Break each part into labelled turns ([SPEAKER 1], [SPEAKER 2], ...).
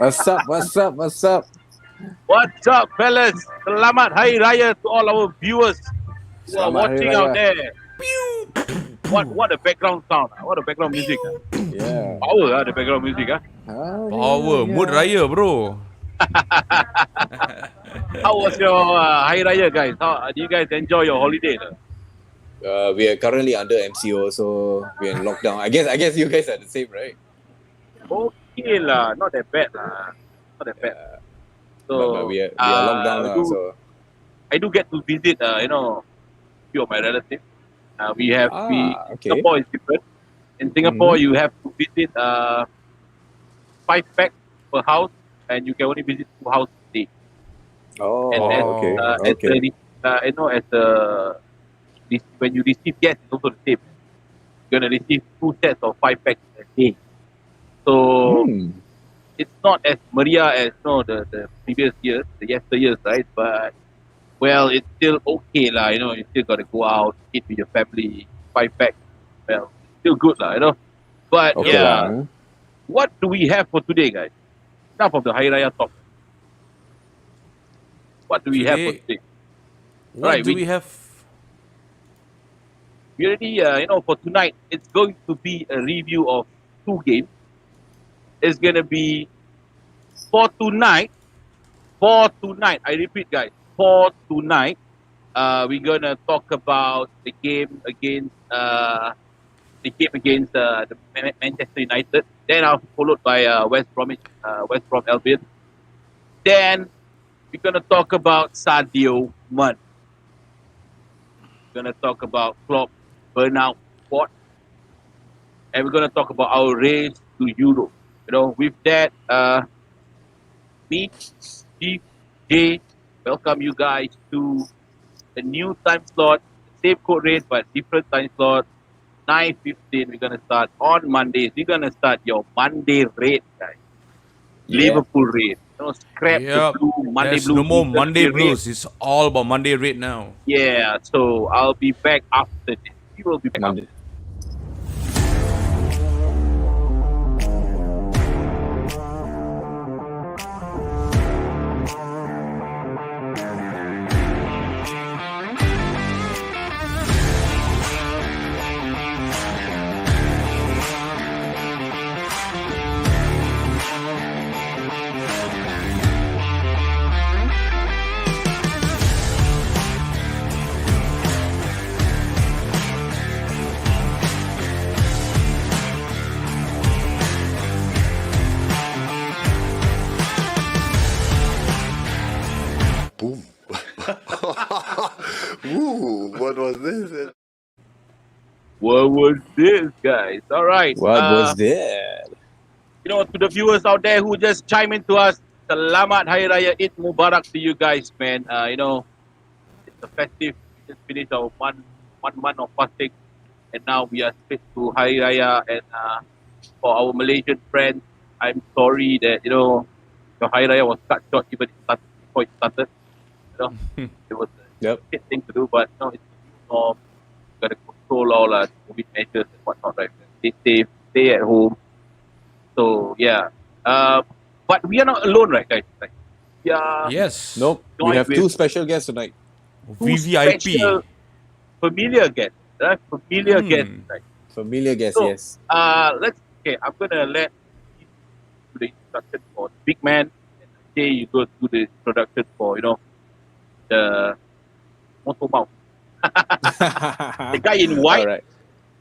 [SPEAKER 1] What's up? What's up? What's up?
[SPEAKER 2] What's up, fellas? Selamat Hari Raya to all our viewers who are
[SPEAKER 1] Selamat Hari
[SPEAKER 2] watching
[SPEAKER 1] Raya.
[SPEAKER 2] out there. What a background sound? What a background music?
[SPEAKER 1] Yeah.
[SPEAKER 2] Power, the background music.
[SPEAKER 3] Power, mood raya, bro.
[SPEAKER 2] How was your Hari Raya, guys? How do you guys enjoy your holiday?
[SPEAKER 1] We are currently under MCO, so we're in lockdown. I guess you guys are the same, right?
[SPEAKER 2] Okay lah, not that bad lah. Not that bad. So
[SPEAKER 1] But we are locked down now. So
[SPEAKER 2] I do get to visit, few of my relatives.
[SPEAKER 1] okay.
[SPEAKER 2] Singapore is different. In Singapore, you have to visit 5 packs per house, and you can only visit 2 houses a day.
[SPEAKER 1] Oh,
[SPEAKER 2] And then,
[SPEAKER 1] okay.
[SPEAKER 2] When you receive guests, it's also the same. You're gonna receive 2 sets of 5 packs a day. So it's not as meriah as the previous years, the yesteryears, right? But well, it's still okay lah. You still gotta go out, eat with your family, 5 packs. Well, still good lah. But
[SPEAKER 1] Okay
[SPEAKER 2] yeah,
[SPEAKER 1] lah.
[SPEAKER 2] what do we have for today, guys? Enough of the Hari Raya talk. What do we have for today?
[SPEAKER 3] What
[SPEAKER 2] Right,
[SPEAKER 3] do
[SPEAKER 2] we-
[SPEAKER 3] we have?
[SPEAKER 2] We already, for tonight, it's going to be a review of 2 games. It's gonna be for tonight. I repeat, guys, for tonight, we're gonna talk about the game against the Manchester United. Then followed by West Brom Albion. Then we're gonna talk about Sadio Mane. We're gonna talk about Klopp burnout sport, and we're gonna talk about our race to Europe. With that, me, Chief J, welcome you guys to the new time slot, same CodeRed but different time slot. 9:15. We're gonna start on Mondays. We're gonna start your Monday raid, guys.
[SPEAKER 1] Yeah.
[SPEAKER 2] Liverpool raid. Scrap the
[SPEAKER 3] Yep.
[SPEAKER 2] blue Monday
[SPEAKER 3] There's
[SPEAKER 2] blue.
[SPEAKER 3] no more
[SPEAKER 2] Thursday
[SPEAKER 3] Monday
[SPEAKER 2] raid.
[SPEAKER 3] blues. It's all about Monday rate now.
[SPEAKER 2] Yeah, so I'll be back after this. We will be back
[SPEAKER 1] Monday.
[SPEAKER 4] Boom. Ooh, what was this?
[SPEAKER 2] What was this, guys? All right.
[SPEAKER 1] What was that?
[SPEAKER 2] To the viewers out there who just chime in to us, Selamat Hari Raya, Eid Mubarak to you guys, man. It's a festive. We just finished our one month of fasting, and now we are straight to Hari Raya. And for our Malaysian friends, I'm sorry that your Hari Raya was cut short even before it started. It was a
[SPEAKER 1] Yep.
[SPEAKER 2] shit thing to do, but it's the new norm. You gotta control all COVID measures and whatnot, right? Stay safe, stay at home. So yeah, but we are not alone, right, guys? Like, yeah,
[SPEAKER 3] Yes.
[SPEAKER 1] Nope. We
[SPEAKER 2] Joined
[SPEAKER 1] have
[SPEAKER 2] with-
[SPEAKER 1] 2 special guests tonight.
[SPEAKER 3] VVIP.
[SPEAKER 2] special familiar guests, right? Familiar guests, right?
[SPEAKER 1] Familiar guests,
[SPEAKER 2] So,
[SPEAKER 1] yes.
[SPEAKER 2] I'm gonna let you do the introduction for the big man, and Jay, you go do the introduction for the motor mouth, the guy in white,
[SPEAKER 1] All right.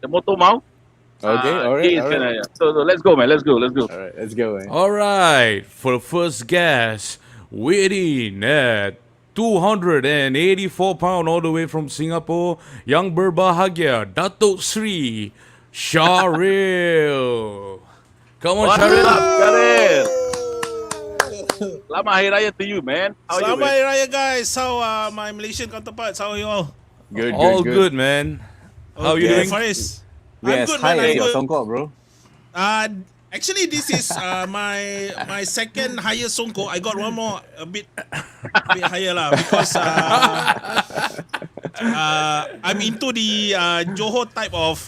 [SPEAKER 2] the motor mouth.
[SPEAKER 1] Okay. All
[SPEAKER 2] Jay
[SPEAKER 1] right.
[SPEAKER 2] is gonna, so let's go, man. Let's go.
[SPEAKER 1] All right. Let's go. Man.
[SPEAKER 3] All right. For the first guest, waiting at 284 pound all the way from Singapore, Yang Berbahagia, Datuk Sri Sharil. Come on,
[SPEAKER 2] What's
[SPEAKER 3] Sharil.
[SPEAKER 2] up, Sharil? Selamat Hari Raya to you, man. How are you,
[SPEAKER 5] Selamat
[SPEAKER 2] man?
[SPEAKER 5] Hari Raya, guys. How are my Malaysian counterparts? How are you all?
[SPEAKER 1] Good.
[SPEAKER 3] All good, man. How you
[SPEAKER 5] Okay,
[SPEAKER 3] doing?
[SPEAKER 5] Faris?
[SPEAKER 1] Yes.
[SPEAKER 5] I'm good,
[SPEAKER 1] Hi,
[SPEAKER 5] man. I'm
[SPEAKER 1] your
[SPEAKER 5] good.
[SPEAKER 1] songkok, bro.
[SPEAKER 5] Actually, this is my second highest songkok. I got one more a bit higher lah because I'm into the Johor type of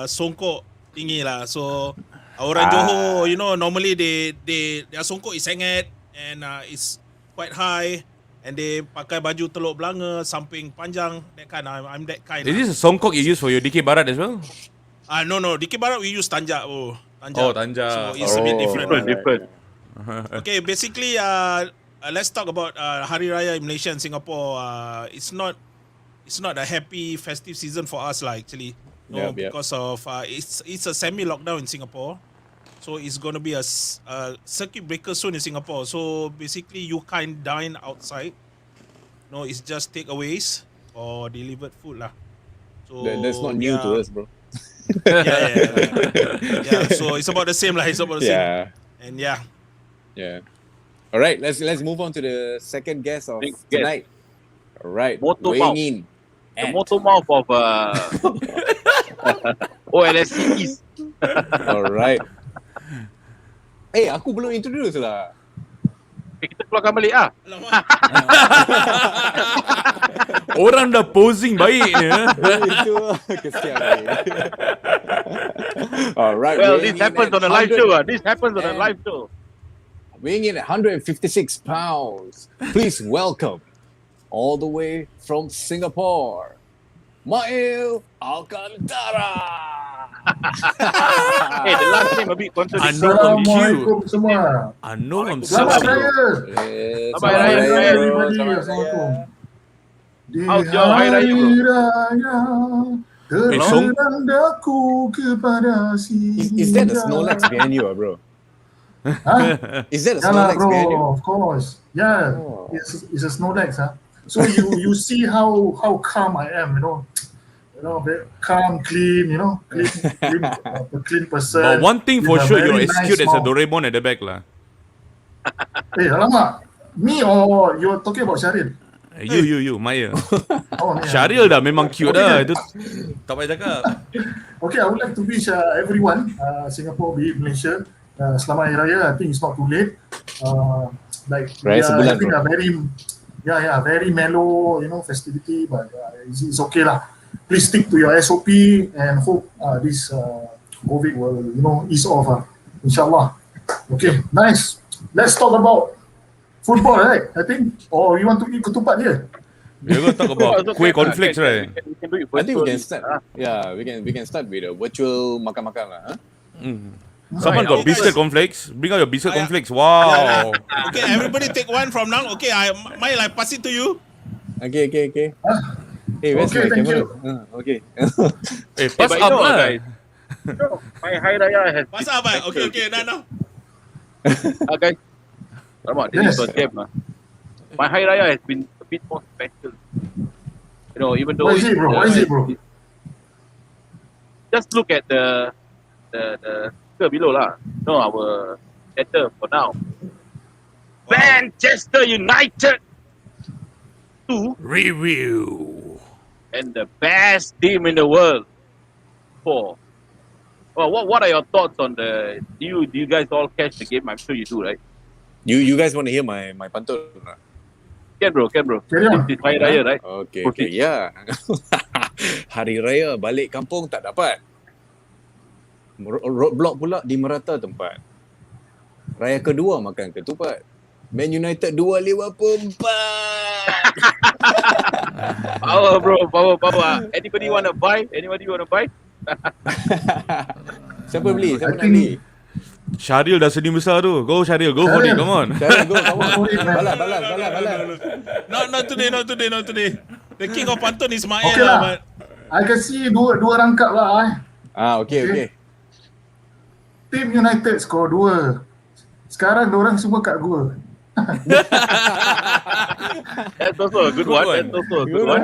[SPEAKER 5] songkok thingy lah. So Orang Johor, you know, normally their songkok is sengit and it's quite high, and they pakai baju teluk belanga, samping panjang, that kind. I'm that kind.
[SPEAKER 3] Is this a songkok you use for your DK Barat as well?
[SPEAKER 5] No, Dikir Barat we use tanjak.
[SPEAKER 3] Oh,
[SPEAKER 5] So
[SPEAKER 3] Tanjak.
[SPEAKER 5] it's a bit different.
[SPEAKER 2] Different.
[SPEAKER 5] Okay, basically, let's talk about Hari Raya in Malaysia and Singapore. It's not a happy festive season for us, lah. Actually, no, because of it's a semi-lockdown in Singapore, so it's gonna be a circuit breaker soon in Singapore. So basically, you can't dine outside. No, it's just takeaways or delivered food, lah. So
[SPEAKER 1] That's not new to us, bro.
[SPEAKER 5] yeah. So it's about the same, lah. It's about the same. And
[SPEAKER 1] Yeah. All right, let's move on to the second guest of
[SPEAKER 2] Next guest.
[SPEAKER 1] tonight. All right,
[SPEAKER 2] Motor
[SPEAKER 1] weighing
[SPEAKER 2] mouth.
[SPEAKER 1] in.
[SPEAKER 2] The motor mouth of OLSC East.
[SPEAKER 1] All right. Aku belum introduce lah.
[SPEAKER 2] Kita keluarkan balik ah.
[SPEAKER 3] Orang dah posing baik ni.
[SPEAKER 1] Itu kesian. All right.
[SPEAKER 2] Well,
[SPEAKER 1] weighing
[SPEAKER 2] this
[SPEAKER 1] in
[SPEAKER 2] happens
[SPEAKER 1] at
[SPEAKER 2] on a live
[SPEAKER 1] 100
[SPEAKER 2] show. This happens on a live show.
[SPEAKER 1] Weighing in at 156 pounds. Please welcome, all the way from Singapore, Mail Alcantara.
[SPEAKER 2] Hey, the last name a bit contradictory.
[SPEAKER 6] Assalamualaikum semua.
[SPEAKER 3] I know I'm
[SPEAKER 6] Selamat
[SPEAKER 3] sorry.
[SPEAKER 6] Raya.
[SPEAKER 2] Selamat Hari Raya, bro.
[SPEAKER 6] Everybody,
[SPEAKER 1] Selamat Raya.
[SPEAKER 6] Assalamualaikum. Di
[SPEAKER 2] How's your Hari Raya, bro?
[SPEAKER 6] terkenang daku kepada
[SPEAKER 1] Is that a Snorlax behind you, bro? Is that a
[SPEAKER 6] Yeah lah,
[SPEAKER 1] Snorlax behind you?
[SPEAKER 6] bro, of course. Yeah,
[SPEAKER 1] Oh.
[SPEAKER 6] it's a Snorlax. So you see how calm I am, very calm, clean, clean person.
[SPEAKER 3] But one thing for
[SPEAKER 6] with a
[SPEAKER 3] sure, you're
[SPEAKER 6] very
[SPEAKER 3] as
[SPEAKER 6] nice
[SPEAKER 3] cute as a
[SPEAKER 6] mouth.
[SPEAKER 3] Doraemon at the back lah.
[SPEAKER 6] Alamak, me or you're talking about Syaril?
[SPEAKER 3] You, Maya.
[SPEAKER 6] Oh, yeah.
[SPEAKER 3] Syaril dah memang cute
[SPEAKER 6] Okay.
[SPEAKER 3] dah. Itu tak payah cakap.
[SPEAKER 6] Okay, I would like to wish everyone, Singapore, be it Malaysia, Selamat Hari Raya. I think it's not too late. We
[SPEAKER 1] Raya
[SPEAKER 6] are
[SPEAKER 1] sebulan,
[SPEAKER 6] having
[SPEAKER 1] bro.
[SPEAKER 6] a very mellow, festivity, but it's okay lah. Please stick to your SOP and hope this COVID will, ease off. Inshallah. Okay, nice. Let's talk about football, right? I think, or you want to eat ketupat here?
[SPEAKER 3] We're going to talk about kuih cornflakes, right?
[SPEAKER 2] We can do it
[SPEAKER 1] I think we can
[SPEAKER 2] virtually.
[SPEAKER 1] start. Yeah, we can start with a virtual makan-makan lah. Huh?
[SPEAKER 3] Someone got
[SPEAKER 5] Okay,
[SPEAKER 3] biscuit
[SPEAKER 5] guys.
[SPEAKER 3] cornflakes. Bring out your biscuit
[SPEAKER 5] Yeah.
[SPEAKER 3] cornflakes. Wow.
[SPEAKER 5] Okay, everybody take one from now. Okay, Mail, I pass it to you.
[SPEAKER 1] Okay. Hey, where's
[SPEAKER 6] Okay,
[SPEAKER 1] my
[SPEAKER 6] thank
[SPEAKER 1] camera?
[SPEAKER 6] you.
[SPEAKER 1] Okay.
[SPEAKER 3] Pass
[SPEAKER 2] but
[SPEAKER 3] up
[SPEAKER 2] you know,
[SPEAKER 3] lah.
[SPEAKER 2] guys, my Hari Raya has
[SPEAKER 5] Pass
[SPEAKER 2] been
[SPEAKER 5] up,
[SPEAKER 2] special.
[SPEAKER 5] okay, now.
[SPEAKER 2] Guys, this
[SPEAKER 6] Yes.
[SPEAKER 2] is for them. My Hari Raya has been a bit more special. Even though
[SPEAKER 6] What is it, bro? What is it, bro?
[SPEAKER 2] Just look at the sticker below lah. No, our letter for now. Manchester United 2
[SPEAKER 3] Review.
[SPEAKER 2] and the best team in the world 4. Well, what are your thoughts on the? Do you guys all catch the game? I'm sure you do, right?
[SPEAKER 1] You guys want to hear my pantun?
[SPEAKER 2] Can bro.
[SPEAKER 6] Carry on.
[SPEAKER 2] This is Hari Raya, right?
[SPEAKER 1] Okay, ya. Hari Raya balik kampung tak dapat. Roadblock pula di merata tempat. Raya kedua makan ketupat. Man United 2 Liverpool 4.
[SPEAKER 2] Power bro, power. Anybody wanna buy?
[SPEAKER 1] Siapa beli? Siapa nak
[SPEAKER 6] think-
[SPEAKER 1] beli?
[SPEAKER 3] Syaril dah senyum besar tu. Go Syaril, go for it. Come on.
[SPEAKER 1] Cari go, come on.
[SPEAKER 6] Go for it, man.
[SPEAKER 1] Balas.
[SPEAKER 5] Not today. The king of pantun is Mael
[SPEAKER 6] Okay
[SPEAKER 5] lah,
[SPEAKER 6] lah.
[SPEAKER 5] but
[SPEAKER 6] I can see dua rangkap lah.
[SPEAKER 1] Okay.
[SPEAKER 6] Team United skor 2. Sekarang diorang semua kat gua.
[SPEAKER 2] That's also a good one.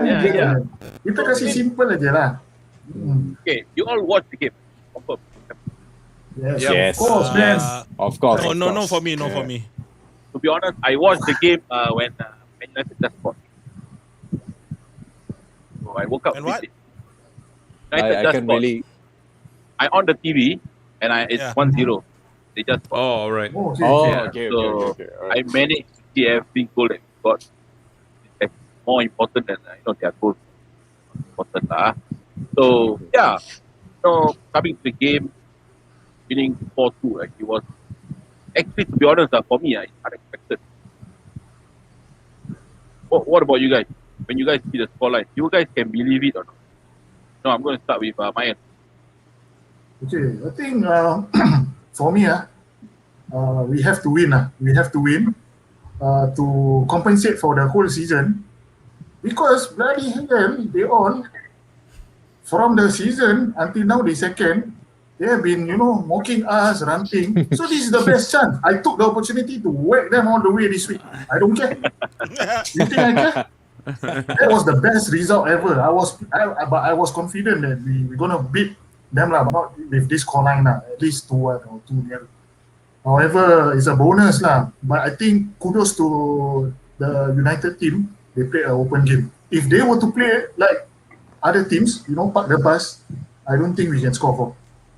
[SPEAKER 2] Yeah.
[SPEAKER 6] Kita kasih simple aja lah.
[SPEAKER 2] Okay, you all watch the game. Confirm.
[SPEAKER 1] Yes.
[SPEAKER 6] Of course, man.
[SPEAKER 1] Of course.
[SPEAKER 5] no for me.
[SPEAKER 2] To be honest, I watched the game when Man United just scored. So I woke up.
[SPEAKER 5] And what?
[SPEAKER 2] busy. United
[SPEAKER 1] I
[SPEAKER 2] just
[SPEAKER 1] can
[SPEAKER 2] scored.
[SPEAKER 1] really.
[SPEAKER 2] I on the TV and it's
[SPEAKER 5] Yeah.
[SPEAKER 2] 1-0. They just scored.
[SPEAKER 3] Oh, alright.
[SPEAKER 6] Oh, okay.
[SPEAKER 1] Oh,
[SPEAKER 2] Yeah,
[SPEAKER 1] okay.
[SPEAKER 2] so
[SPEAKER 1] All
[SPEAKER 2] I
[SPEAKER 1] right.
[SPEAKER 2] managed to see every goal that we got. It's more important than their goal. Important lah. So yeah, coming to the game, winning 4-2. Like, it was actually, to be honest, for me, it's unexpected. What about you guys? When you guys see the scoreline, you guys can believe it or not? No, I'm going to start with Mayan.
[SPEAKER 6] Okay, I think for me, we have to win. We have to win to compensate for the whole season. Because bloody hell, they all, from the season until now, the second, they have been, mocking us, ranting. So this is the best chance. I took the opportunity to whack them all the way this week. I don't care. You think I care? That was the best result ever. But I was confident that we're gonna beat them lah, but not with this scoreline lah. At least 2-1 or 2-0. However, it's a bonus lah. But I think kudos to the United team. They played an open game. If they were to play like other teams, park the bus, I don't think we can score for.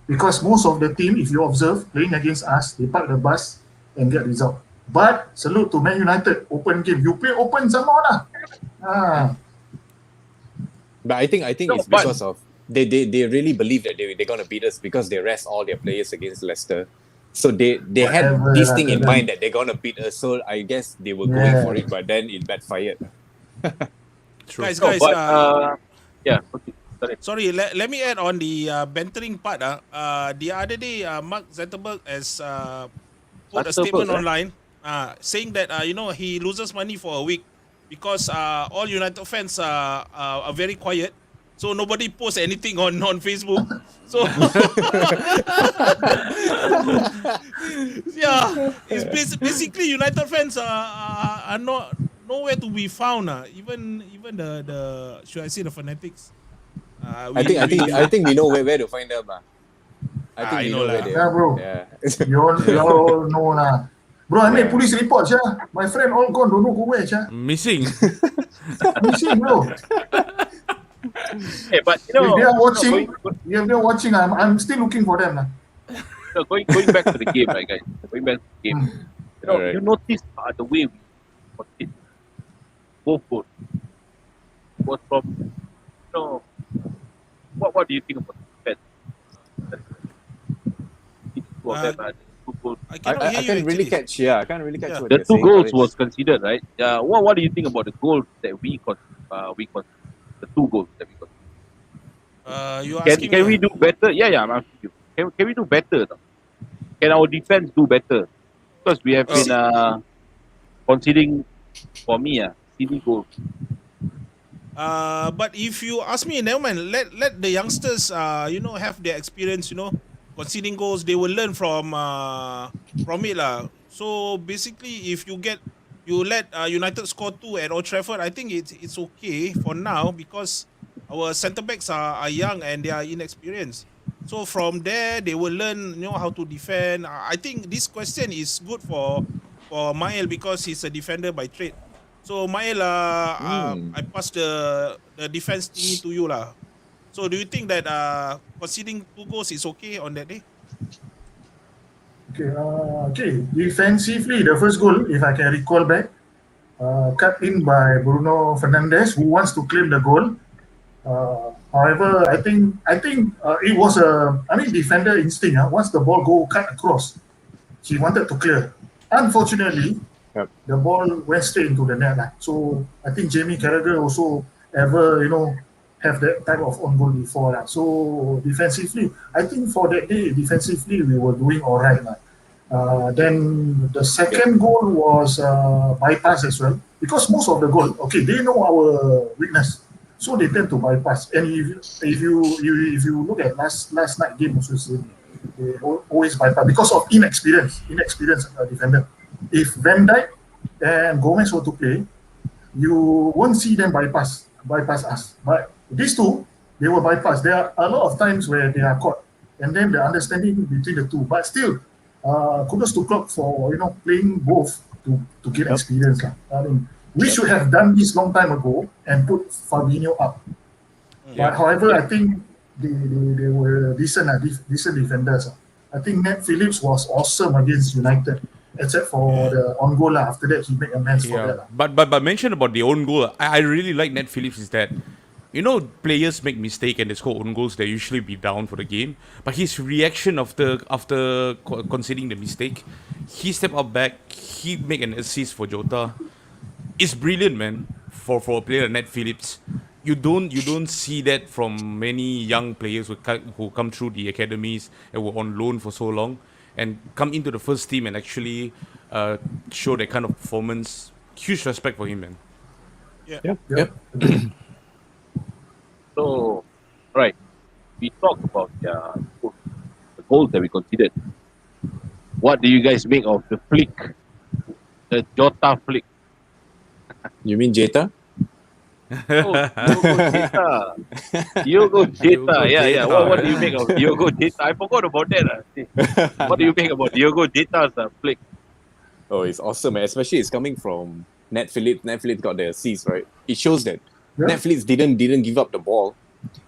[SPEAKER 6] Because most of the team, if you observe, playing against us, they park the bus and get result. But salute to Man United, open game. You play open some more lah.
[SPEAKER 1] But I think it's because of they really believe that they're gonna beat us because they rest all their players against Leicester. So they had this thing in mind that they're gonna beat us. So I guess they were going for it, but then it backfired.
[SPEAKER 3] True.
[SPEAKER 5] Guys,
[SPEAKER 2] Yeah, okay.
[SPEAKER 5] sorry, let me add on the bantering part. The other day, Mark Zetterberg has put a statement online saying that he loses money for a week because all United fans are very quiet, so nobody posts anything on Facebook. So yeah, it's basically United fans are not nowhere to be found. Even the should I say the fanatics?
[SPEAKER 1] I think we know where to find them. I think we know where they
[SPEAKER 6] Yeah,
[SPEAKER 1] are.
[SPEAKER 6] bro.
[SPEAKER 1] Yeah.
[SPEAKER 6] You all know lah. Bro, I made police report, Syah. My friend all gone, don't know go where, Syah.
[SPEAKER 3] Missing.
[SPEAKER 6] Missing, bro.
[SPEAKER 2] Hey, but
[SPEAKER 6] If they are watching, I'm still looking for them lah.
[SPEAKER 2] going back to the game, right, guys? Going back to the game.
[SPEAKER 1] Alright.
[SPEAKER 2] You notice the way we compete. Both goals was from, what do you think about the defense? Two of them, two goals.
[SPEAKER 5] I cannot
[SPEAKER 1] I
[SPEAKER 5] hear you.
[SPEAKER 1] can't really
[SPEAKER 5] actually.
[SPEAKER 1] catch. Yeah, I can't really catch
[SPEAKER 5] Yeah.
[SPEAKER 1] what
[SPEAKER 2] The
[SPEAKER 1] you're
[SPEAKER 2] two
[SPEAKER 1] saying.
[SPEAKER 2] goals
[SPEAKER 1] Sorry.
[SPEAKER 2] was considered, right? What do you think about the goals that we got? The two goals that we got.
[SPEAKER 5] You asking
[SPEAKER 2] Can
[SPEAKER 5] me?
[SPEAKER 2] we do better? Yeah, I'm asking you. Can we do better? Can our defense do better? Because we have been conceding, for me, silly goals.
[SPEAKER 5] But if you ask me, never mind. Let the youngsters, have their experience. Conceding goals, they will learn from it lah. So basically, if you let United score 2 at Old Trafford, I think it's okay for now because our centre backs are young and they are inexperienced. So from there, they will learn, how to defend. I think this question is good for Mael because he's a defender by trade. So Mael, I pass the defense thingy to you lah. So do you think that conceding 2 goals is okay on that day?
[SPEAKER 6] Okay. Defensively, the first goal, if I can recall back, cut in by Bruno Fernandes, who wants to claim the goal. However, I think it was defender instinct. Once the ball go cut across, he wanted to clear. Unfortunately, the ball went straight into the net. So I think Jamie Carragher also ever, have that type of on goal before. So defensively, I think for that day, defensively, we were doing all right. Then the second goal was bypass as well. Because most of the goal, they know our weakness. So they tend to bypass. And if you look at last night game also, they always bypass because of inexperienced defender. If Van Dijk and Gomez were to play, you won't see them bypass us. But these two, they will bypass. There are a lot of times where they are caught, and then the understanding between the two. But still, kudos to Klopp for playing both to get experience. We should have done this long time ago and put Fabinho up. But however, I think they were decent defenders. I think Nat Phillips was awesome against United, except for the on goal. After that, he made amends for that.
[SPEAKER 3] But mention about the own goal. I really like Nat Phillips is that players make mistake and they score own goals. They usually be down for the game. But his reaction after conceding the mistake, he stepped up back. He make an assist for Jota. It's brilliant, man. For a player like Nat Phillips, you don't see that from many young players who come through the academies and were on loan for so long and come into the first team and actually show that kind of performance. Huge respect for him, man.
[SPEAKER 1] Yep.
[SPEAKER 2] So, right, we talked about the goals that we considered. What do you guys make of the flick, the Jota flick?
[SPEAKER 1] You mean Jeta?
[SPEAKER 2] Diogo Jeta. Yeah. What do you make of Diogo Jeta? I forgot about that. What do you make about Diogo Jeta's flick?
[SPEAKER 1] Oh, it's awesome, man. Especially it's coming from Nat Phillips. Nat Phillips got the assist, right? It shows that Nat Phillips didn't give up the ball.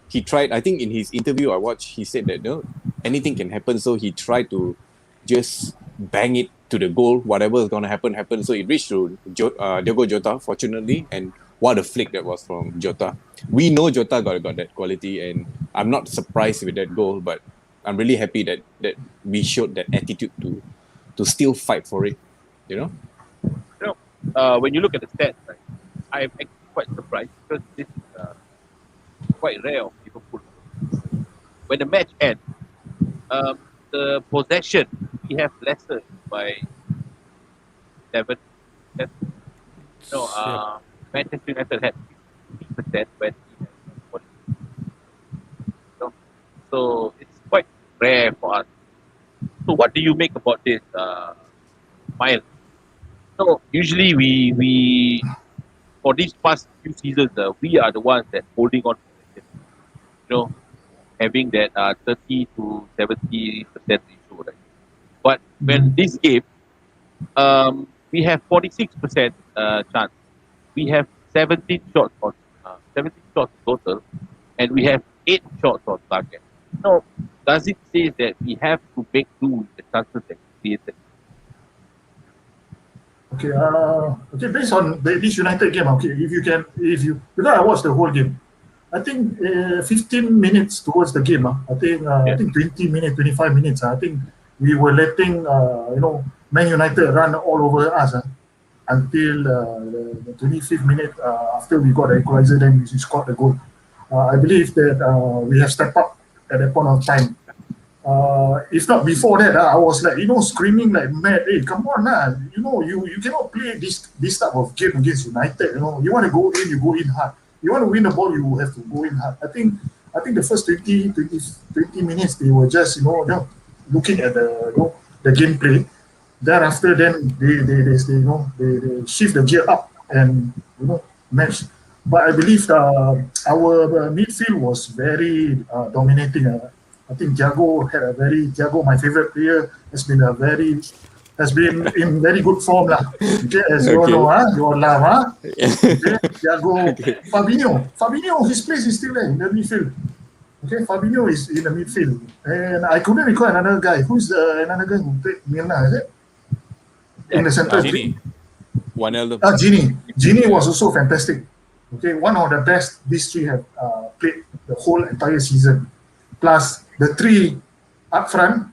[SPEAKER 1] He tried. I think in his interview I watched, he said that anything can happen. So he tried to just bang it to the goal. Whatever is gonna happen. So it reached to Diogo Jota, fortunately, and what a flick that was from Jota. We know Jota got that quality, and I'm not surprised with that goal, but I'm really happy that we showed that attitude to still fight for it.
[SPEAKER 2] When you look at the stats, right, I'm actually quite surprised because this is quite rare of Liverpool. When the match ends, the possession, we have lesser by 7. Manchester United had 50% when he had 40%. So it's quite rare for us. So what do you make about this, Miles? So usually we for these past few seasons, we are the ones that holding on to it. Having that 30 to 70% ratio, right? But when this game, we have 46% chance. We have 17 shots total, and we have 8 shots on target. Now, does it say that we have to make do with the chances that we created?
[SPEAKER 6] Okay. Based on this United game, because I watched the whole game, I think 15 minutes towards the game, I think 20 minutes, 25 minutes, I think we were letting Man United run all over us until the 25th minute after we got the equalizer, then we scored the goal. I believe that we have stepped up at that point of time. If not before that, I was like, screaming like mad. Hey, come on, you cannot play this type of game against United. You want to go in, you go in hard. You want to win the ball, you have to go in hard. I think the first 20 minutes they were just looking at the gameplay. Thereafter, then they shift the gear up and match. But I believe our midfield was very dominating. I think Thiago, my favorite player, has been in very good form lah. Okay, as you all know, you all love, Okay, Thiago, Fabinho, his place is still there in the midfield. Okay, Fabinho is in the midfield, and I couldn't recall another guy. Who's another guy who played Milner? Is it in the centre? Gini was also fantastic. Okay, one of the best these three have played the whole entire season. Plus the three up front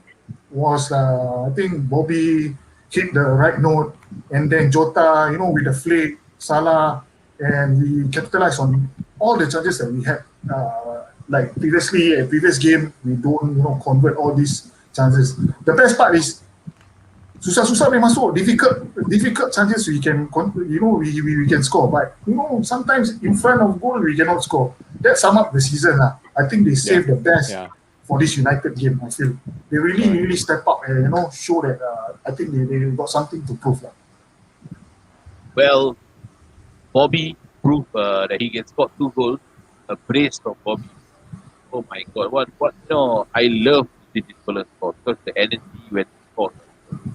[SPEAKER 6] was I think Bobby hit the right note, and then Jota, with the flick, Salah, and we capitalized on all the chances that we had. Like previous game, we don't convert all these chances. The best part is susah-susah memang masuk, difficult chances we can we can score, but sometimes in front of goal we cannot score. That sum up the season lah. I think they saved the best for this United game. I feel they really step up and show that I think they got something to prove lah.
[SPEAKER 2] Well, Bobby proved that he can score 2 goals. A brace from Bobby. Oh my God! What? I love to see this fella score because the energy when he scores,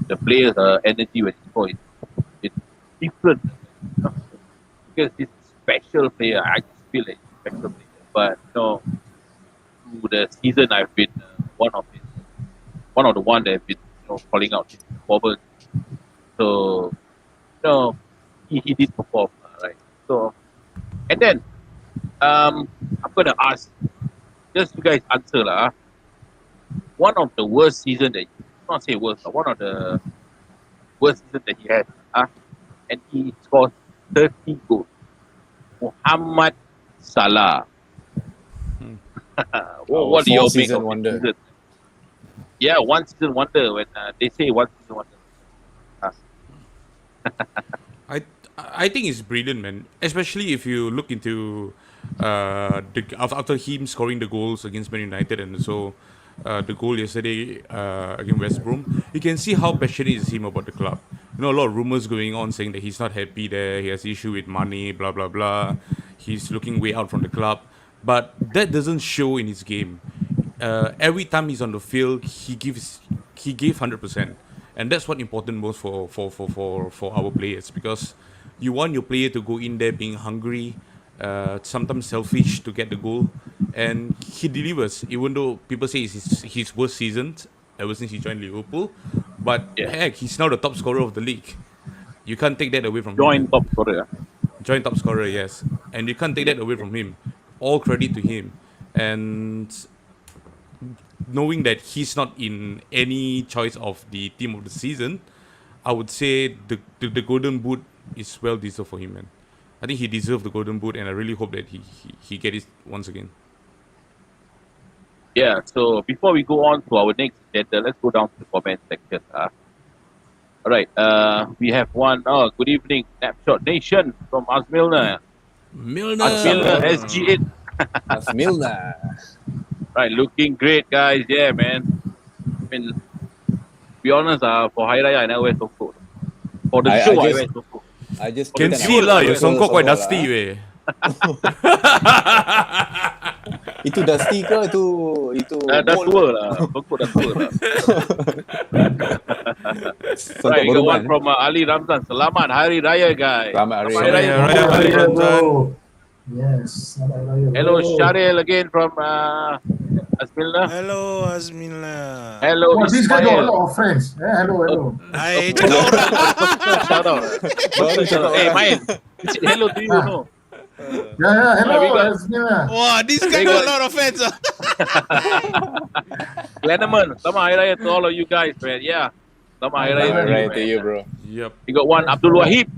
[SPEAKER 2] the players' energy when he scores, it's different. Because he's a special player. I just feel like he's a special player. But through the season, I've been one of the one that have been calling out his performance. So he did perform, right? So, and then I'm gonna ask. Just you guys answer lah. One of the worst season that not say worst, but one of the worst season that he had. And he scored 30 goals. Muhammad Salah. What do you make
[SPEAKER 1] season
[SPEAKER 2] of
[SPEAKER 1] wonder.
[SPEAKER 2] this season? Yeah, one season wonder. When they say one season wonder.
[SPEAKER 3] I think it's brilliant, man. Especially if you look into after him scoring the goals against Man United and so the goal yesterday against West Brom, you can see how passionate is him about the club. You know, a lot of rumors going on saying that he's not happy there. He has issue with money, blah blah blah. He's looking way out from the club, but that doesn't show in his game. Every time he's on the field, he gave 100%, and that's what important most for our players, because you want your player to go in there being hungry, sometimes selfish to get the goal, and he delivers. Even though people say it's his worst season ever since he joined Liverpool, but heck, he's now the top scorer of the league. You can't take that away from him.
[SPEAKER 2] Top scorer.
[SPEAKER 3] Joint top scorer, yes, and you can't take that away from him. All credit to him, and knowing that he's not in any choice of the team of the season, I would say the golden boot is well deserved for him, man. I think he deserves the golden boot, and I really hope that he get it once again.
[SPEAKER 2] Yeah, so before we go on to our next agenda, let's go down to the comment section. All right, we have one. Oh, good evening, Snapshot Nation from Asmilna. Asmilna SG8.
[SPEAKER 1] Asmilna.
[SPEAKER 2] Right, looking great, guys. Yeah, man. I mean, to be honest, for Hari Raya, I never wear songkok. For the show, I wear songkok.
[SPEAKER 1] I just
[SPEAKER 3] Can see lah, your songkok quite dusty, weh.
[SPEAKER 1] Itu dusty ke? Itu
[SPEAKER 2] Dah tua lah. Songkok dah tua lah. Right, we got one from Ali Ramzan. Selamat Hari Raya, guys.
[SPEAKER 1] Selamat Hari
[SPEAKER 3] Raya.
[SPEAKER 6] Hari Raya, bro. Yes, Selamat Raya, bro.
[SPEAKER 2] Hello, Sharil again from Asmilna.
[SPEAKER 5] Hello, Azmila.
[SPEAKER 2] Hello,
[SPEAKER 6] Oh, this guy got a
[SPEAKER 2] Ismail.
[SPEAKER 6] lot of friends. Hello.
[SPEAKER 5] Hi,
[SPEAKER 2] Shout out. Hey, mine. Hello to you, no?
[SPEAKER 6] Yeah,
[SPEAKER 2] we
[SPEAKER 6] hello.
[SPEAKER 2] got-
[SPEAKER 6] Bismillah.
[SPEAKER 5] Wow, this guy got a lot of fans.
[SPEAKER 2] Glenneman, selamat Hari Raya to all of you guys, man. Yeah. Selamat Hari Raya
[SPEAKER 1] Selamat
[SPEAKER 2] to
[SPEAKER 1] Raya
[SPEAKER 2] you,
[SPEAKER 1] to
[SPEAKER 2] man.
[SPEAKER 1] you, bro.
[SPEAKER 3] Yep.
[SPEAKER 2] We got one Abdul Wahid.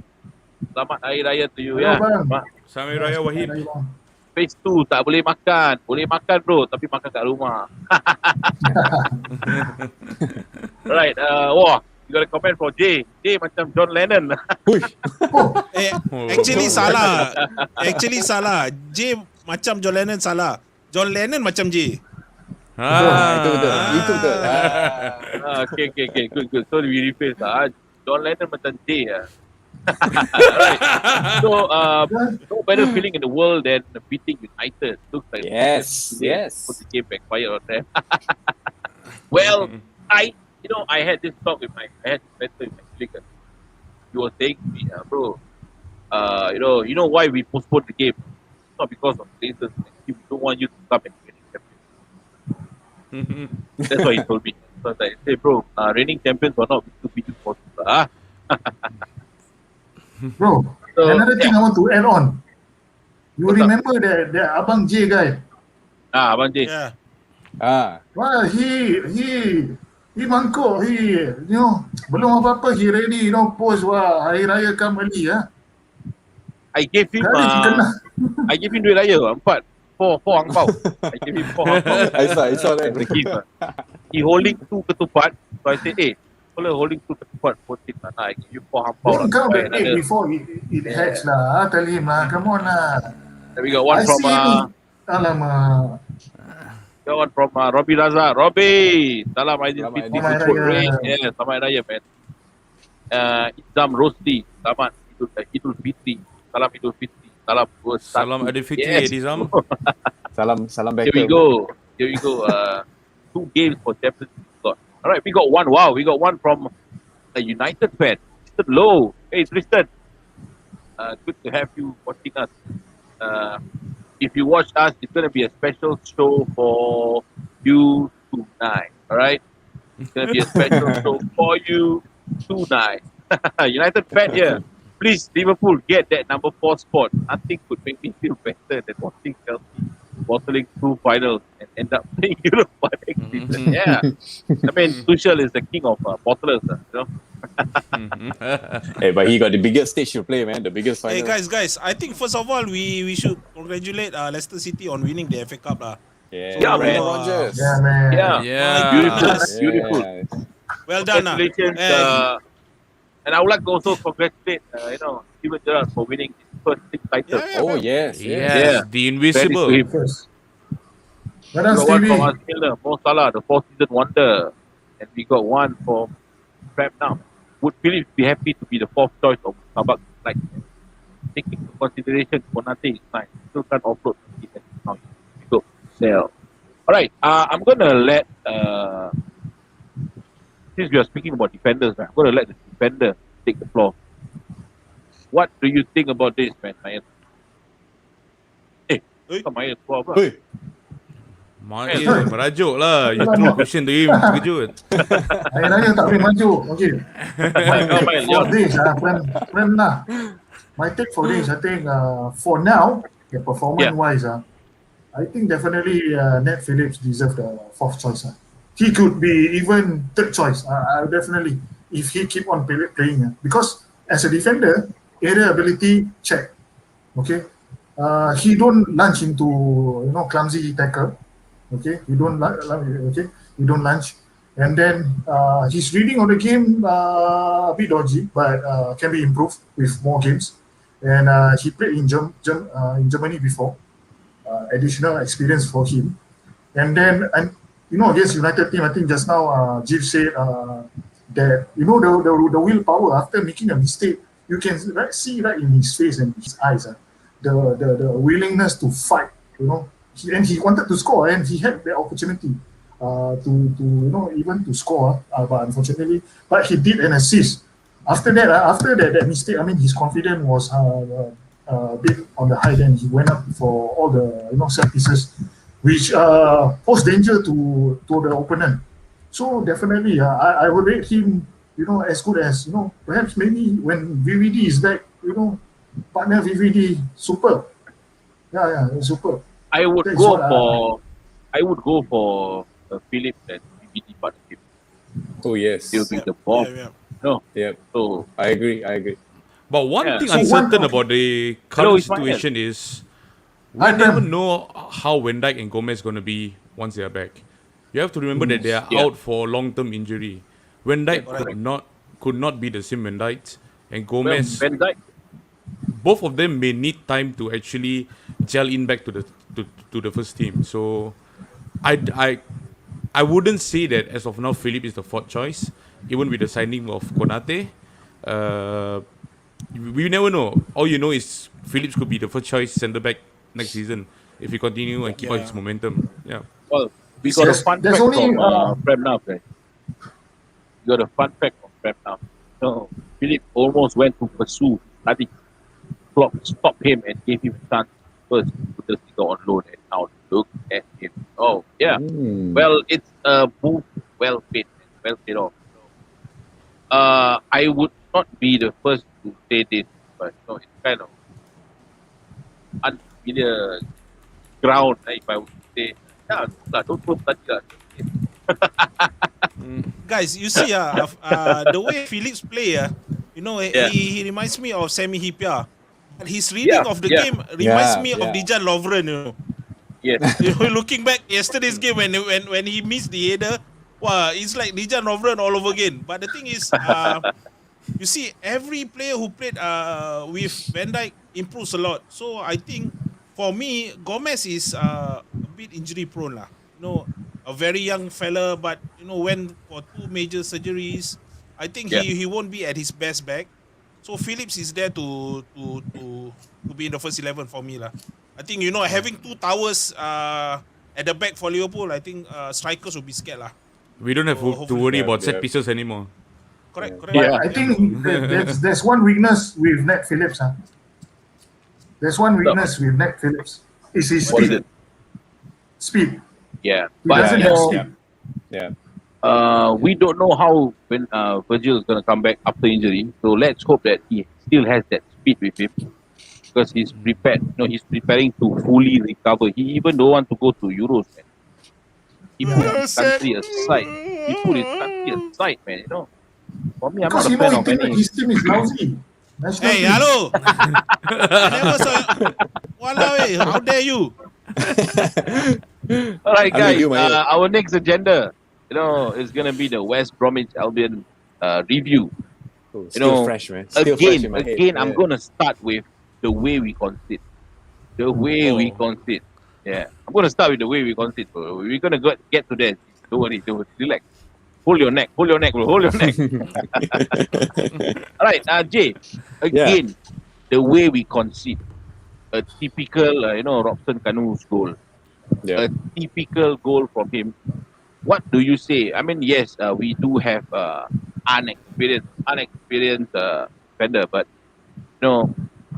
[SPEAKER 2] Selamat Hari Raya to you,
[SPEAKER 6] Hello,
[SPEAKER 2] ya.
[SPEAKER 6] bang.
[SPEAKER 3] Sami Raya Wahid.
[SPEAKER 6] Hari Raya, bang.
[SPEAKER 2] Phase 2 tak boleh makan. Boleh makan, bro, tapi makan kat rumah. Right, wah, you got a comment for Jay. Jay macam John Lennon.
[SPEAKER 5] Actually salah. J macam John Lennon salah. John Lennon macam J.
[SPEAKER 1] Itu betul. Itu betul.
[SPEAKER 2] Okay. Good. So we rephrase lah. John Lennon macam Jay lah. Right. So, no better feeling in the world than beating United. Looks like
[SPEAKER 1] Yes.
[SPEAKER 2] put the game backfire on them. Well, I had this talk with I had this mentor in my clique. He was saying to me, bro, you know why we postponed the game? It's not because of places. We don't want you to come and win champions. That's what he told me. So I was like, hey, bro, reigning champions are not to beat you for
[SPEAKER 6] Bro,
[SPEAKER 2] So,
[SPEAKER 6] another thing
[SPEAKER 2] yeah.
[SPEAKER 6] I want to add on. You
[SPEAKER 2] What's up?
[SPEAKER 6] remember that Abang J guy?
[SPEAKER 2] Abang Jay.
[SPEAKER 5] Yeah.
[SPEAKER 6] Well, he mangkuk, belum apa-apa, he ready, post, Hari Raya come early,
[SPEAKER 2] I gave him
[SPEAKER 6] Kali he kena.
[SPEAKER 2] I gave him duit raya 4 angpau. I gave him 4 angpau.
[SPEAKER 1] I saw that.
[SPEAKER 2] The gift. He holding 2 ketupat. So I said, hey, holding 2 ketupat, 14 lah. I give you 4 angpau.
[SPEAKER 6] Don't count the
[SPEAKER 2] Buy
[SPEAKER 6] egg
[SPEAKER 2] another.
[SPEAKER 6] before it hatch lah. Tell him lah, come on lah.
[SPEAKER 2] Then we got one
[SPEAKER 6] I
[SPEAKER 2] from
[SPEAKER 6] see him. Alamak.
[SPEAKER 2] Robbie Raza. Robbie, salam Aidil
[SPEAKER 1] Selamat
[SPEAKER 2] Fitri.
[SPEAKER 6] Aidil
[SPEAKER 2] Good
[SPEAKER 6] Raya.
[SPEAKER 2] rain. Yeah, selamat Raya, man. Izam Rosti, selamat Idul Fitri. Salam Idul Fitri. Salam
[SPEAKER 3] Salam Adil Fitri,
[SPEAKER 2] Yes.
[SPEAKER 3] Edizam.
[SPEAKER 1] Salam
[SPEAKER 2] Here we
[SPEAKER 1] Becker.
[SPEAKER 2] go. 2 games for Champions League. All right, we got one. Wow, we got one from a United fan. Tristan Low. Hey, Tristan. Good to have you watching us. If you watch us, it's going to be a special show for you tonight. All right? It's going to be a special show for you tonight. United fan here. please, Liverpool, get that number 4 spot. Nothing could make me feel better than watching Chelsea bottling through finals and end up playing Europa next season. Yeah. I mean, Tuchel is the king of bottlers, you know.
[SPEAKER 1] Hey, but he got the biggest stage to play, man. The biggest final.
[SPEAKER 5] Hey guys, I think first of all we should congratulate Leicester City on winning the FA Cup lah.
[SPEAKER 1] Yeah,
[SPEAKER 2] Yeah,
[SPEAKER 1] Brendan
[SPEAKER 2] man.
[SPEAKER 1] Rodgers.
[SPEAKER 6] Yeah, man.
[SPEAKER 2] Yeah.
[SPEAKER 3] Yeah.
[SPEAKER 2] Beautiful.
[SPEAKER 5] Well done, lah.
[SPEAKER 2] Congratulations. And I would like to also congratulate, Steven Gerrard for winning his first league title.
[SPEAKER 5] Yeah,
[SPEAKER 1] Oh, yes.
[SPEAKER 3] Yes, the invisible.
[SPEAKER 2] Credit to him.
[SPEAKER 6] First. Well
[SPEAKER 2] We
[SPEAKER 6] done,
[SPEAKER 2] got one
[SPEAKER 6] Stevie.
[SPEAKER 2] from Arsenal, Mo Salah, the 4-season wonder. And we got one from Prem now. Would Phillips be happy to be the 4th choice of Starbucks? Like, taking into consideration Konate is nice. Still can't offload the team now. Go sell. Alright, I'm gonna let since we are speaking about defenders, man, I'm gonna let the defender take the floor. What do you think about this, man, Mayan? Come Mayan, keluar apa?
[SPEAKER 1] Hey,
[SPEAKER 3] Main merajuk lah. You throw a question to him, terkejut.
[SPEAKER 6] Akhirnya tak boleh maju. Okay.
[SPEAKER 2] Come Mayan,
[SPEAKER 6] For this, Prem lah. My take for this, I think for now, performance-wise, I think definitely Nat Phillips deserves the 4th choice. He could be even 3rd choice. Definitely, if he keep on playing. Because as a defender, area ability check. Okay, he don't lunge into clumsy tackle. Okay, he don't lunge, and then his reading of the game a bit dodgy, but can be improved with more games. And he played in Germany before. Additional experience for him. And then, against United team, I think just now Jeff said that the willpower after making a mistake, you can see right in his face and his eyes, the willingness to fight. And he wanted to score, and he had the opportunity to even to score, but unfortunately, he did an assist. After that mistake, I mean, his confidence was a bit on the high end. He went up for all the set pieces, which posed danger to the opponent. So definitely, I would rate him, as good as perhaps maybe when VVD is back, partner VVD, super. Yeah, super.
[SPEAKER 2] I would go for Phillips and VVD partnership.
[SPEAKER 1] oh, yes.
[SPEAKER 2] He'll be the bomb.
[SPEAKER 5] Yeah.
[SPEAKER 2] No.
[SPEAKER 1] Yep.
[SPEAKER 2] So
[SPEAKER 1] I agree.
[SPEAKER 3] But one
[SPEAKER 2] Yeah.
[SPEAKER 3] thing
[SPEAKER 6] So
[SPEAKER 3] uncertain
[SPEAKER 6] one-
[SPEAKER 3] about the
[SPEAKER 2] Hello,
[SPEAKER 3] current
[SPEAKER 2] it's fine.
[SPEAKER 3] situation is we
[SPEAKER 6] Hi,
[SPEAKER 3] never
[SPEAKER 6] Prem.
[SPEAKER 3] know how Van Dijk and Gomez going to be once they are back. You have to remember that they are
[SPEAKER 2] Yeah.
[SPEAKER 3] out for long-term injury. Van Dijk could not be the same Van Dijk, and Gomez.
[SPEAKER 2] Van Dijk,
[SPEAKER 3] Both of them may need time to actually gel in back to the first team. So, I wouldn't say that as of now Philip is the 4th choice, even with the signing of Konate. We never know. All you know is Phillips could be the 1st choice centre back next season if he continue and keep up his momentum. Yeah.
[SPEAKER 2] well, we got a fun
[SPEAKER 6] There's
[SPEAKER 2] fact
[SPEAKER 6] only,
[SPEAKER 2] from Prem now, guys. We got a fun fact from Prem now. So Philip almost went to pursue study. Klopp stopped him and gave him a chance first to just go on loan, and now look at him. Oh yeah. Well, it's a move well paid off. I would not be the first to say this, but it's kind of unfamiliar ground, if I would say. Yeah, don't study lah.
[SPEAKER 5] Guys, you see the way Phillips play, he reminds me of Sami Hyypiä. And his reading of the game reminds me of Dejan Lovren,
[SPEAKER 2] Yes.
[SPEAKER 5] Looking back yesterday's game when he missed the header, wow, it's like Dejan Lovren all over again. But the thing is, you see, every player who played with Van Dijk improves a lot. So I think for me, Gomez is a bit injury prone lah. A very young fella, but went for 2 major surgeries. I think he won't be at his best back. So Phillips is there to be in the first 11 for me lah. I think having 2 towers at the back for Liverpool, I think strikers will be scared lah.
[SPEAKER 3] We don't have to worry about set pieces anymore.
[SPEAKER 5] Correct.
[SPEAKER 2] Yeah.
[SPEAKER 6] I think there's one weakness with Nat Phillips. There's one weakness with Nat Phillips. It's his
[SPEAKER 2] What is
[SPEAKER 6] speed.
[SPEAKER 2] it?
[SPEAKER 6] Speed.
[SPEAKER 2] Yeah.
[SPEAKER 6] He doesn't have speed.
[SPEAKER 1] Yeah.
[SPEAKER 2] We don't know how when Virgil is going to come back after injury. So let's hope that he still has that speed with him because he's prepared. He's preparing to fully recover. He even don't want to go to Euros, man. He put his country aside. Man. For me, I'm
[SPEAKER 6] Because
[SPEAKER 2] not a fan of
[SPEAKER 6] his team is lousy. National
[SPEAKER 5] Hey,
[SPEAKER 6] team.
[SPEAKER 5] hello. I never saw. Walao, how dare you?
[SPEAKER 2] All right,
[SPEAKER 1] I'm
[SPEAKER 2] guys.
[SPEAKER 1] with you, Mayo.
[SPEAKER 2] Our next agenda, is gonna be the West Bromwich Albion review.
[SPEAKER 1] Oh, still fresh, man. Still fresh in my head.
[SPEAKER 2] Again, I'm
[SPEAKER 1] Yeah.
[SPEAKER 2] gonna start with the way we concede. The way we concede. Yeah, I'm gonna start with the way we concede. Bro. We're gonna get to that. Don't worry. Relax. Hold your neck, bro. Hold your neck. All right, Jay. Again, the way we concede. A typical, Robson Kanu's goal.
[SPEAKER 1] Yeah.
[SPEAKER 2] A typical goal from him. What do you say? I mean, yes, we do have unexperienced defender, but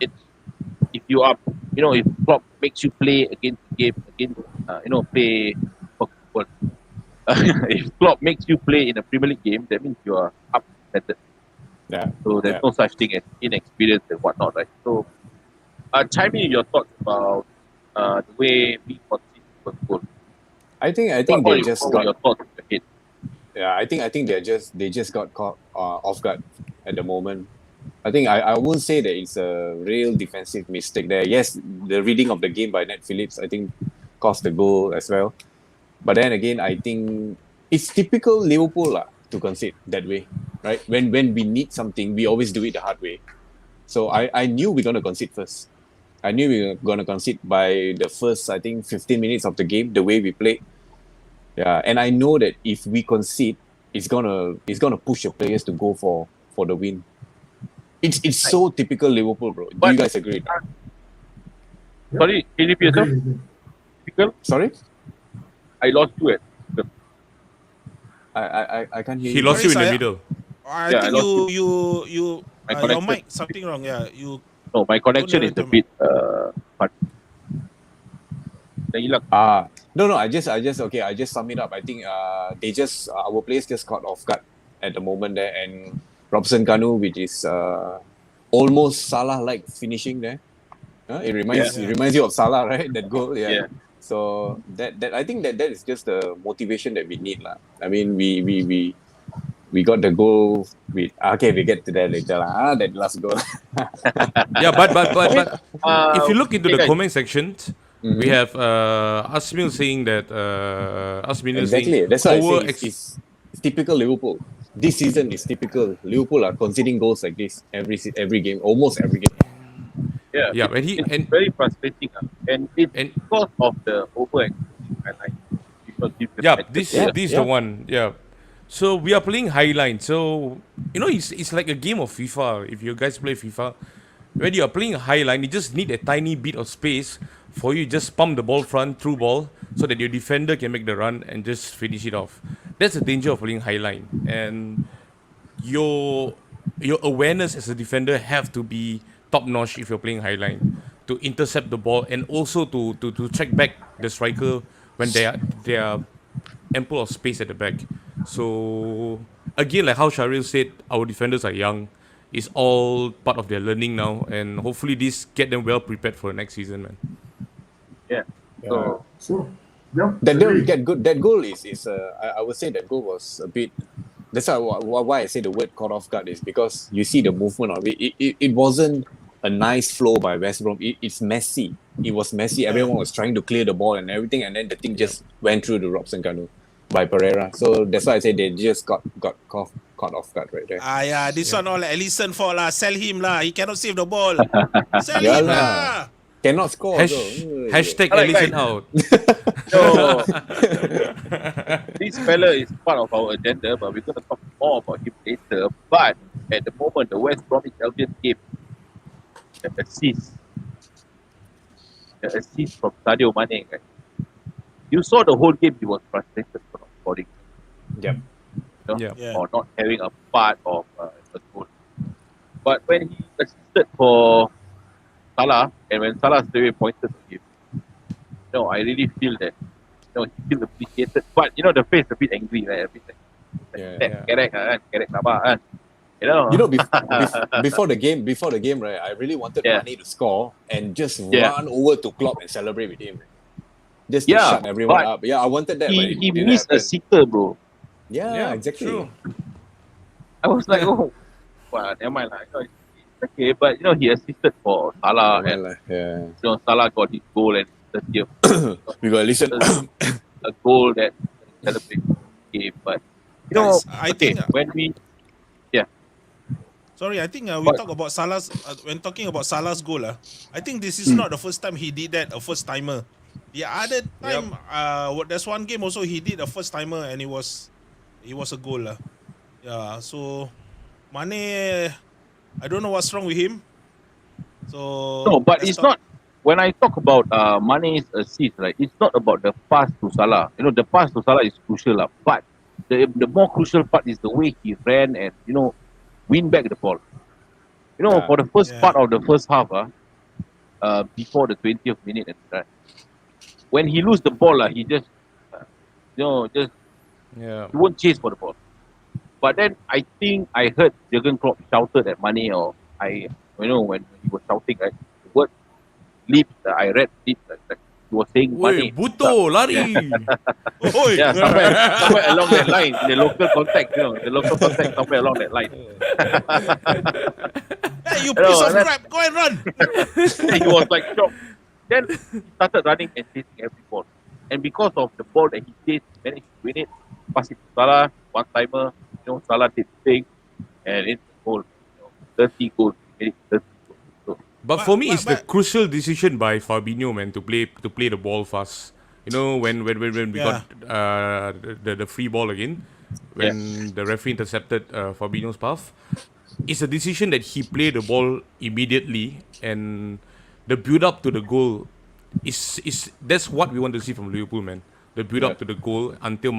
[SPEAKER 2] it's if you are, if Klopp makes you play against the game, play. If Klopp makes you play in a Premier League game, that means you are up better.
[SPEAKER 1] Yeah.
[SPEAKER 2] So there's no such thing as inexperience and whatnot, right? So, chime in your thoughts about the way we concede first goal.
[SPEAKER 1] I think
[SPEAKER 2] What
[SPEAKER 1] they
[SPEAKER 2] are
[SPEAKER 1] just
[SPEAKER 2] your
[SPEAKER 1] got.
[SPEAKER 2] thoughts ahead?
[SPEAKER 1] Yeah, I think they just got caught off guard at the moment. I think I won't say that it's a real defensive mistake there. Yes, the reading of the game by Nat Phillips, I think, cost the goal as well. But then again, I think it's typical Liverpool to concede that way, right? When we need something, we always do it the hard way. So I knew we're gonna concede first. I knew we were gonna concede by the first, I think, 15 minutes of the game, the way we played. Yeah, and I know that if we concede, it's gonna push the players to go for the win. It's so typical Liverpool, bro. Do you guys agree?
[SPEAKER 2] Sorry, can you repeat yourself? Typical?
[SPEAKER 1] Sorry,
[SPEAKER 2] I lost you at.
[SPEAKER 1] I can't hear
[SPEAKER 3] He
[SPEAKER 1] you.
[SPEAKER 3] lost you in the
[SPEAKER 5] Sorry,
[SPEAKER 3] middle.
[SPEAKER 5] I
[SPEAKER 2] Yeah, I
[SPEAKER 5] think
[SPEAKER 2] lost
[SPEAKER 5] you
[SPEAKER 2] My
[SPEAKER 5] your
[SPEAKER 2] connection.
[SPEAKER 5] mic something wrong. Yeah, you.
[SPEAKER 2] No, my connection is a
[SPEAKER 5] Don't
[SPEAKER 2] bit hard. Dah hilang.
[SPEAKER 1] No, I just okay. I just sum it up. I think our players just caught off guard at the moment there, and Robson Kanu, which is almost Salah-like finishing there. It reminds you of Salah, right? That goal, yeah. So that I think that is just the motivation that we need, lah. I mean, we got the goal with we get to that later, lah. That last goal.
[SPEAKER 3] Yeah, but if you look into the
[SPEAKER 2] guys.
[SPEAKER 3] comment section, we have Asmil saying that
[SPEAKER 1] Exactly. That's why I say it's typical Liverpool. This season is typical. Liverpool are conceding goals like this every game, almost every game.
[SPEAKER 3] Yeah,
[SPEAKER 2] It's very frustrating, and it's because of the overextension.
[SPEAKER 3] This is the one. Yeah. So we are playing Highline. So it's like a game of FIFA. If you guys play FIFA, when you are playing Highline, you just need a tiny bit of space for you. Just pump the ball through ball, so that your defender can make the run and just finish it off. That's the danger of playing Highline, and your awareness as a defender have to be top notch if you're playing Highline to intercept the ball and also to track back the striker when they are ample of space at the back. So again, like how Sharil said, our defenders are young. It's all part of their learning now, and hopefully this get them well prepared for the next season, man.
[SPEAKER 6] So, yeah.
[SPEAKER 1] That goal is I would say that goal was a bit. That's why I say the word caught off guard is because you see the movement of it. It wasn't a nice flow by West Brom. It's messy. It was messy. Everyone was trying to clear the ball and everything, and then the thing just went through the Robson Kanu by Pereira. So that's why I say they just got caught off guard right there.
[SPEAKER 5] This one all Alisson for lah. Sell him lah. He cannot save the ball. Sell
[SPEAKER 1] Yeah
[SPEAKER 5] him
[SPEAKER 1] lah.
[SPEAKER 5] lah.
[SPEAKER 1] Cannot score.
[SPEAKER 3] Hashtag
[SPEAKER 2] Alright,
[SPEAKER 3] Alisson
[SPEAKER 2] guys.
[SPEAKER 3] out.
[SPEAKER 2] So, this fella is part of our agenda, but we're going to talk more about him later. But at the moment, the West Bromwich Albion game, the assist from Sadio Mane, right? You saw the whole game, he was frustrated for not scoring.
[SPEAKER 1] Yep.
[SPEAKER 2] Or not having a part of the goal. But when he assisted for Salah, and when Salah straight away pointed to him, I really feel that he feels appreciated. But the face a bit angry, right? A bit like, Kerek kan, kerek sabar kan. You know.
[SPEAKER 1] You know, before the game, right? I really wanted
[SPEAKER 2] Yeah.
[SPEAKER 1] Mane to score and just
[SPEAKER 2] Yeah.
[SPEAKER 1] run over to Klopp and celebrate with him, just to
[SPEAKER 2] Yeah,
[SPEAKER 1] shut everyone
[SPEAKER 2] but
[SPEAKER 1] up. Yeah, I wanted that, but it
[SPEAKER 2] he
[SPEAKER 1] didn't
[SPEAKER 2] missed a
[SPEAKER 1] happen.
[SPEAKER 2] sitter, bro.
[SPEAKER 1] Yeah, exactly.
[SPEAKER 3] True.
[SPEAKER 2] I was like, oh, well, never mind lah. You know, it's okay, but you know, he assisted for Salah,
[SPEAKER 1] Yeah,
[SPEAKER 2] and
[SPEAKER 1] well, yeah.
[SPEAKER 2] you know, Salah got his goal and 30th.
[SPEAKER 1] We gotta listen.
[SPEAKER 2] A goal that celebrated the game, but you know,
[SPEAKER 5] Guys, I
[SPEAKER 2] okay,
[SPEAKER 5] think
[SPEAKER 2] when we
[SPEAKER 5] sorry, I think we
[SPEAKER 2] But-
[SPEAKER 5] talk about Salah's when talking about Salah's goal. I think this is not the first time he did that, a first timer. The other time, there's one game also he did a first timer and it was a goal. Yeah, so Mane, I don't know what's wrong with him. So
[SPEAKER 2] no, but
[SPEAKER 5] let's
[SPEAKER 2] it's
[SPEAKER 5] talk-
[SPEAKER 2] not. When I talk about Mane's assist, right? It's not about the pass to Salah. You know, the pass to Salah is crucial, but the more crucial part is the way he ran and win back the ball. You know,
[SPEAKER 1] Yeah.
[SPEAKER 2] for the first
[SPEAKER 5] Yeah.
[SPEAKER 2] part of the first half, before the 20th minute, when he lose the ball, he just, just
[SPEAKER 3] Yeah.
[SPEAKER 2] he won't chase for the ball. But then I think I heard Jurgen Klopp shouted at Mane, or when he was shouting, right? The word lips, I read lips, like he was saying
[SPEAKER 3] Woi,
[SPEAKER 2] Mane.
[SPEAKER 3] buto, lari.
[SPEAKER 5] Oi.
[SPEAKER 2] Yeah, somewhere along that line, in the local context, somewhere along that line.
[SPEAKER 5] Hey, you piece of
[SPEAKER 2] and then-
[SPEAKER 5] crap, go and run.
[SPEAKER 2] He was like shocked. Then he started running and chasing every ball. And because of the ball that he chased, he managed to win it, pass it to Salah, one timer, Salah did the thing, and it's a goal. 30 goals. He made it 30 goals. So,
[SPEAKER 3] But for me, it's the
[SPEAKER 5] but-
[SPEAKER 3] crucial decision by Fabinho, man, to play the ball fast. You know, when we
[SPEAKER 5] Yeah.
[SPEAKER 3] got the free ball again, when the referee intercepted Fabinho's path, it's a decision that he played the ball immediately, and the build up to the goal is that's what we want to see from Liverpool, man. The build up to the goal until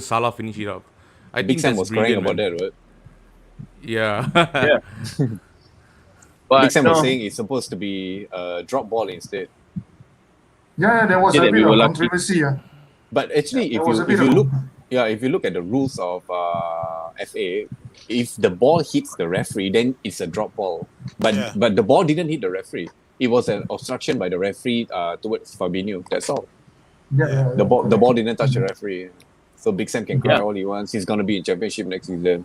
[SPEAKER 3] Salah finish it up. I
[SPEAKER 1] Big
[SPEAKER 3] think
[SPEAKER 1] Sam
[SPEAKER 3] that's
[SPEAKER 1] was crying
[SPEAKER 3] brilliant,
[SPEAKER 1] about
[SPEAKER 3] man.
[SPEAKER 1] that, right?
[SPEAKER 3] Yeah.
[SPEAKER 2] yeah. But
[SPEAKER 1] Big Sam was
[SPEAKER 2] no,
[SPEAKER 1] saying it's supposed to be a drop ball instead.
[SPEAKER 6] Yeah, there was
[SPEAKER 2] Yeah,
[SPEAKER 6] a
[SPEAKER 2] that we
[SPEAKER 6] bit
[SPEAKER 2] were
[SPEAKER 6] of
[SPEAKER 2] lucky.
[SPEAKER 6] controversy.
[SPEAKER 1] But actually,
[SPEAKER 6] There
[SPEAKER 1] if
[SPEAKER 6] was
[SPEAKER 1] you
[SPEAKER 6] a bit
[SPEAKER 1] if you
[SPEAKER 6] of-
[SPEAKER 1] look, if you look at the rules of FA, if the ball hits the referee, then it's a drop ball. But
[SPEAKER 5] Yeah.
[SPEAKER 1] but the ball didn't hit the referee. It was an obstruction by the referee towards Fabinho. That's all.
[SPEAKER 6] Yeah,
[SPEAKER 1] The ball
[SPEAKER 6] correct.
[SPEAKER 1] didn't touch the referee. So Big Sam can cry
[SPEAKER 2] Yeah.
[SPEAKER 1] all he wants. He's gonna be in championship next season.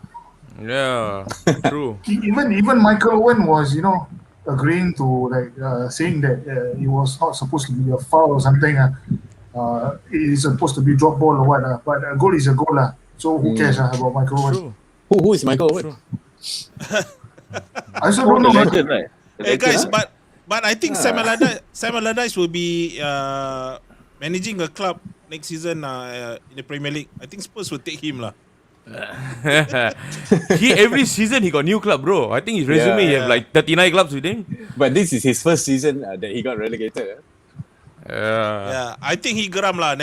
[SPEAKER 3] Yeah. True.
[SPEAKER 6] Even Michael Owen was, agreeing to saying that it was not supposed to be a foul or something. It is supposed to be drop ball or what. But a goal is a goal. So who cares about Michael Owen?
[SPEAKER 3] True.
[SPEAKER 1] Who is Michael Owen?
[SPEAKER 3] True.
[SPEAKER 6] I also don't
[SPEAKER 2] the
[SPEAKER 6] know.
[SPEAKER 2] legend, right? The
[SPEAKER 5] Hey guys,
[SPEAKER 2] legend,
[SPEAKER 5] but I think Sam Allardyce will be managing a club next season in the Premier League. I think Spurs will take him lah.
[SPEAKER 3] Every season he got new club, bro. I think his resume he have
[SPEAKER 5] Yeah.
[SPEAKER 3] like 39 clubs with him.
[SPEAKER 1] But this is his first season that he got relegated.
[SPEAKER 5] Yeah, I think he geram lah.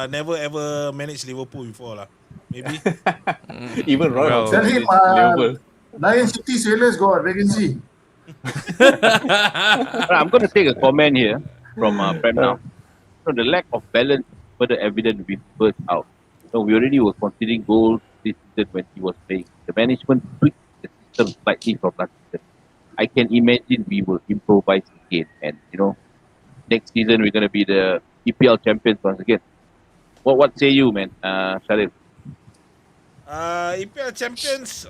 [SPEAKER 5] Never ever managed Liverpool before lah. Maybe.
[SPEAKER 1] Even Roy
[SPEAKER 3] Well-
[SPEAKER 1] Hodgson
[SPEAKER 6] Tell him,
[SPEAKER 1] managed Liverpool.
[SPEAKER 6] Lion City Sailors got vacancy.
[SPEAKER 2] I'm going to take a comment here from Prem now. The lack of balance further evident with Spurs out. We already were conceding goals this season when he was playing. The management tweaked the system slightly from last season. I can imagine we will improvise again, and next season we're going to be the EPL champions once again. What say you, man, Sharif?
[SPEAKER 5] EPL champions.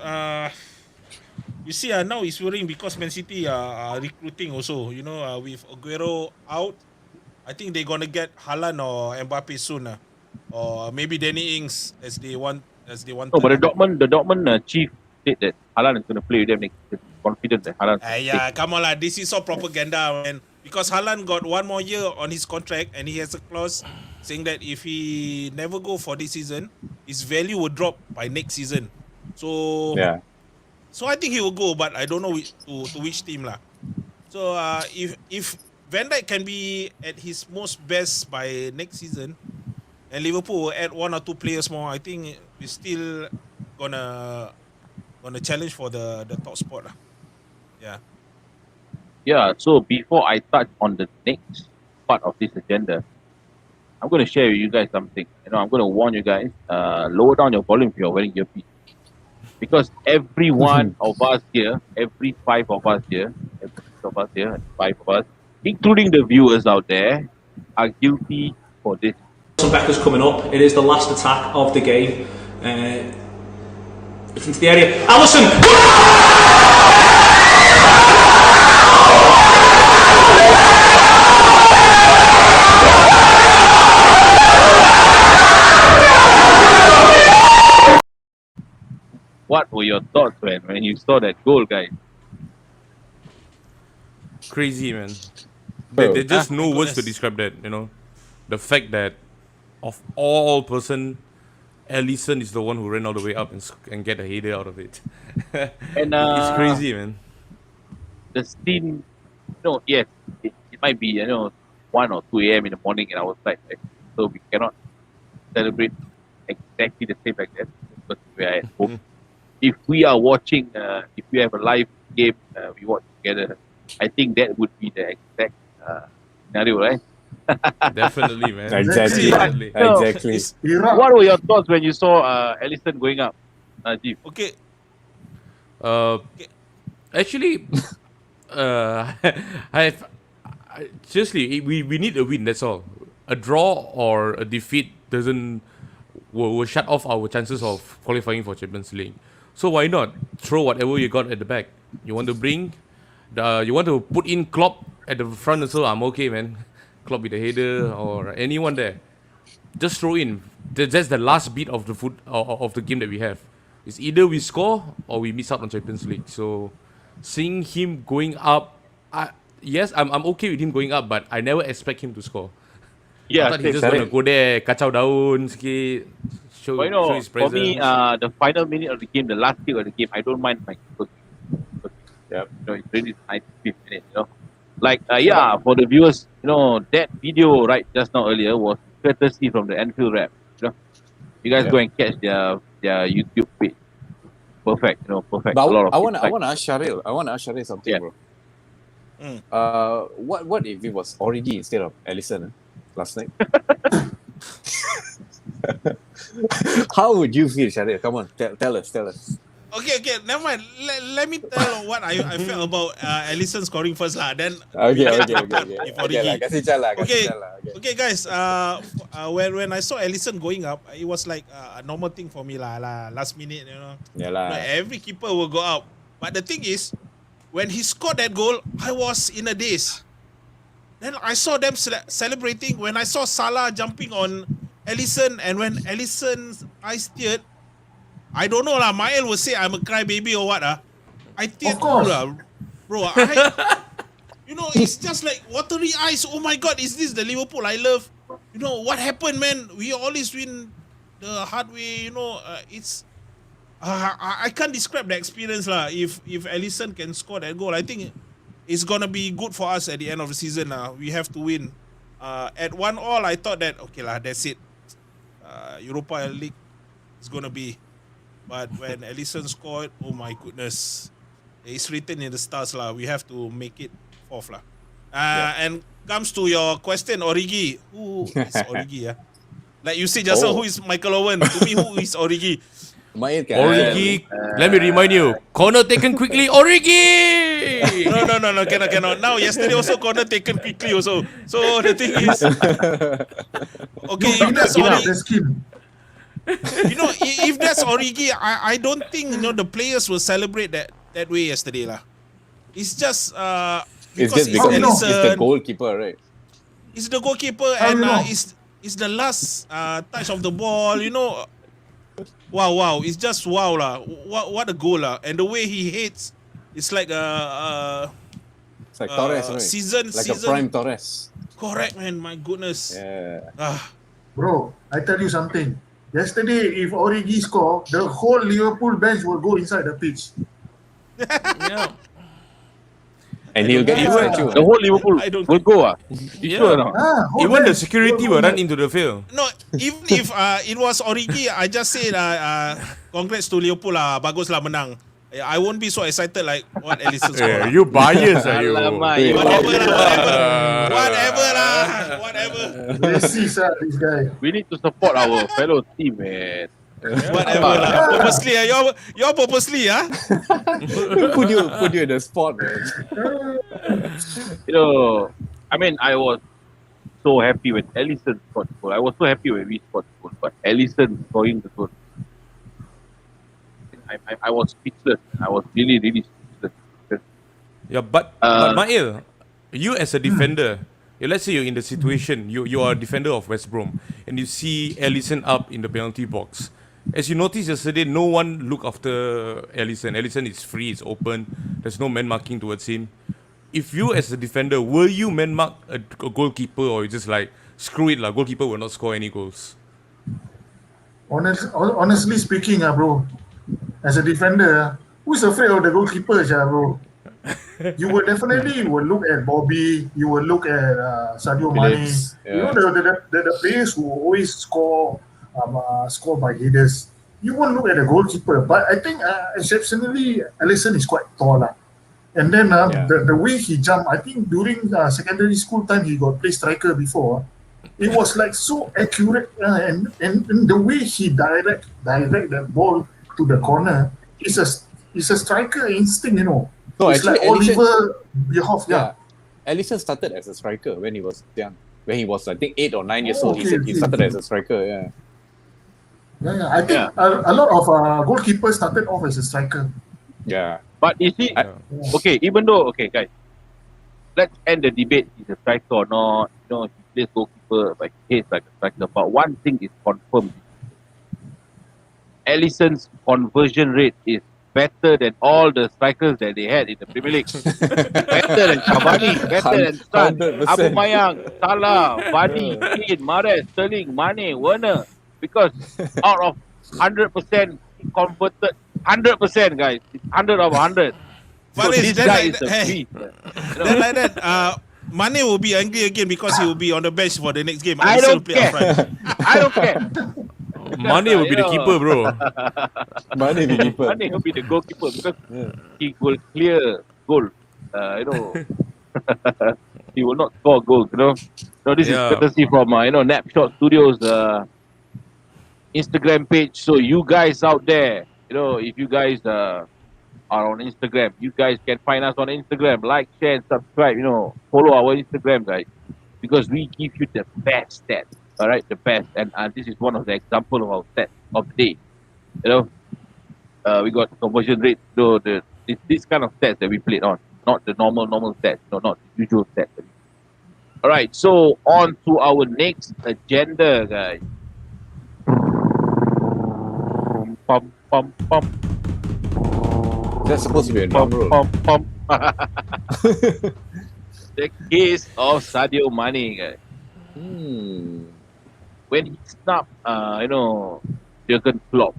[SPEAKER 5] You see, now it's worrying because Man City are recruiting also. With Aguero out, I think they're gonna get Haaland or Mbappe soon, or maybe Danny Ings as they want.
[SPEAKER 2] No, but the Dortmund chief said that Haaland is going to play with them next season. Confident that Haaland.
[SPEAKER 5] Yeah, come on lah. This is all propaganda, man. Because Haaland got one more year on his contract and he has a clause saying that if he never go for this season, his value will drop by next season. So
[SPEAKER 1] Yeah.
[SPEAKER 5] So I think he will go, but I don't know to which team lah. So if Van Dijk can be at his most best by next season, and Liverpool will add one or two players more, I think we're still gonna challenge for the top spot lah. Yeah.
[SPEAKER 2] Yeah, so before I touch on the next part of this agenda, I'm going to share with you guys something. I'm going to warn you guys. Lower down your volume if you're wearing earpiece, because every one of us here, every five of us here, five of us, including the viewers out there, are guilty for this.
[SPEAKER 7] Becker's coming up. It is the last attack of the game. It's into the area. Alisson!
[SPEAKER 2] What were your thoughts, man, when you saw that goal, guys?
[SPEAKER 3] Crazy, man. There's just no words to describe that, The fact that of all person, Alisson is the one who ran all the way up and get a header out of it.
[SPEAKER 2] And
[SPEAKER 3] it's crazy, man.
[SPEAKER 2] The scene, yes, it might be, 1 or 2 a.m. in the morning in our side, right? So we cannot celebrate exactly the same like that because we are at home. If we are watching, if we have a live game, we watch together, I think that would be the exact scenario, right?
[SPEAKER 3] Definitely, man.
[SPEAKER 1] Exactly.
[SPEAKER 2] What were your thoughts when you saw Alisson going up, Najib?
[SPEAKER 5] Okay.
[SPEAKER 3] Actually, seriously, we need a win. That's all. A draw or a defeat will shut off our chances of qualifying for Champions League. So why not throw whatever you got at the back? You want to you want to put in Klopp at the front as well. I'm okay, man. Klopp with the header or anyone there. Just throw in. That's the last bit of the game that we have. It's either we score or we miss out on Champions League. So seeing him going up, yes, I'm okay with him going up, but I never expect him to score.
[SPEAKER 2] Yeah,
[SPEAKER 3] I thought he's just gonna go there, kacau daun sikit, show his presence.
[SPEAKER 2] For me, the final minute of the game, the last kick of the game, I don't mind my goal. Yeah, it's really 95th minute. Like for the viewers, that video right just now earlier was courtesy from the Anfield Rap. You guys go and catch their YouTube page. Perfect, perfect.
[SPEAKER 1] But
[SPEAKER 2] I
[SPEAKER 1] want to ask Sharil something, bro. What if it was Origi instead of Alisson last night? How would you feel, Sharil? Come on, tell us.
[SPEAKER 5] Okay, never mind. Let me tell what I felt about Alisson scoring first lah. Then
[SPEAKER 1] Okay.
[SPEAKER 5] Okay, guys. When I saw Alisson going up, it was like a normal thing for me lah. Last minute,
[SPEAKER 1] Yeah lah.
[SPEAKER 5] Every keeper will go up. But the thing is, when he scored that goal, I was in a daze. Then I saw them celebrating. When I saw Salah jumping on Alisson, and when Alisson's eyes teared, I don't know lah. Mael will say I'm a crybaby or what I teared too lah, bro. It's just like watery eyes. Oh my God, is this the Liverpool I love? What happened, man? We always win the hard way. It's I can't describe the experience lah. If Alisson can score that goal, I think it's gonna be good for us at the end of the season. We have to win. At 1-1, I thought that okay lah, that's it. Europa League is gonna be. But when Alisson scored, oh my goodness, it's written in the stars lah. We have to make it fourth lah. And comes to your question, Origi. Who is Origi? Like you said just now, who is Michael Owen? To me, who is Origi?
[SPEAKER 3] Origi. Let me remind you. Corner taken quickly. Origi.
[SPEAKER 5] No, cannot. Now yesterday also corner taken quickly also. So the thing is, okay, if that's Origi. If that's Origi, I don't think the players will celebrate that way yesterday lah. It's just because
[SPEAKER 1] it's the goalkeeper, right?
[SPEAKER 5] It's the goalkeeper and it's the last touch of the ball. Wow! It's just wow lah. What a goal lah! And the way he hits, it's like
[SPEAKER 1] it's like Torres, right?
[SPEAKER 5] Season,
[SPEAKER 1] a prime Torres.
[SPEAKER 5] Correct, man. My goodness.
[SPEAKER 1] Yeah.
[SPEAKER 6] Bro, I tell you something. Yesterday, if Origi score, the whole Liverpool bench will go inside the pitch.
[SPEAKER 5] Yeah.
[SPEAKER 1] And he'll get inside too.
[SPEAKER 2] The whole Liverpool will go.
[SPEAKER 3] Yeah. Even the security will run into the field.
[SPEAKER 5] No, even if it was Origi, I just say congrats to Liverpool lah. Bagus lah menang. I won't be so excited like what Alisson scored.
[SPEAKER 3] Yeah, you biased, are you?
[SPEAKER 2] Alamak, you
[SPEAKER 5] Whatever lah. Whatever.
[SPEAKER 6] Racist this guy.
[SPEAKER 2] we need to support our fellow team, man.
[SPEAKER 5] Whatever lah. Purposely, you're purposely,
[SPEAKER 1] put you in the spot, man.
[SPEAKER 2] You know, I mean, I was so happy when Alisson scored the goal. I was so happy when we scored the goal, but Alisson scoring the goal, I was speechless. I was really, really speechless.
[SPEAKER 3] Yeah, but Mail, you as a defender, let's say you're in the situation, you are a defender of West Brom, and you see Alisson up in the penalty box. As you noticed yesterday, no one look after Alisson. Alisson is free, it's open. There's no man marking towards him. If you as a defender, will you man mark a goalkeeper, or you just like, screw it lah, goalkeeper will not score any goals?
[SPEAKER 6] Honestly speaking, bro, as a defender, who's afraid of the goalkeeper, bro? You would definitely look at Bobby. You would look at Sadio Mane.
[SPEAKER 1] Yeah.
[SPEAKER 6] You know the players who always score by headers. You won't look at the goalkeeper. But I think exceptionally, Alisson is quite tall. And then the way he jumped, I think during secondary school time, he got play striker before. It was like so accurate, and the way he direct that ball to the corner is a striker instinct, you know.
[SPEAKER 1] No,
[SPEAKER 6] it's
[SPEAKER 1] actually,
[SPEAKER 6] like Oliver Bierhoff.
[SPEAKER 1] Alisson started as a striker when he was young. When he was, I think, 8 or 9 years old, he started as a striker. Yeah.
[SPEAKER 6] I think a lot of goalkeepers started off as a striker.
[SPEAKER 1] Yeah.
[SPEAKER 2] But you see, okay, even though, guys, let's end the debate. He's a striker or not. You know, he plays goalkeeper, but he hates like a striker. But one thing is confirmed: Alisson's conversion rate is better than all the strikers that they had in the Premier League. Better than Cavani, better than Son,
[SPEAKER 1] 100%.
[SPEAKER 2] Aubameyang, Salah, Vardy, Kane, Mahrez, Sterling, Mane, Werner. Because out of 100%, he converted 100%, guys. It's 100 of 100. So
[SPEAKER 5] Faris,
[SPEAKER 2] this
[SPEAKER 5] then
[SPEAKER 2] guy
[SPEAKER 5] like
[SPEAKER 2] is a
[SPEAKER 5] that-
[SPEAKER 2] beast.
[SPEAKER 5] Then like that, Mane will be angry again because he will be on the bench for the next game.
[SPEAKER 2] I
[SPEAKER 5] Alisson
[SPEAKER 2] don't
[SPEAKER 5] will play up
[SPEAKER 2] care.
[SPEAKER 5] front.
[SPEAKER 2] I don't care.
[SPEAKER 3] Mane will be the keeper, bro.
[SPEAKER 1] Mane the keeper.
[SPEAKER 2] Mane will be the goalkeeper because he will clear goal. He will not score goals. So this is courtesy from Napshot Studios Instagram page. So you guys out there, if you guys are on Instagram, you guys can find us on Instagram. Like, share, and subscribe. Follow our Instagram, guys, because we give you the best stats. All right, the best, and this is one of the example of our stats of the day. We got conversion rate. So this kind of stats that we played on, not the normal stats, not the usual stats. All right, so on to our next agenda, guys. Pum, pum, pum.
[SPEAKER 1] That's supposed to be a drum roll.
[SPEAKER 2] The case of Sadio Mane, guys. When he snapped, Jurgen Klopp.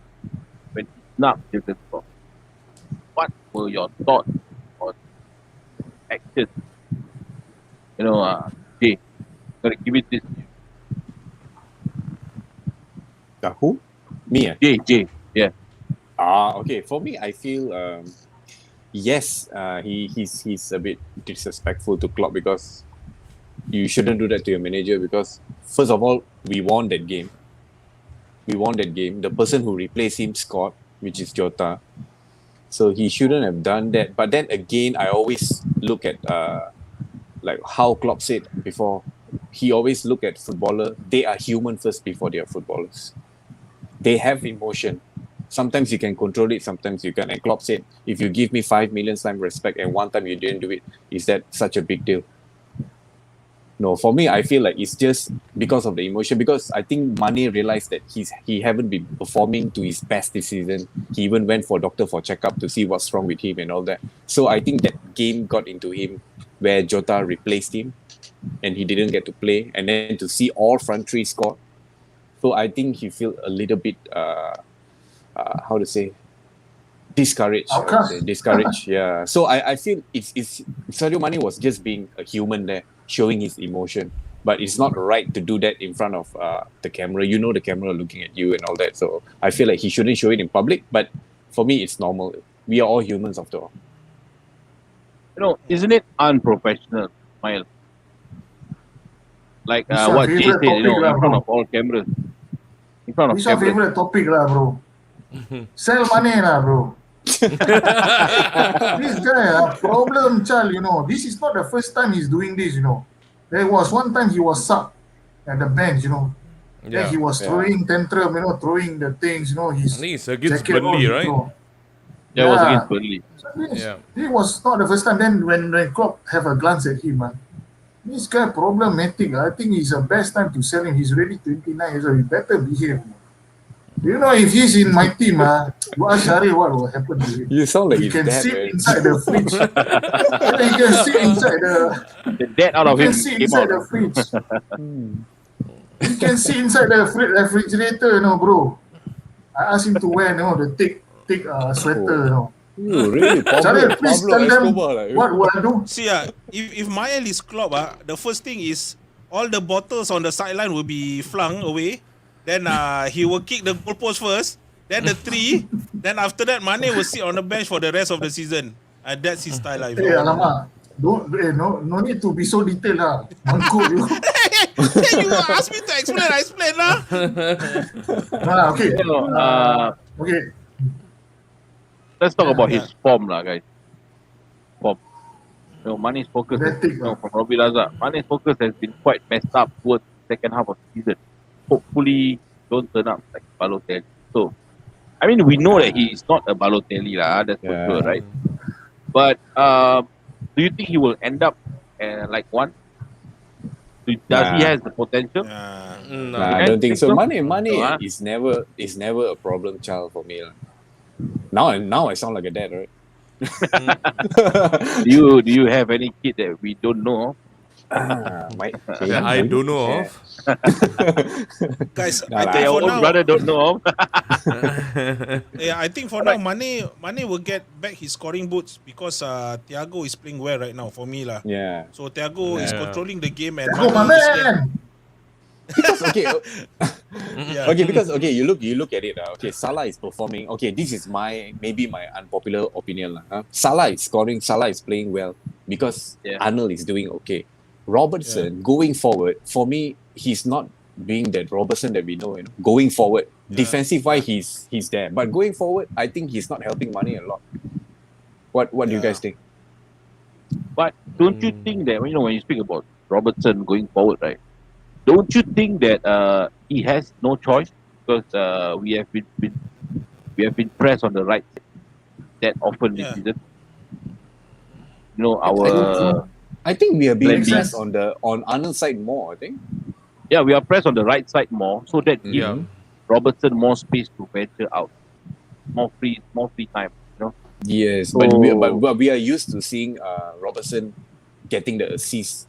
[SPEAKER 2] What were your thoughts or actions? Jay, gotta give it this.
[SPEAKER 1] Who? Me?
[SPEAKER 2] Jay, yeah.
[SPEAKER 1] Okay. For me, I feel yes, he's a bit disrespectful to Klopp because you shouldn't do that to your manager because first of all, we won that game. The person who replaced him scored, which is Jota. So he shouldn't have done that. But then again, I always look at like how Klopp said before. He always look at footballer. They are human first before they are footballers. They have emotion. Sometimes you can control it, sometimes you can't. And Klopp said, if you give me 5 million time respect and one time you didn't do it, is that such a big deal? No, for me, I feel like it's just because of the emotion. Because I think Mane realized that he haven't been performing to his best this season. He even went for doctor for checkup to see what's wrong with him and all that. So I think that game got into him where Jota replaced him and he didn't get to play. And then to see all front three score. So I think he feel a little bit, discouraged. Discouraged, yeah. So I feel it's Sadio Mane was just being a human there, showing his emotion. But it's not right to do that in front of the camera. The camera looking at you and all that. So I feel like he shouldn't show it in public. But for me, it's normal. We are all humans after all.
[SPEAKER 2] Isn't it unprofessional, Smile? Like
[SPEAKER 6] Which your
[SPEAKER 2] what Jay
[SPEAKER 6] favorite
[SPEAKER 2] said,
[SPEAKER 6] topic lah,
[SPEAKER 2] in front
[SPEAKER 6] bro?
[SPEAKER 2] of all cameras. In front of
[SPEAKER 6] Which your
[SPEAKER 2] cameras.
[SPEAKER 6] favorite topic lah, bro? Sell money lah, bro. This guy, problem child, This is not the first time he's doing this, There was one time he was sucked at the bench, Then he was throwing tantrum, throwing the things, his
[SPEAKER 3] I think it's against
[SPEAKER 6] jacket
[SPEAKER 3] Burnley,
[SPEAKER 6] on,
[SPEAKER 3] right?
[SPEAKER 2] That was against Burnley.
[SPEAKER 6] So this,
[SPEAKER 3] Yeah.
[SPEAKER 6] this was not the first time. Then when Klopp have a glance at him, this guy problematic. I think it's the best time to sell him. He's already 29 years old. He better behave. If he's in my team, you ask Shari what will happen to him.
[SPEAKER 1] You sound like
[SPEAKER 6] He
[SPEAKER 1] his
[SPEAKER 6] can
[SPEAKER 1] dad,
[SPEAKER 6] sit
[SPEAKER 1] man.
[SPEAKER 6] inside the fridge. He can sit inside
[SPEAKER 2] The dad out of
[SPEAKER 6] he
[SPEAKER 2] him
[SPEAKER 6] can sit
[SPEAKER 2] came
[SPEAKER 6] inside
[SPEAKER 2] out.
[SPEAKER 6] the fridge. He can sit inside the refrigerator, bro. I asked him to wear, the thick sweater,
[SPEAKER 1] You really,
[SPEAKER 6] Shari,
[SPEAKER 1] Pablo,
[SPEAKER 6] please
[SPEAKER 1] Pablo
[SPEAKER 6] tell them
[SPEAKER 1] Escobar, like.
[SPEAKER 6] what will I do?
[SPEAKER 5] See, if Mael is Klopp, the first thing is all the bottles on the sideline will be flung away. Then he will kick the goalpost first. Then the three. Then after that, Mane will sit on the bench for the rest of the season. That's his style.
[SPEAKER 6] Hey, alamak. No need to be so detailed lah. Mangkuk you.
[SPEAKER 5] You ask me to explain, I explain lah.
[SPEAKER 6] Okay. Okay.
[SPEAKER 2] Let's talk about his form, guys. Form. Mane's focus, from Robbie Lazar. Mane's focus has been quite messed up towards the second half of the season. Hopefully, don't turn up like Balotelli. So, I mean, we know that he is not a Balotelli, that's for sure, right? But do you think he will end up like one? Does he has the potential?
[SPEAKER 3] No.
[SPEAKER 1] I don't think so. Money
[SPEAKER 2] No,
[SPEAKER 1] is never a problem child for me. Now I sound like a dad, right?
[SPEAKER 2] Do you have any kid that we don't know of?
[SPEAKER 3] I don't know of.
[SPEAKER 5] Guys,
[SPEAKER 2] That
[SPEAKER 5] I think
[SPEAKER 2] our
[SPEAKER 5] for
[SPEAKER 2] own
[SPEAKER 5] now,
[SPEAKER 2] brother don't know of.
[SPEAKER 5] I think for now, Mane will get back his scoring boots because Thiago is playing well right now for me lah.
[SPEAKER 1] Yeah.
[SPEAKER 5] So Thiago is controlling the game and
[SPEAKER 6] Oh, my
[SPEAKER 5] Mane is there.
[SPEAKER 6] man.
[SPEAKER 1] Okay.
[SPEAKER 5] Yeah.
[SPEAKER 1] Okay, because you look at it. Okay, Salah is performing. Okay, this is maybe my unpopular opinion. Salah is scoring. Salah is playing well because Arnold is doing okay. Robertson going forward, for me, he's not being that Robertson that we know. Going forward, defensive wise, he's there, but going forward, I think he's not helping Mane a lot. What do you guys think?
[SPEAKER 2] But don't you think that when you speak about Robertson going forward, right? Don't you think that he has no choice because we have been pressed on the right that often this season?
[SPEAKER 1] I think we are being
[SPEAKER 2] Maybe.
[SPEAKER 1] pressed on Arnold's side more. I think.
[SPEAKER 2] Yeah, we are pressed on the right side more, so that gives Robertson more space to venture out, more free time.
[SPEAKER 1] Yes,
[SPEAKER 2] So-
[SPEAKER 1] but we are used to seeing Robertson getting the assist.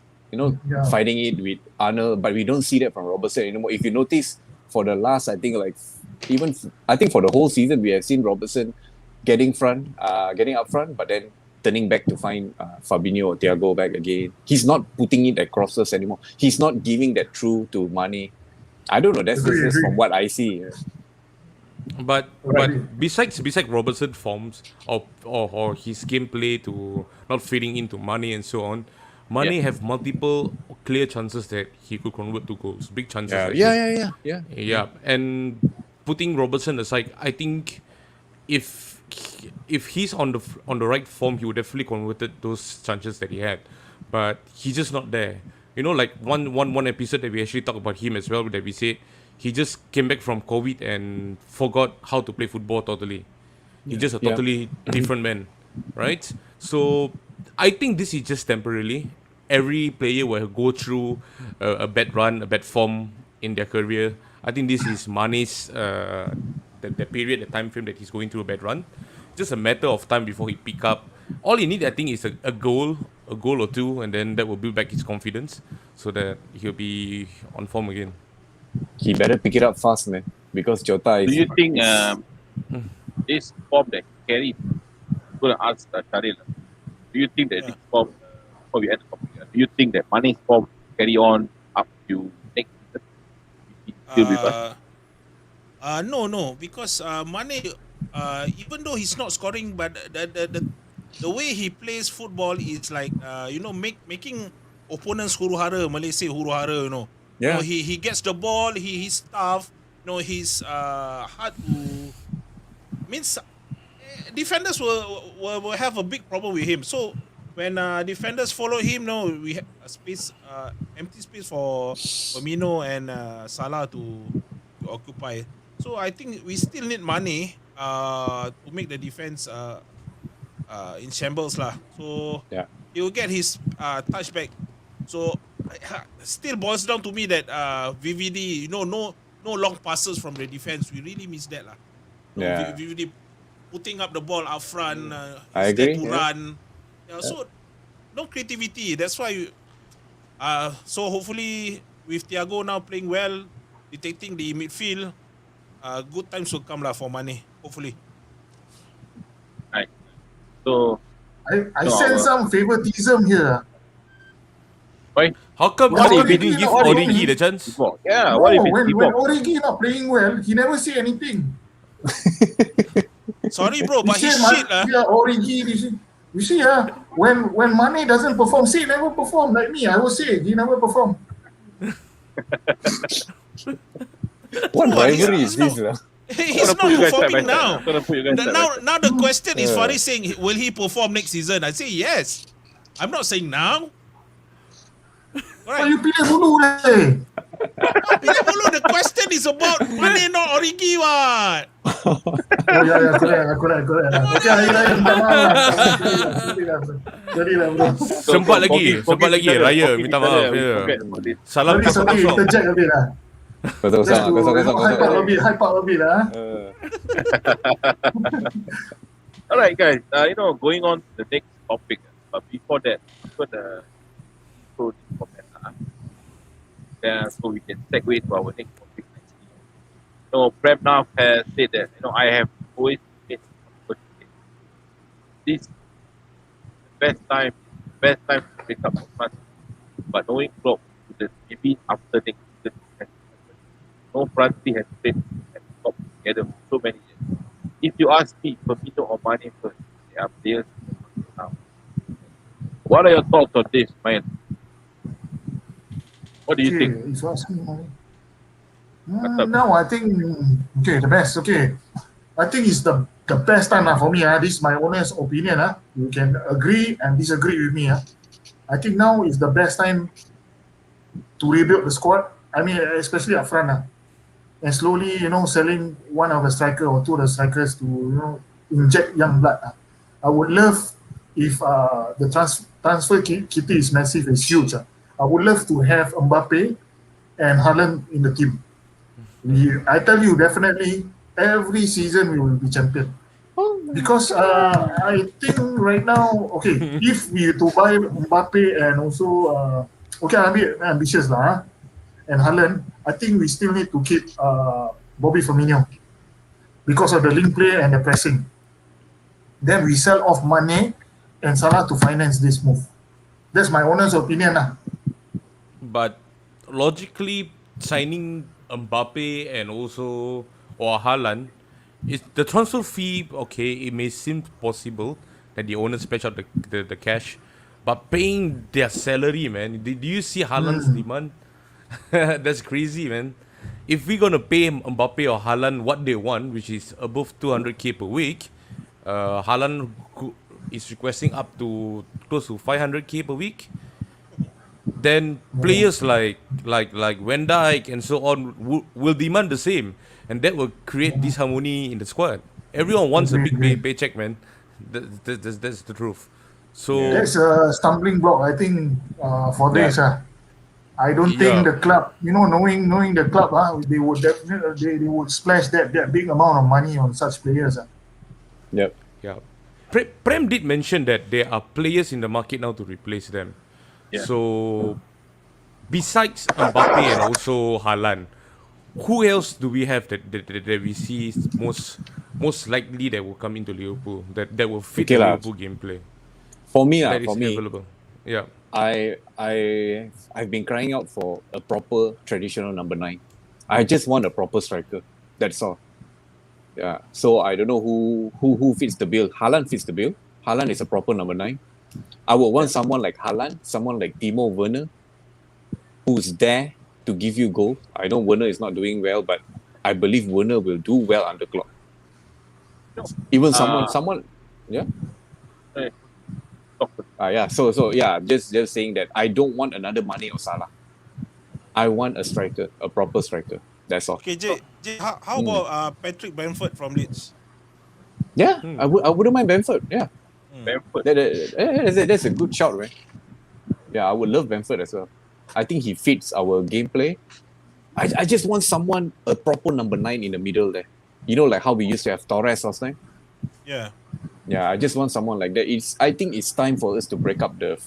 [SPEAKER 1] Fighting it with Arnold, but we don't see that from Robertson anymore. If you notice, for the last, I think for the whole season, we have seen Robertson getting up front, but then turning back to find Fabinho or Thiago back again. He's not putting it at crosses anymore. He's not giving that through to Mane. I don't know. That's just from what I see.
[SPEAKER 3] But besides Robertson forms or his gameplay to not fitting into Mane and so on, Mane have multiple clear chances that he could convert to goals. Big chances. actually.
[SPEAKER 1] Yeah.
[SPEAKER 3] And putting Robertson aside, I think if he's on the right form, he would definitely converted those chances that he had. But he's just not there. Like one episode that we actually talked about him as well, that we said he just came back from COVID and forgot how to play football totally. He's just a totally different man, right? So I think this is just temporarily. Every player will go through a bad run, a bad form in their career. I think this is Mane's the period, the time frame that he's going through a bad run. Just a matter of time before he pick up. All he need, I think, is a goal or two, and then that will build back his confidence so that he'll be on form again.
[SPEAKER 1] He better pick it up fast, man, because Jota is.
[SPEAKER 2] Do you think this form that he carried? I'm gonna ask Sharil. Do you think that this form, before we end the topic, do you think that Mane's form carry on up to next season? Still with us?
[SPEAKER 5] No, because Mane even though he's not scoring, but the way he plays football is like making opponents huru hara. Malay say huru hara.
[SPEAKER 1] Yeah.
[SPEAKER 5] He gets the ball. He's tough. He's hard to means defenders will have a big problem with him. So when defenders follow him, we have a space, empty space for Firmino and Salah to occupy. So I think we still need money to make the defense in shambles lah. So
[SPEAKER 1] Yeah.
[SPEAKER 5] he will get his touchback. So still boils down to me that VVD, no long passes from the defense. We really miss that lah.
[SPEAKER 1] Yeah.
[SPEAKER 5] VVD putting up the ball up front.
[SPEAKER 1] I agree.
[SPEAKER 5] To run. So no creativity. That's why. So hopefully with Thiago now playing well, detecting the midfield, good times will come lah for Mane. Hopefully.
[SPEAKER 2] Right. So
[SPEAKER 6] I sense some favoritism here.
[SPEAKER 2] why?
[SPEAKER 3] How come
[SPEAKER 6] Well,
[SPEAKER 3] he didn't give Origi the chance?
[SPEAKER 2] Yeah.
[SPEAKER 6] No,
[SPEAKER 2] What if it's
[SPEAKER 6] when
[SPEAKER 2] Divock?
[SPEAKER 6] Origi not playing well, he never say anything.
[SPEAKER 5] Sorry, bro, but
[SPEAKER 6] He
[SPEAKER 5] he's
[SPEAKER 6] say,
[SPEAKER 5] shit lah.
[SPEAKER 6] Yeah, Origi. You see, when Mane doesn't perform, say he never perform. Like me, I will say he never perform.
[SPEAKER 1] What
[SPEAKER 5] Bro,
[SPEAKER 1] rivalry is
[SPEAKER 5] he's
[SPEAKER 1] this?
[SPEAKER 5] not-
[SPEAKER 1] lah?
[SPEAKER 5] He's not performing now.
[SPEAKER 2] Gonna put you guys side by side.
[SPEAKER 5] Now the question is Faris saying, will he perform next season? I say yes. I'm not saying now.
[SPEAKER 6] Why
[SPEAKER 5] Right.
[SPEAKER 6] you pilih dulu leh?
[SPEAKER 5] The question is about Mane, not Origi, what?
[SPEAKER 6] Oh yeah, correct. Okay, Hari Raya minta maaf. Sorry lah, bro.
[SPEAKER 3] Sempat lagi Raya minta maaf.
[SPEAKER 2] Forget
[SPEAKER 3] Ya.
[SPEAKER 2] about this.
[SPEAKER 3] Salam
[SPEAKER 6] Sorry,
[SPEAKER 3] kosong.
[SPEAKER 6] interject a bit lah.
[SPEAKER 1] Kosong
[SPEAKER 6] Just to hype up a
[SPEAKER 1] kosong.
[SPEAKER 6] bit lah.
[SPEAKER 2] All right, guys. Going on to the next topic. But before that, I'm gonna throw this comment. So we can segue to our next topic. Prem Nav has said that I have always made this best time to pick up the month. But knowing Klopp, maybe after next season, Francis has played at top together for so many years. If you ask me, Firmino or Mane first, they are players now. What are your thoughts on this, man? What do you think?
[SPEAKER 6] If you ask me, now I think the best. I think it's the best time for me. This is my honest opinion. You can agree and disagree with me. I think now is the best time to rebuild the squad. I mean, especially up front. And slowly, selling one of the striker or two of the strikers to inject young blood. I would love if the transfer kitty is massive, is huge. I would love to have Mbappe and Haaland in the team. I tell you, definitely, every season we will be champion. Because I think right now, if we to buy Mbappe and also, I'm a bit ambitious lah, and Haaland, I think we still need to keep Bobby Firmino because of the link play and the pressing. Then we sell off Mane and Salah to finance this move. That's my honest opinion lah.
[SPEAKER 3] But logically, signing Mbappe and also or Haaland, is the transfer fee it may seem possible that the owners splash out the cash, but paying their salary, man. Do you see Haaland's demand? That's crazy, man. If we're gonna pay Mbappe or Haaland what they want, which is above 200k per week, Haaland is requesting up to close to 500k per week. Then players like Van Dijk and so on will demand the same, and that will create disharmony in the squad. Everyone wants a big paycheck, man. That's the truth. So
[SPEAKER 6] that's a stumbling block, I think, for this. I don't think the club, knowing the club, they would definitely they would splash that big amount of money on such players.
[SPEAKER 1] Yep.
[SPEAKER 3] Yeah. Prem did mention that there are players in the market now to replace them.
[SPEAKER 2] Yeah.
[SPEAKER 3] So, besides Mbappe and also Haaland, who else do we have that we see most likely that will come into Liverpool that will fit the Liverpool gameplay?
[SPEAKER 1] For me,
[SPEAKER 3] available. Yeah.
[SPEAKER 1] I've been crying out for a proper traditional number 9. I just want a proper striker. That's all. Yeah. So I don't know who fits the bill. Haaland fits the bill. Haaland is a proper number 9. I would want someone like Haaland, someone like Timo Werner, who's there to give you goal. I know Werner is not doing well, but I believe Werner will do well under Klopp. Even someone, yeah.
[SPEAKER 2] eh,
[SPEAKER 1] Yeah. So yeah, just saying that I don't want another Mane or Salah. I want a striker, a proper striker. That's all.
[SPEAKER 5] Okay, Jay, how about Patrick Bamford from Leeds?
[SPEAKER 1] Yeah, I wouldn't mind Bamford. Yeah,
[SPEAKER 2] Bamford.
[SPEAKER 1] that's a good shout, man. Yeah, I would love Bamford as well. I think he fits our gameplay. I just want someone, a proper number 9 in the middle there. You know, like how we used to have Torres last time.
[SPEAKER 5] Yeah.
[SPEAKER 1] Yeah, I just want someone like that. I think it's time for us to break up the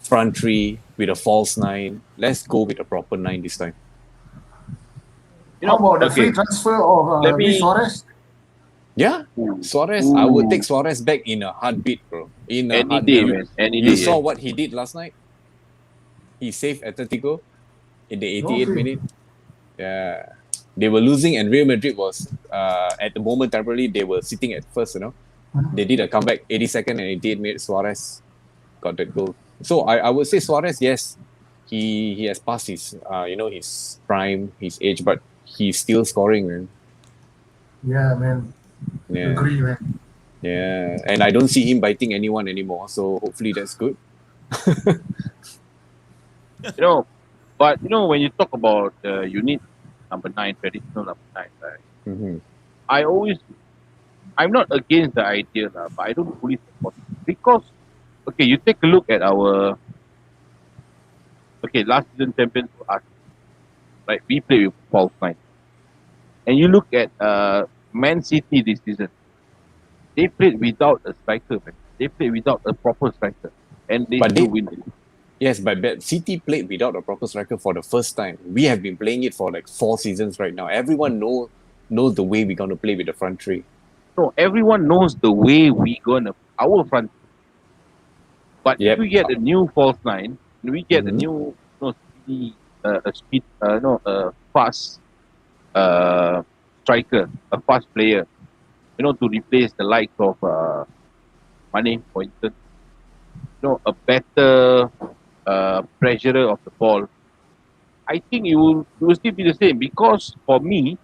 [SPEAKER 1] front three with a false 9. Let's go with a proper 9 this time.
[SPEAKER 6] How about the free transfer of Luis Suarez?
[SPEAKER 1] Yeah, Suarez. I would take Suarez back in a heartbeat, bro. In a
[SPEAKER 2] Any
[SPEAKER 1] heartbeat.
[SPEAKER 2] day, man. Any
[SPEAKER 1] You
[SPEAKER 2] day.
[SPEAKER 1] saw what he did last night? He saved Atletico in the 88th minute. Yeah. They were losing, and Real Madrid was, at the moment, temporarily, they were sitting at first, you know. They did a comeback, 82nd and 88th minute. Suarez got that goal. So I would say Suarez, yes, he has passed his, his prime, his age, but he's still scoring, man.
[SPEAKER 6] Yeah, man.
[SPEAKER 1] Yeah.
[SPEAKER 6] Agree, man.
[SPEAKER 1] Yeah, and I don't see him biting anyone anymore. So hopefully that's good.
[SPEAKER 2] But when you talk about you need number 9, traditional number 9, right?
[SPEAKER 1] Mm-hmm.
[SPEAKER 2] I'm not against the idea, but I don't fully support it. Because, okay, you take a look at our, last season champions for us, right? We play with false 9. And you look at Man City this season, they played without a striker, man. They played without a proper striker. And they still win.
[SPEAKER 1] Yes, but City played without a proper striker for the first time. We have been playing it for like 4 seasons right now. Everyone knows the way we're going to play with the front three.
[SPEAKER 2] No, everyone knows the way we're going to, our front. But if we get a new false 9, we get a new, fast striker, a fast player, to replace the likes of Mane, for instance. A better pressurer of the ball. I think it will still be the same, because for me,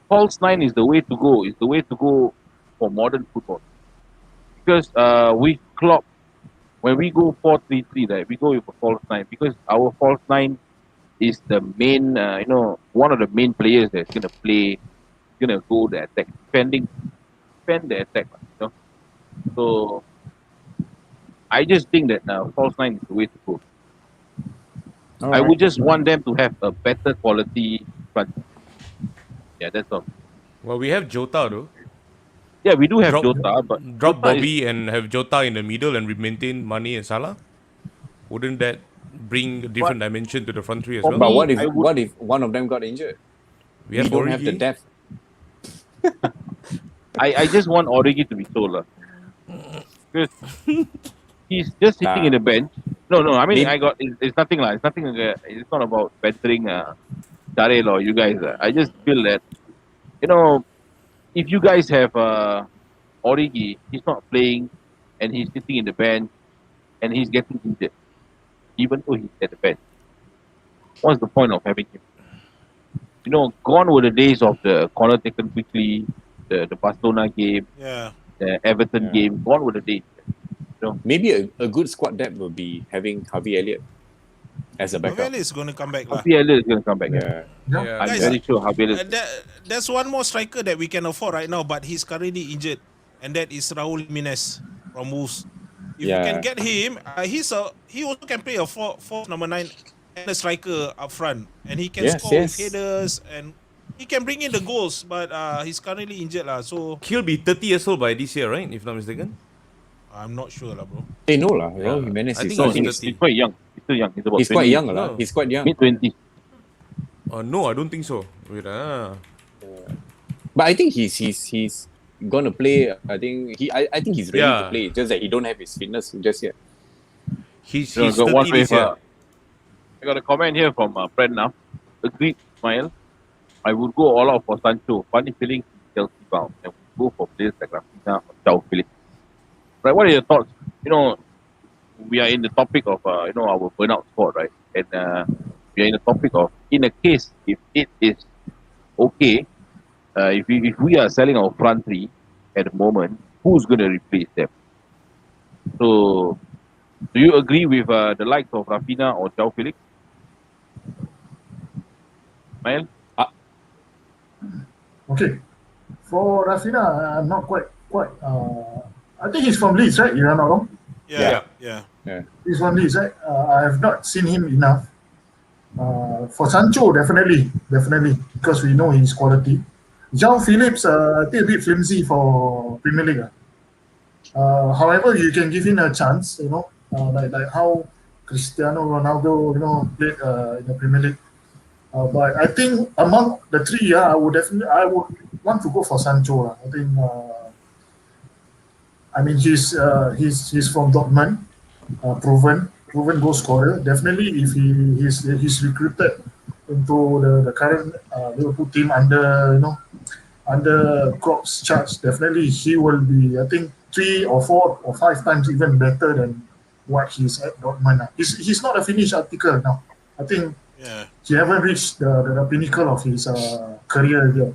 [SPEAKER 2] false 9 is the way to go. It's the way to go for modern football. Because with Klopp, when we go 4-3-3, right, we go with a false 9, because our false 9 is the main, one of the main players that's gonna go the attack, defend the attack. So I just think that false 9 is the way to go. I would just want them to have a better quality front. Yeah, that's all.
[SPEAKER 3] Well, we have Jota though.
[SPEAKER 2] Yeah, we do have Jota, but
[SPEAKER 3] drop
[SPEAKER 2] Jota
[SPEAKER 3] Bobby and have Jota in the middle and maintain Mane and Salah. Wouldn't that bring a different dimension to the front three as well?
[SPEAKER 1] But what if one of them got injured?
[SPEAKER 3] We
[SPEAKER 1] don't have the depth.
[SPEAKER 2] I just want Origi to be sold. Because he's just sitting in the bench. No, I mean, it's nothing like, it's not about bettering Darrell or you guys. I just feel that, if you guys have Origi, he's not playing and he's sitting in the bench and he's getting injured, even though he's at the bench. What's the point of having him? Gone were the days of the corner taken quickly, the Barcelona game, the Everton game. Gone were the days.
[SPEAKER 1] Maybe a good squad depth will be having Harvey Elliott as a backup.
[SPEAKER 5] Harvey Elliott is going to come back.
[SPEAKER 2] Harvey Elliott is going to come back.
[SPEAKER 5] Yeah.
[SPEAKER 2] I'm very sure Harvey Elliott.
[SPEAKER 5] There's one more striker that we can afford right now, but he's currently injured, and that is Raul Jimenez from Wolves. If you can get him, he also can play a fourth number 9 and a striker up front, and he can score with headers, and he can bring in the goals, but he's currently injured so
[SPEAKER 3] he'll be 30 years old by this year, right? If not mistaken.
[SPEAKER 5] I'm not sure bro.
[SPEAKER 1] They know Jimenez
[SPEAKER 3] I
[SPEAKER 1] is
[SPEAKER 3] think
[SPEAKER 2] he's quite young. He's still young. He's about
[SPEAKER 1] He's
[SPEAKER 2] 20.
[SPEAKER 1] quite young, no. He's quite young.
[SPEAKER 2] Mid-20s.
[SPEAKER 3] No, I don't think so. Wait,
[SPEAKER 1] But I think he's gonna play. I think he's ready to play. Just that he don't have his fitness just yet.
[SPEAKER 3] He's
[SPEAKER 2] got
[SPEAKER 3] 30 this year.
[SPEAKER 2] I got a comment here from a friend now. Agreed, Ismail. I would go all out for Sancho. Funny feeling Chelsea bound and we go for players like Rafinha or João Felix. Right? What are your thoughts? We are in the topic of our burnout squad, right? And we are in the topic of, in a case if it is okay, if we are selling our front three at the moment, who's going to replace them? So, do you agree with the likes of Rafinha or João Felix? Mael?
[SPEAKER 6] Okay. For Rafinha, I'm not quite. I think he's from Leeds, right? If I'm not wrong.
[SPEAKER 5] Yeah.
[SPEAKER 6] He's from Leeds, right? I have not seen him enough. For Sancho, definitely, because we know his quality. João Felix, I think a bit flimsy for Premier League. However, you can give him a chance, like how Cristiano Ronaldo, played in the Premier League. But I think among the three, I would want to go for Sancho. I mean, he's from Dortmund, proven goal scorer. Definitely, if he's recruited into the current Liverpool team under Klopp's charge, definitely he will be, I think, 3 or 4 or 5 times even better than what he's at Dortmund. He's not a finished article now. I think he haven't reached the pinnacle of his career yet.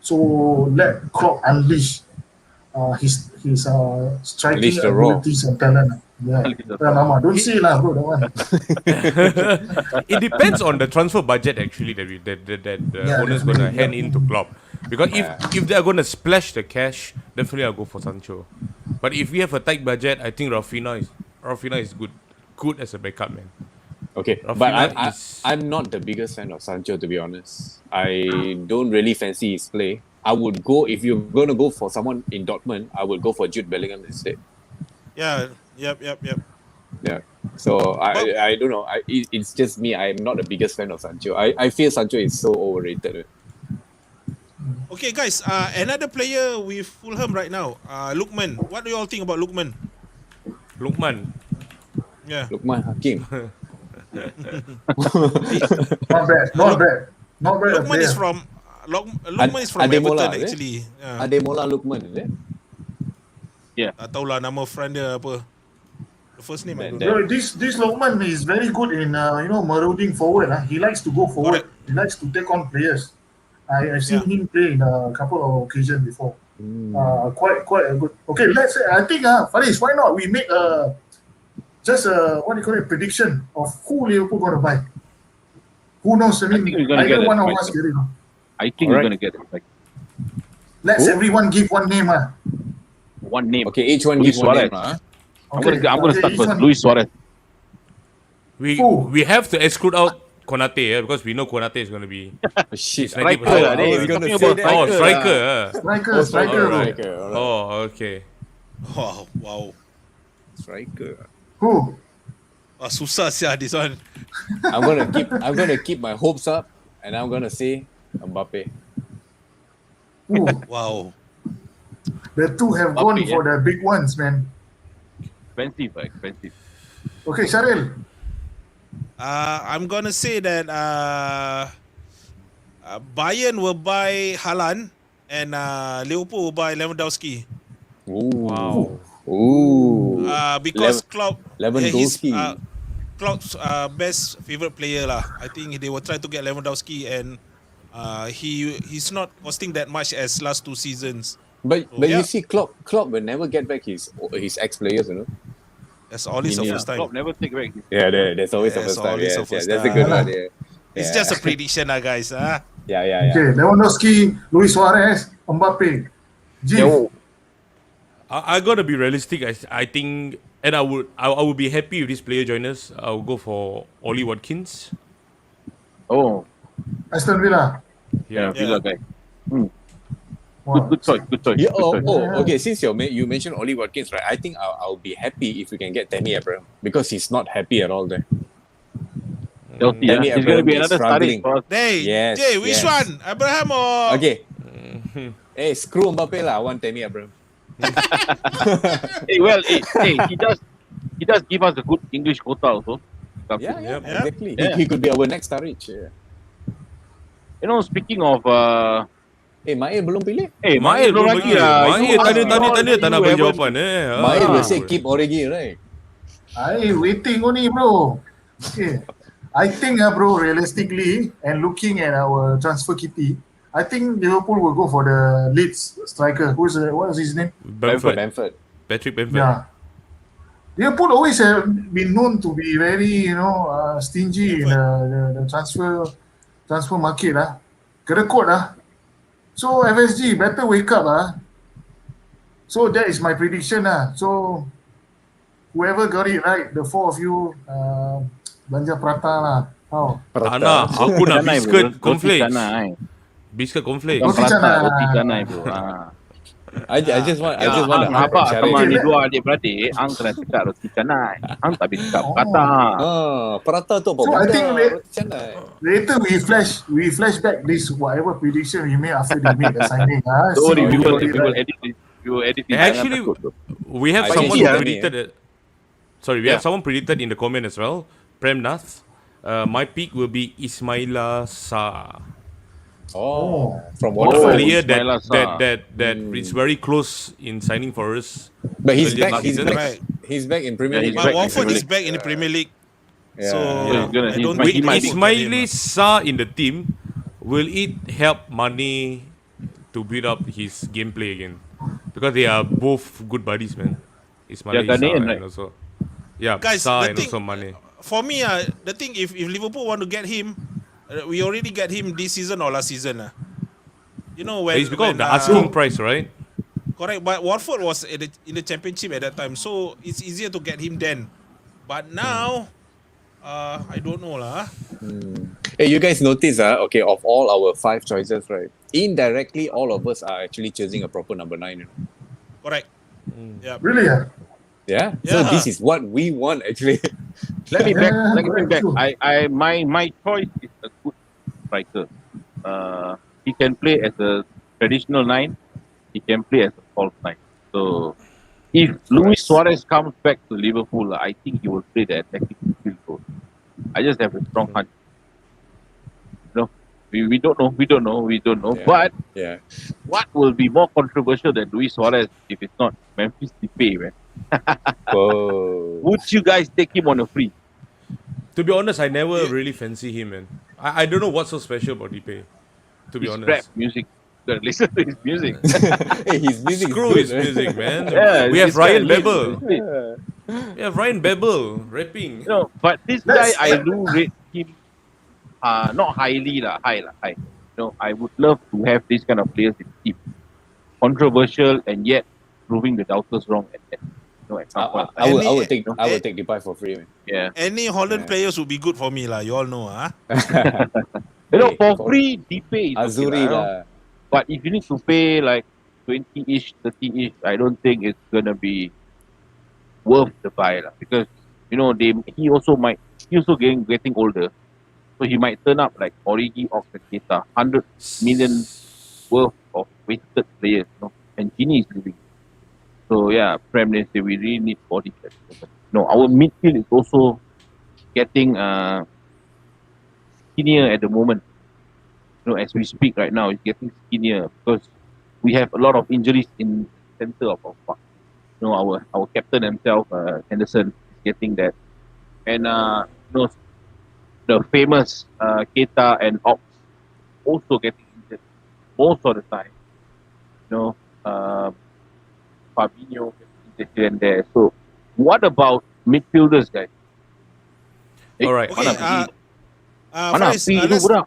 [SPEAKER 6] So let Klopp unleash his striking abilities and talent. Don't say lah, bro. That one.
[SPEAKER 3] It depends on the transfer budget actually that the owner's gonna hand in to Klopp. Because if they're gonna splash the cash, definitely I'll go for Sancho. But if we have a tight budget, I think Rafinha is good as a backup, man.
[SPEAKER 1] Okay, but I'm not the biggest fan of Sancho, to be honest. I don't really fancy his play. I would go, if you're going to go for someone in Dortmund, I would go for Jude Bellingham instead.
[SPEAKER 5] Yeah, yep.
[SPEAKER 1] Yeah. So I don't know. It's just me. I'm not the biggest fan of Sancho. I feel Sancho is so overrated.
[SPEAKER 5] Okay, guys. Another player with Fulham right now, Lookman. What do you all think about Lookman? Yeah.
[SPEAKER 1] Lookman Hakim.
[SPEAKER 6] Not bad.
[SPEAKER 5] Lookman is from
[SPEAKER 1] Ademola,
[SPEAKER 5] Everton actually.
[SPEAKER 1] Ademola Lookman, is it?
[SPEAKER 2] Yeah.
[SPEAKER 5] Tak tahulah nama friend dia apa. The first name I don't
[SPEAKER 6] Bro,
[SPEAKER 5] know.
[SPEAKER 6] this Lokman is very good in marauding forward. He likes to go forward. He likes to take on players. I've seen him play in a couple of occasions before. Quite a good. Okay, let's say, I think Faris, why not we make just a prediction of who Liverpool gonna buy. Who knows? I mean, either one of us get it.
[SPEAKER 2] I think we're gonna get it. Like,
[SPEAKER 6] let's everyone give one name.
[SPEAKER 2] One name.
[SPEAKER 1] Okay, each one
[SPEAKER 2] Luis
[SPEAKER 1] give one name.
[SPEAKER 2] Suarez. I'm gonna start first. Luis Suarez.
[SPEAKER 3] We have to exclude out Konate, because we know Konate is going to be
[SPEAKER 1] shit.
[SPEAKER 2] Striker.
[SPEAKER 1] I was gonna say that.
[SPEAKER 3] Striker. Oh, okay.
[SPEAKER 5] Wow.
[SPEAKER 1] Striker.
[SPEAKER 6] Who?
[SPEAKER 5] Susah sia this one.
[SPEAKER 1] I'm gonna keep my hopes up, and I'm gonna say Mbappe.
[SPEAKER 5] Wow.
[SPEAKER 6] The two have gone for the big ones, man.
[SPEAKER 2] Expensive.
[SPEAKER 6] Okay, Sharil.
[SPEAKER 5] I'm gonna say that Bayern will buy Haaland and Liverpool will buy Lewandowski.
[SPEAKER 1] Wow.
[SPEAKER 5] Because Klopp,
[SPEAKER 1] Lewandowski.
[SPEAKER 5] Klopp's best favorite player lah. I think they will try to get Lewandowski, and he's not costing that much as last 2 seasons.
[SPEAKER 1] But you see, Klopp will never get back his ex-players, you know.
[SPEAKER 5] That's always the first time.
[SPEAKER 2] Klopp never take back.
[SPEAKER 1] Yeah, that's always the first time.
[SPEAKER 5] Always
[SPEAKER 1] Yes,
[SPEAKER 5] the first
[SPEAKER 1] that's a good one. Yeah.
[SPEAKER 5] It's just a prediction, guys.
[SPEAKER 1] Yeah.
[SPEAKER 6] Okay, Lewandowski, Luis Suarez, Mbappe.
[SPEAKER 3] I gotta be realistic. I think, and I would be happy if this player join us. I will go for Ollie Watkins.
[SPEAKER 2] Oh,
[SPEAKER 6] Aston Villa.
[SPEAKER 3] Yeah.
[SPEAKER 2] Villa guy.
[SPEAKER 6] Wow.
[SPEAKER 2] Good choice.
[SPEAKER 1] Yeah. Okay. Since you mentioned Ollie Watkins, right? I think I'll be happy if we can get Tammy Abraham, because he's not happy at all there.
[SPEAKER 2] He's going to be another starting.
[SPEAKER 5] Hey, Jay, which one? Abraham or?
[SPEAKER 1] Okay. Hey, screw Mbappe lah. I want Tammy Abraham.
[SPEAKER 2] He does give us a good English quota also.
[SPEAKER 1] Yeah, exactly. He could be our next Sturridge. Yeah.
[SPEAKER 2] You know, speaking of
[SPEAKER 1] Mail belum pilih.
[SPEAKER 3] Mail belum lagi. Mail tanya tak nak bagi jawapan
[SPEAKER 1] Mail will say keep Origi, right?
[SPEAKER 6] I waiting only, bro. Okay. I think, bro, realistically, and looking at our transfer kitty, I think Liverpool will go for the Leeds striker. What is his name?
[SPEAKER 1] Bamford.
[SPEAKER 3] Patrick Bamford.
[SPEAKER 6] Yeah. Liverpool always have been known to be very, stingy in the transfer market. Kerekut. So FSG better wake up. So that is my prediction. So whoever got it right, the four of you, belanja prata lah. How?
[SPEAKER 3] Tak nak. Aku nak biscuit cornflakes. Biscuit cornflakes.
[SPEAKER 6] Roti canai.
[SPEAKER 2] Roti canai, bro.
[SPEAKER 1] I just want to
[SPEAKER 2] Apa sama
[SPEAKER 6] Okay,
[SPEAKER 2] ni dua adik-beradik, Ang kena cakap roti canai. Ang tak boleh cakap prata.
[SPEAKER 1] Prata tu apa?
[SPEAKER 6] So I think
[SPEAKER 1] roti canai.
[SPEAKER 6] later we flash back this whatever prediction we made after they made the signing.
[SPEAKER 2] Don't worry, we will
[SPEAKER 6] right.
[SPEAKER 2] edit this. We will edit this.
[SPEAKER 3] Actually, we have
[SPEAKER 1] I
[SPEAKER 3] someone
[SPEAKER 1] see,
[SPEAKER 3] who
[SPEAKER 1] yeah.
[SPEAKER 3] predicted it. Sorry, we have someone predicted in the comment as well. Prem Nath. My pick will be Ismaila Sarr.
[SPEAKER 1] From
[SPEAKER 3] One
[SPEAKER 1] Watford.
[SPEAKER 3] player
[SPEAKER 2] Ismaila Sarr.
[SPEAKER 3] that is very close in signing for us.
[SPEAKER 1] But he's
[SPEAKER 3] earlier
[SPEAKER 1] back.
[SPEAKER 3] this season.
[SPEAKER 1] He's back in Premier League.
[SPEAKER 5] But Watford is back in the Premier League.
[SPEAKER 1] Yeah.
[SPEAKER 5] So
[SPEAKER 2] Yeah.
[SPEAKER 5] I don't
[SPEAKER 2] He
[SPEAKER 5] think
[SPEAKER 2] might
[SPEAKER 5] he
[SPEAKER 3] Ismaila Sarr in the team, will it help Mane to build up his gameplay again? Because they are both good buddies, man. Ismaila
[SPEAKER 2] Yeah, Ghanaian,
[SPEAKER 3] Sarr
[SPEAKER 2] right?
[SPEAKER 3] and also
[SPEAKER 5] Guys,
[SPEAKER 3] Sarr
[SPEAKER 5] the
[SPEAKER 3] and
[SPEAKER 5] thing-
[SPEAKER 3] also Mane.
[SPEAKER 5] For me, the thing if Liverpool want to get him, we already get him this season or last season. You know when
[SPEAKER 3] It's because of
[SPEAKER 5] when,
[SPEAKER 3] the asking price, right?
[SPEAKER 5] correct, but Watford was in the championship at that time, so it's easier to get him then. But now, I don't know lah.
[SPEAKER 1] Hey, you guys notice, okay, of all our 5 choices, right? Indirectly, all of us are actually choosing a proper number 9.
[SPEAKER 5] Correct. Yeah.
[SPEAKER 6] Really?
[SPEAKER 1] Yeah? So
[SPEAKER 5] Yeah.
[SPEAKER 1] this is what we want, actually.
[SPEAKER 2] Let me back.
[SPEAKER 6] True.
[SPEAKER 2] My choice is a good striker. He can play as a traditional 9. He can play as a false 9. So, if Luis Suarez comes back to Liverpool, I think he will play the attacking midfield role. I just have a strong hunch. You know, we don't know.
[SPEAKER 1] Yeah.
[SPEAKER 2] But
[SPEAKER 1] Yeah.
[SPEAKER 2] what will be more controversial than Luis Suarez if it's not Memphis Depay, man?
[SPEAKER 1] Whoa.
[SPEAKER 2] Would you guys take him on a free?
[SPEAKER 3] To be honest, I never really fancy him, man. I don't know what's so special about Depay. To be
[SPEAKER 2] His
[SPEAKER 3] honest.
[SPEAKER 2] rap music. You gotta listen to his music.
[SPEAKER 1] Hey, his music is
[SPEAKER 3] Screw
[SPEAKER 1] good,
[SPEAKER 3] his
[SPEAKER 1] right?
[SPEAKER 3] music, man.
[SPEAKER 2] Yeah,
[SPEAKER 3] We have
[SPEAKER 2] this guy
[SPEAKER 3] Ryan
[SPEAKER 2] lives
[SPEAKER 3] Babel.
[SPEAKER 2] with it.
[SPEAKER 3] We have Ryan Babel rapping.
[SPEAKER 2] You know, but this guy, I do rate him not highly, high. You know, I would love to have this kind of players in the team. Controversial and yet proving the doubters wrong at some point.
[SPEAKER 1] I would
[SPEAKER 5] Any-
[SPEAKER 1] take Depay for free, man.
[SPEAKER 2] Yeah.
[SPEAKER 5] Any Holland players would be good for me lah. You all know,
[SPEAKER 2] You know,
[SPEAKER 1] Hey,
[SPEAKER 2] for
[SPEAKER 1] for
[SPEAKER 2] free, Depay is
[SPEAKER 1] Azuri
[SPEAKER 2] okay,
[SPEAKER 1] lah.
[SPEAKER 2] but if you need to pay like 20-ish, 30-ish, I don't think it's gonna be worth the buy lah. Because you know he also getting older, so he might turn up like Origi, Ox, and Keita, 100 million worth of wasted players, and Gini is leaving. So yeah, Prem, they say we really need body at the moment. No, our midfield is also getting skinnier at the moment. You know, as we speak right now, it's getting skinnier because we have a lot of injuries in the center of our park. You know, our captain himself, Henderson, is getting that, and you know, the famous Keita and Ox also getting injured most of the time. You know, Fabinho getting injured here and there. So, what about midfielders, guys?
[SPEAKER 3] All right.
[SPEAKER 5] Okay,
[SPEAKER 2] Mana
[SPEAKER 5] Faiz,
[SPEAKER 2] free tu
[SPEAKER 5] let's
[SPEAKER 2] budak?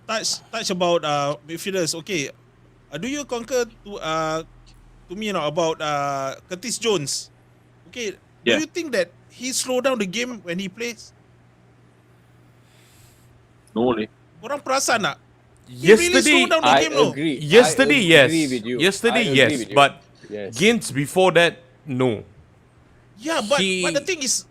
[SPEAKER 5] touch about midfielders. Okay, do you concur to me about Curtis Jones? Okay,
[SPEAKER 2] Yeah.
[SPEAKER 5] do you think that he slow down the game when he plays?
[SPEAKER 2] No, leh.
[SPEAKER 5] Korang perasan tak? He really
[SPEAKER 3] Yesterday,
[SPEAKER 5] slow down the
[SPEAKER 1] I
[SPEAKER 5] game, no?
[SPEAKER 1] agree.
[SPEAKER 3] Yesterday,
[SPEAKER 1] I
[SPEAKER 3] yes.
[SPEAKER 1] agree with you.
[SPEAKER 3] Yesterday,
[SPEAKER 1] I agree
[SPEAKER 3] yes.
[SPEAKER 1] with you.
[SPEAKER 3] But
[SPEAKER 1] Yes.
[SPEAKER 3] games before that, no.
[SPEAKER 5] Yeah, but
[SPEAKER 3] He-
[SPEAKER 5] the thing is,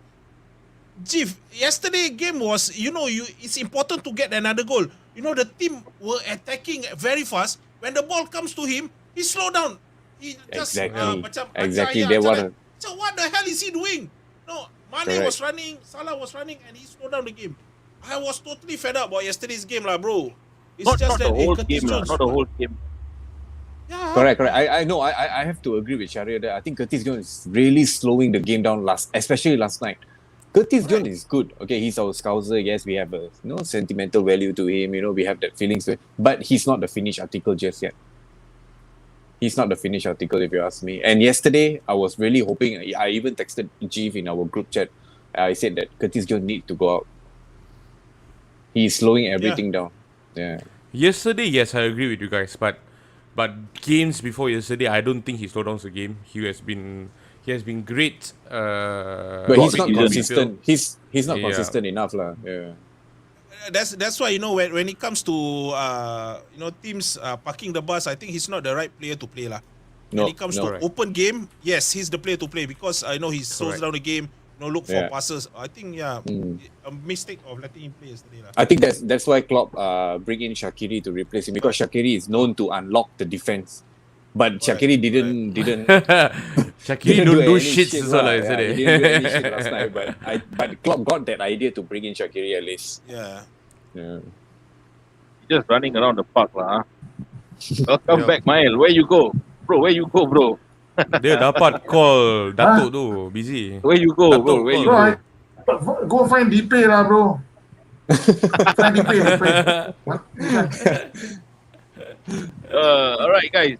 [SPEAKER 5] Chief, yesterday game was, it's important to get another goal. You know, the team were attacking very fast. When the ball comes to him, he slow down. He just
[SPEAKER 1] Exactly.
[SPEAKER 5] macam
[SPEAKER 1] Exactly.
[SPEAKER 5] ayah,
[SPEAKER 1] They
[SPEAKER 5] macam
[SPEAKER 1] want
[SPEAKER 5] like, so what the hell is he doing? No, Mane
[SPEAKER 1] Correct.
[SPEAKER 5] was running, Salah was running, and he slowed down the game. I was totally fed up about yesterday's game, lah, bro. It's
[SPEAKER 2] Not
[SPEAKER 5] just
[SPEAKER 2] the
[SPEAKER 5] that
[SPEAKER 2] whole
[SPEAKER 5] Curtis
[SPEAKER 2] game lah.
[SPEAKER 5] Jones,
[SPEAKER 2] Not the whole game.
[SPEAKER 1] Correct. I know. I have to agree with Sharia there. I think Curtis Jones is really slowing the game down especially last night. Curtis Jones is good. Okay, he's our scouser. Yes, we have a sentimental value to him. We have that feelings to him. But he's not the finished article just yet. He's not the finished article, if you ask me. And yesterday, I was really hoping. I even texted Jeeve in our group chat. I said that Curtis Jones need to go out. He's slowing everything down. Yeah.
[SPEAKER 3] Yesterday, yes, I agree with you guys. But games before yesterday, I don't think he slowed down the game. He has been great.
[SPEAKER 1] But he's not consistent. He's not consistent enough, lah. Yeah.
[SPEAKER 5] That's why when it comes to teams parking the bus, I think he's not the right player to play lah. When it comes to open game, yes, he's the player to play because I know he slows down the game. Look for passes. I think a mistake of letting him play yesterday lah.
[SPEAKER 1] I think that's why Klopp bring in Shaqiri to replace him because Shaqiri is known to unlock the defense. But Shaqiri didn't
[SPEAKER 3] Shaqiri don't do shit yesterday.
[SPEAKER 1] He didn't do any shit last night. But Klopp got that idea to bring in Shaqiri at least.
[SPEAKER 5] Yeah.
[SPEAKER 2] Just running around the park lah. Welcome back, Mael. Where you go, bro?
[SPEAKER 3] Dia dapat call Datuk tu busy.
[SPEAKER 2] Where you go,
[SPEAKER 3] Datuk
[SPEAKER 2] bro? Where you go?
[SPEAKER 6] Go find DP lah, bro. Find DP.
[SPEAKER 2] All right, guys.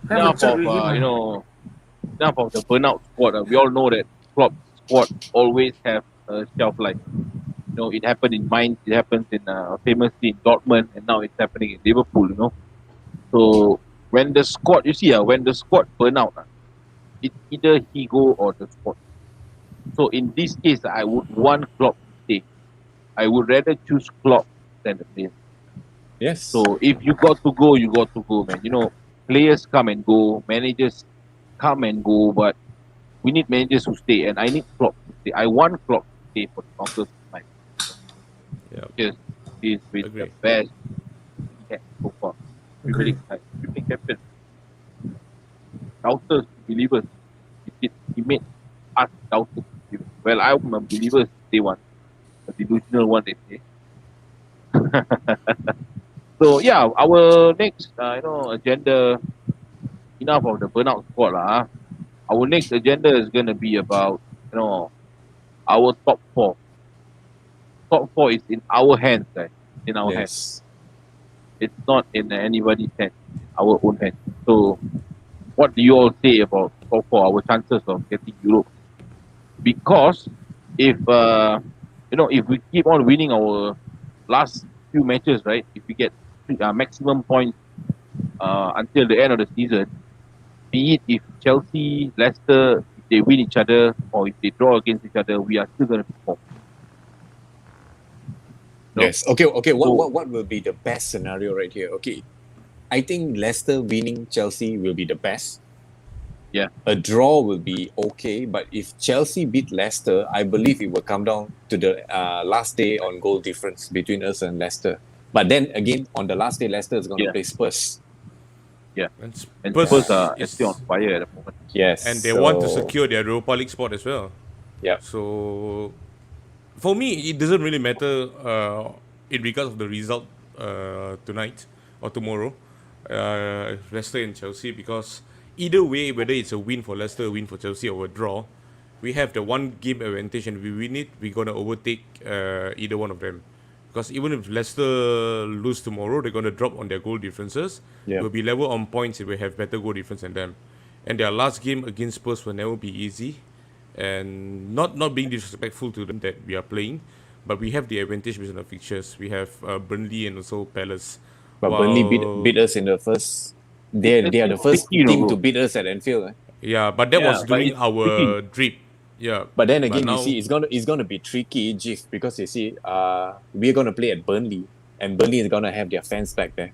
[SPEAKER 2] Enough of enough of the burnout squad. We all know that Klopp squad always have a shelf life. It happened in Mainz, it happens in famously in Dortmund, and now it's happening in Liverpool. So when the squad, when the squad burn out, it's either he go or the squad. So in this case, I would want Klopp to stay. I would rather choose Klopp than the players.
[SPEAKER 1] Yes.
[SPEAKER 2] So if you got to go, you got to go, man. Players come and go, managers come and go, but we need managers who stay, and I need Klopp to stay. I want Klopp to stay for the longest time. Because he's been the best he had so far. Really excited. Captain. Doubters, believers. He made us doubters. Well, I'm a believer day one. A delusional one, they say. So yeah, our next agenda, enough of the burnout squad lah. Our next agenda is gonna be about our top four. Top four is in our hands, guys. In our hands. It's not in anybody's hands. Our own hands. So what do you all say about top four, our chances of getting Europe? Because if we keep on winning our last few matches, right? If we get maximum points until the end of the season, be it if Chelsea, Leicester, if they win each other or if they draw against each other, we are still going to perform.
[SPEAKER 1] Yes. Okay. What will be the best scenario right here? Okay, I think Leicester winning Chelsea will be the best.
[SPEAKER 2] Yeah.
[SPEAKER 1] A draw will be okay, but if Chelsea beat Leicester, I believe it will come down to the last day on goal difference between us and Leicester. But then again, on the last day, Leicester is going to play Spurs.
[SPEAKER 2] Yeah. And Spurs are still on fire at the moment.
[SPEAKER 1] Yes.
[SPEAKER 3] And they want to secure their Europa League spot as well.
[SPEAKER 1] Yeah.
[SPEAKER 3] So for me, it doesn't really matter in regards of the result tonight or tomorrow, Leicester and Chelsea, because either way, whether it's a win for Leicester, a win for Chelsea, or a draw, we have the one game advantage, and we win it, we're gonna overtake either one of them. Because even if Leicester lose tomorrow, they're gonna drop on their goal differences. We'll be level on points if we have better goal difference than them. And their last game against Spurs will never be easy. And not being disrespectful to them that we are playing, but we have the advantage based on the fixtures. We have Burnley and also Palace.
[SPEAKER 1] But Burnley beat us in the first. They are the first team to beat us at Anfield.
[SPEAKER 3] Yeah, but that was during our drip. Yeah.
[SPEAKER 1] But then again, you see, it's gonna be tricky, Jif, because you see, we're gonna play at Burnley, and Burnley is gonna have their fans back there.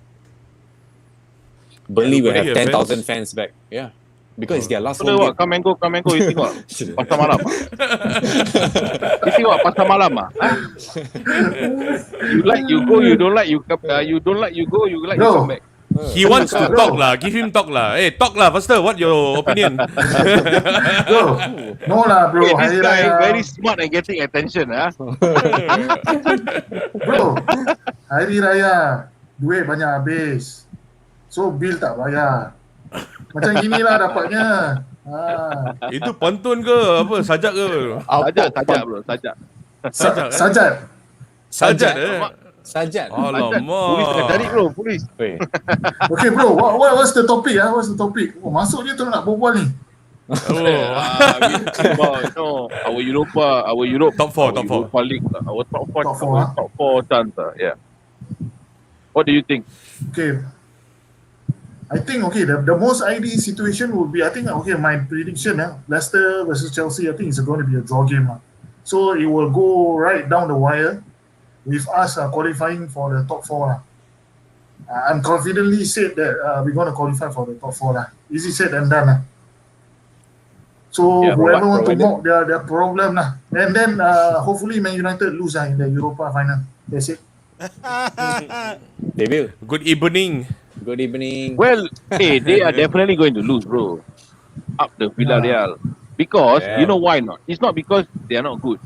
[SPEAKER 1] Burnley will have 10,000 fans back. Yeah. Because it's their last home game.
[SPEAKER 2] Come and go, you think what? Pasar malam. You think what? Pasar malam. You like, you go, you don't like, you come. You don't like, you go, you like, you come back.
[SPEAKER 3] He wants to talk lah. Give him talk lah. Hey, talk lah, faster. What your opinion?
[SPEAKER 6] Bro, no lah, bro.
[SPEAKER 2] Hey, this guy is very smart and getting attention,
[SPEAKER 6] Bro, Hari Raya, duit banyak habis. So bil tak bayar. Macam inilah dapatnya.
[SPEAKER 3] Itu pantun ke apa? Sajak ke?
[SPEAKER 2] Sajak bro, sajak.
[SPEAKER 3] Sajak,
[SPEAKER 6] Sajat.
[SPEAKER 3] Sajak
[SPEAKER 1] Sajat.
[SPEAKER 2] Polis tengah cari bro, polis.
[SPEAKER 1] Weh.
[SPEAKER 6] Okay bro, what's the topic? What's the topic? Oh, masuk je tu nak berbual ni.
[SPEAKER 2] Our Europe
[SPEAKER 3] Top four.
[SPEAKER 2] Europa League, our top
[SPEAKER 6] Top four,
[SPEAKER 2] our top 4 chance. Yeah. What do you think?
[SPEAKER 6] Okay. I think the most ideal situation would be, I think my prediction, Leicester versus Chelsea, I think it's going to be a draw game. So it will go right down the wire with us qualifying for the top 4. I'm confidently said that we're going to qualify for the top 4. Easy said and done. So whoever want to mock their problem. And then hopefully Man United lose in the Europa final. That's it.
[SPEAKER 1] They will.
[SPEAKER 3] Good evening.
[SPEAKER 1] Good evening.
[SPEAKER 2] Well, they are definitely going to lose, bro. Up the Villarreal. Because, you know why not? It's not because they are not good.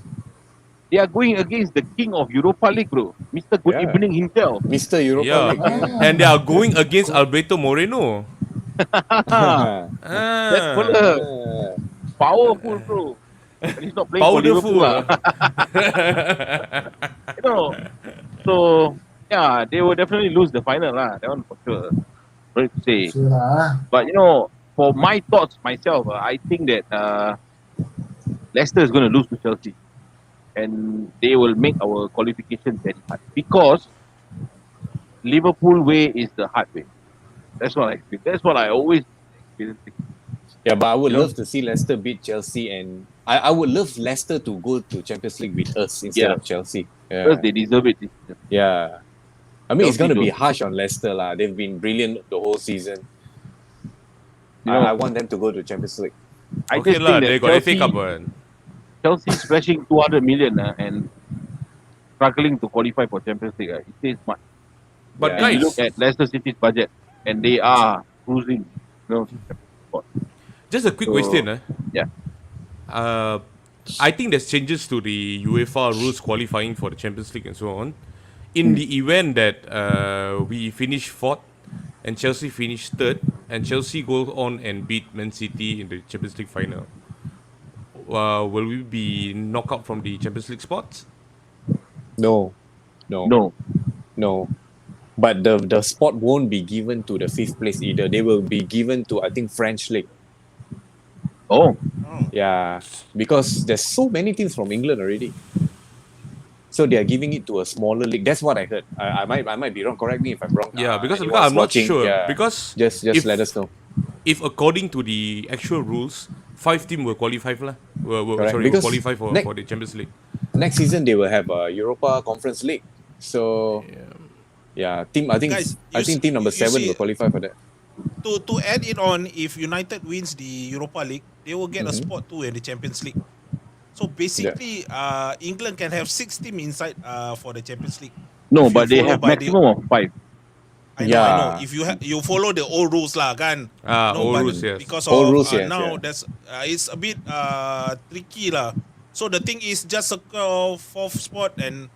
[SPEAKER 2] They are going against the king of Europa League, bro. Mr. Good Evening himself.
[SPEAKER 1] Mr. Europa League.
[SPEAKER 3] And they are going against Alberto Moreno.
[SPEAKER 2] That's powerful, bro. And he's not playing for Liverpool. So, yeah, they will definitely lose the final. That one for sure. Sorry to say. But, for my thoughts myself, I think that Leicester is going to lose to Chelsea. And they will make our qualification very hard. Because Liverpool way is the hard way. That's what I feel. That's what I always experience.
[SPEAKER 1] Yeah, but I would love to see Leicester beat Chelsea, and I would love Leicester to go to Champions League with us instead of Chelsea. Yeah.
[SPEAKER 2] Because they deserve it.
[SPEAKER 1] Yeah. I mean,
[SPEAKER 2] Chelsea
[SPEAKER 1] it's going to be
[SPEAKER 2] don't.
[SPEAKER 1] harsh on Leicester. They've been brilliant the whole season. I want them to go to Champions League.
[SPEAKER 2] I
[SPEAKER 3] Okay
[SPEAKER 2] just
[SPEAKER 3] lah,
[SPEAKER 2] think
[SPEAKER 3] they
[SPEAKER 2] that
[SPEAKER 3] got FA Cup one.
[SPEAKER 2] Chelsea splashing 200 million and struggling to qualify for Champions League. It says much.
[SPEAKER 3] But
[SPEAKER 1] Yeah.
[SPEAKER 2] And you
[SPEAKER 3] guys,
[SPEAKER 2] look at Leicester City's budget, and they are cruising.
[SPEAKER 3] just a quick
[SPEAKER 2] So,
[SPEAKER 3] question.
[SPEAKER 2] yeah.
[SPEAKER 3] I think there's changes to the UEFA rules qualifying for the Champions League and so on. In the event that we finish 4th and Chelsea finish 3rd, and Chelsea go on and beat Man City in the Champions League final, will we be knocked out from the Champions League spots?
[SPEAKER 1] No.
[SPEAKER 2] No.
[SPEAKER 1] But the spot won't be given to the 5th place either. They will be given to, I think, French League.
[SPEAKER 2] Oh.
[SPEAKER 1] Yeah, because there's so many teams from England already. So they are giving it to a smaller league. That's what I heard. I might be wrong. Correct me if I'm wrong.
[SPEAKER 3] Yeah, because
[SPEAKER 1] anyone's
[SPEAKER 3] I'm not
[SPEAKER 1] watching,
[SPEAKER 3] sure.
[SPEAKER 1] yeah.
[SPEAKER 3] Because
[SPEAKER 1] just
[SPEAKER 3] if-
[SPEAKER 1] let us know.
[SPEAKER 3] If according to the actual rules, 5 teams will qualify will
[SPEAKER 1] Correct. Because
[SPEAKER 3] qualify for the Champions League.
[SPEAKER 1] Next season they will have a Europa Conference League. So yeah, team. I think
[SPEAKER 5] Guys,
[SPEAKER 1] team number 7
[SPEAKER 5] see-
[SPEAKER 1] will qualify for that.
[SPEAKER 5] To add it on, if United wins the Europa League, they will get a spot too in the Champions League. So basically, England can have 6 teams inside for the Champions League.
[SPEAKER 2] No,
[SPEAKER 5] If
[SPEAKER 2] but
[SPEAKER 5] you
[SPEAKER 2] they
[SPEAKER 5] follow
[SPEAKER 2] have
[SPEAKER 5] by
[SPEAKER 2] maximum of 5.
[SPEAKER 5] I know. If you follow the old rules lah, kan.
[SPEAKER 3] Old
[SPEAKER 5] but
[SPEAKER 3] rules, yes.
[SPEAKER 5] Because
[SPEAKER 1] Old
[SPEAKER 5] of
[SPEAKER 1] rules, yes,
[SPEAKER 5] now,
[SPEAKER 1] yeah.
[SPEAKER 5] that's it's a bit tricky lah. So the thing is just circle 4th spot and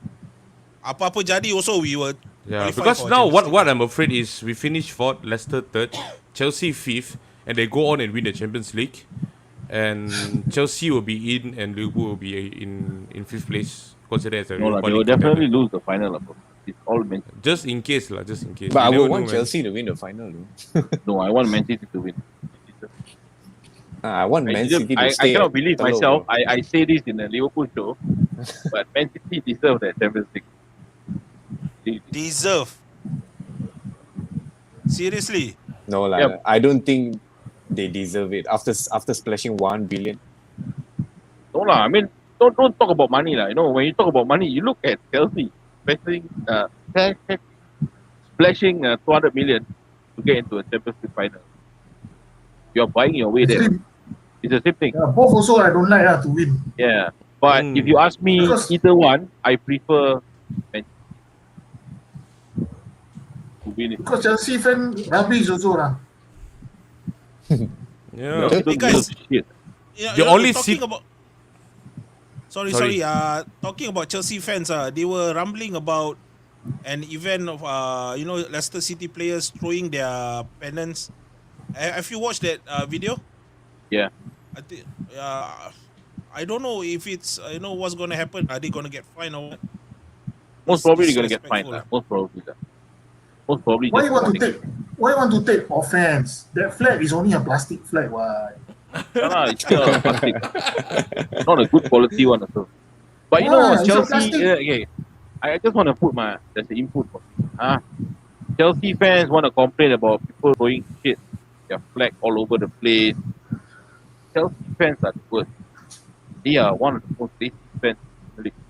[SPEAKER 5] apa-apa jadi also we will.
[SPEAKER 3] Yeah,
[SPEAKER 5] qualify
[SPEAKER 3] because
[SPEAKER 5] for
[SPEAKER 3] now
[SPEAKER 5] Champions
[SPEAKER 3] what I'm afraid is we finish 4th, Leicester 3rd, Chelsea 5th, and they go on and win the Champions League, and Chelsea will be in and Liverpool will be in 5th place, considered as a
[SPEAKER 2] No,
[SPEAKER 3] Europa
[SPEAKER 2] they will
[SPEAKER 3] League
[SPEAKER 2] definitely
[SPEAKER 3] contender.
[SPEAKER 2] lose the final. It's all meant.
[SPEAKER 3] Just in case lah, just in case.
[SPEAKER 1] But I
[SPEAKER 3] You
[SPEAKER 1] would
[SPEAKER 3] never
[SPEAKER 1] want
[SPEAKER 3] know, man.
[SPEAKER 1] Chelsea to win the final. Though.
[SPEAKER 2] No, I want Man City to win.
[SPEAKER 1] I want Man City to
[SPEAKER 2] I
[SPEAKER 1] stay.
[SPEAKER 2] cannot
[SPEAKER 1] at
[SPEAKER 2] believe
[SPEAKER 1] Telok,
[SPEAKER 2] myself.
[SPEAKER 1] bro.
[SPEAKER 2] I say this in a Liverpool show, but Man City deserve that Champions League.
[SPEAKER 5] Deserve. Seriously.
[SPEAKER 1] No lah.
[SPEAKER 2] Yep.
[SPEAKER 1] I don't think they deserve it after splashing 1 billion.
[SPEAKER 2] No lah. I mean, don't talk about money lah. When you talk about money, you look at Chelsea splashing 200 million to get into a Champions League final. You are buying your way there. It's the same thing.
[SPEAKER 6] Both also I don't like to win.
[SPEAKER 2] Yeah. But if you ask me either one, I prefer Man City to win it.
[SPEAKER 6] Because Chelsea fan rubbish also lah.
[SPEAKER 3] Yeah.
[SPEAKER 2] They don't
[SPEAKER 5] Guys,
[SPEAKER 2] deserve shit.
[SPEAKER 5] Yeah,
[SPEAKER 3] The only
[SPEAKER 5] talking
[SPEAKER 3] se-
[SPEAKER 5] about. Sorry.
[SPEAKER 3] Sorry.
[SPEAKER 5] Talking about Chelsea fans, they were rumbling about an event of Leicester City players throwing their pennants. Have you watched that video?
[SPEAKER 2] Yeah.
[SPEAKER 5] I think I don't know if it's what's gonna happen. Are they gonna get fined or what?
[SPEAKER 2] Most probably they're gonna get fined.
[SPEAKER 5] Disrespectful.
[SPEAKER 2] Most probably. Most probably.
[SPEAKER 6] Why
[SPEAKER 2] just
[SPEAKER 6] you want to
[SPEAKER 2] warning.
[SPEAKER 6] take? Why you want to take offense? That flag is only a plastic flag. Why?
[SPEAKER 2] It's still a plastic. Not a good quality one also. But you know,
[SPEAKER 6] It's a
[SPEAKER 2] Chelsea.
[SPEAKER 6] plastic.
[SPEAKER 2] Okay, I just want to put there's an input. Chelsea fans want to complain about people throwing shit, their flag all over the place. Chelsea fans are the worst. They are one of the most racist fans in the league.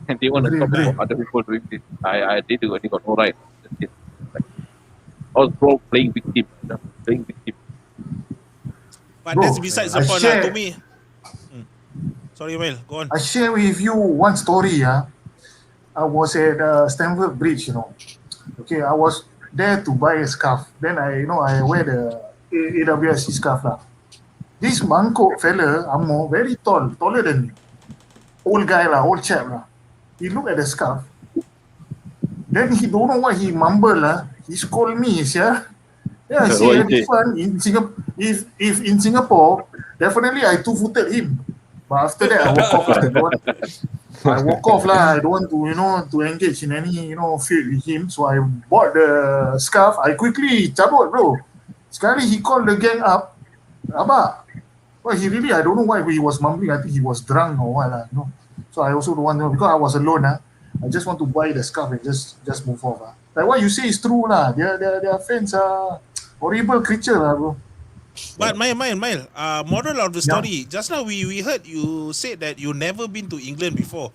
[SPEAKER 2] And they want to talk about other people doing this. They got no right. Like, I was playing victim. Playing victim.
[SPEAKER 5] But
[SPEAKER 6] Bro,
[SPEAKER 5] that's besides the
[SPEAKER 6] I
[SPEAKER 5] point.
[SPEAKER 6] share-
[SPEAKER 5] To me. Sorry, Mel. Go on.
[SPEAKER 6] I share with you one story. I was at Stamford Bridge. Okay, I was there to buy a scarf. Then I wear the AWSC scarf lah. This mangkok fella, very tall, taller than me. Old guy lah, old chap lah. He look at the scarf. Then he don't know what he mumble lah. He scold me, yeah. Yeah,
[SPEAKER 2] What
[SPEAKER 6] see,
[SPEAKER 2] he
[SPEAKER 6] this one in Singapore, if in Singapore, definitely I two-footed him. But after that, I walk off lah. I don't want to, to engage in any, field with him. So I bought the scarf. I quickly cabut, bro. Sekali he called the gang up. Abah. Well, I don't know why he was mumbling. I think he was drunk or what lah. So I also don't want to, because I was alone. I just want to buy the scarf and just move off. Like what you say is true lah. Their fans are horrible creature lah, bro.
[SPEAKER 5] But Mail, moral of the story. Just now we heard you said that you never been to England before.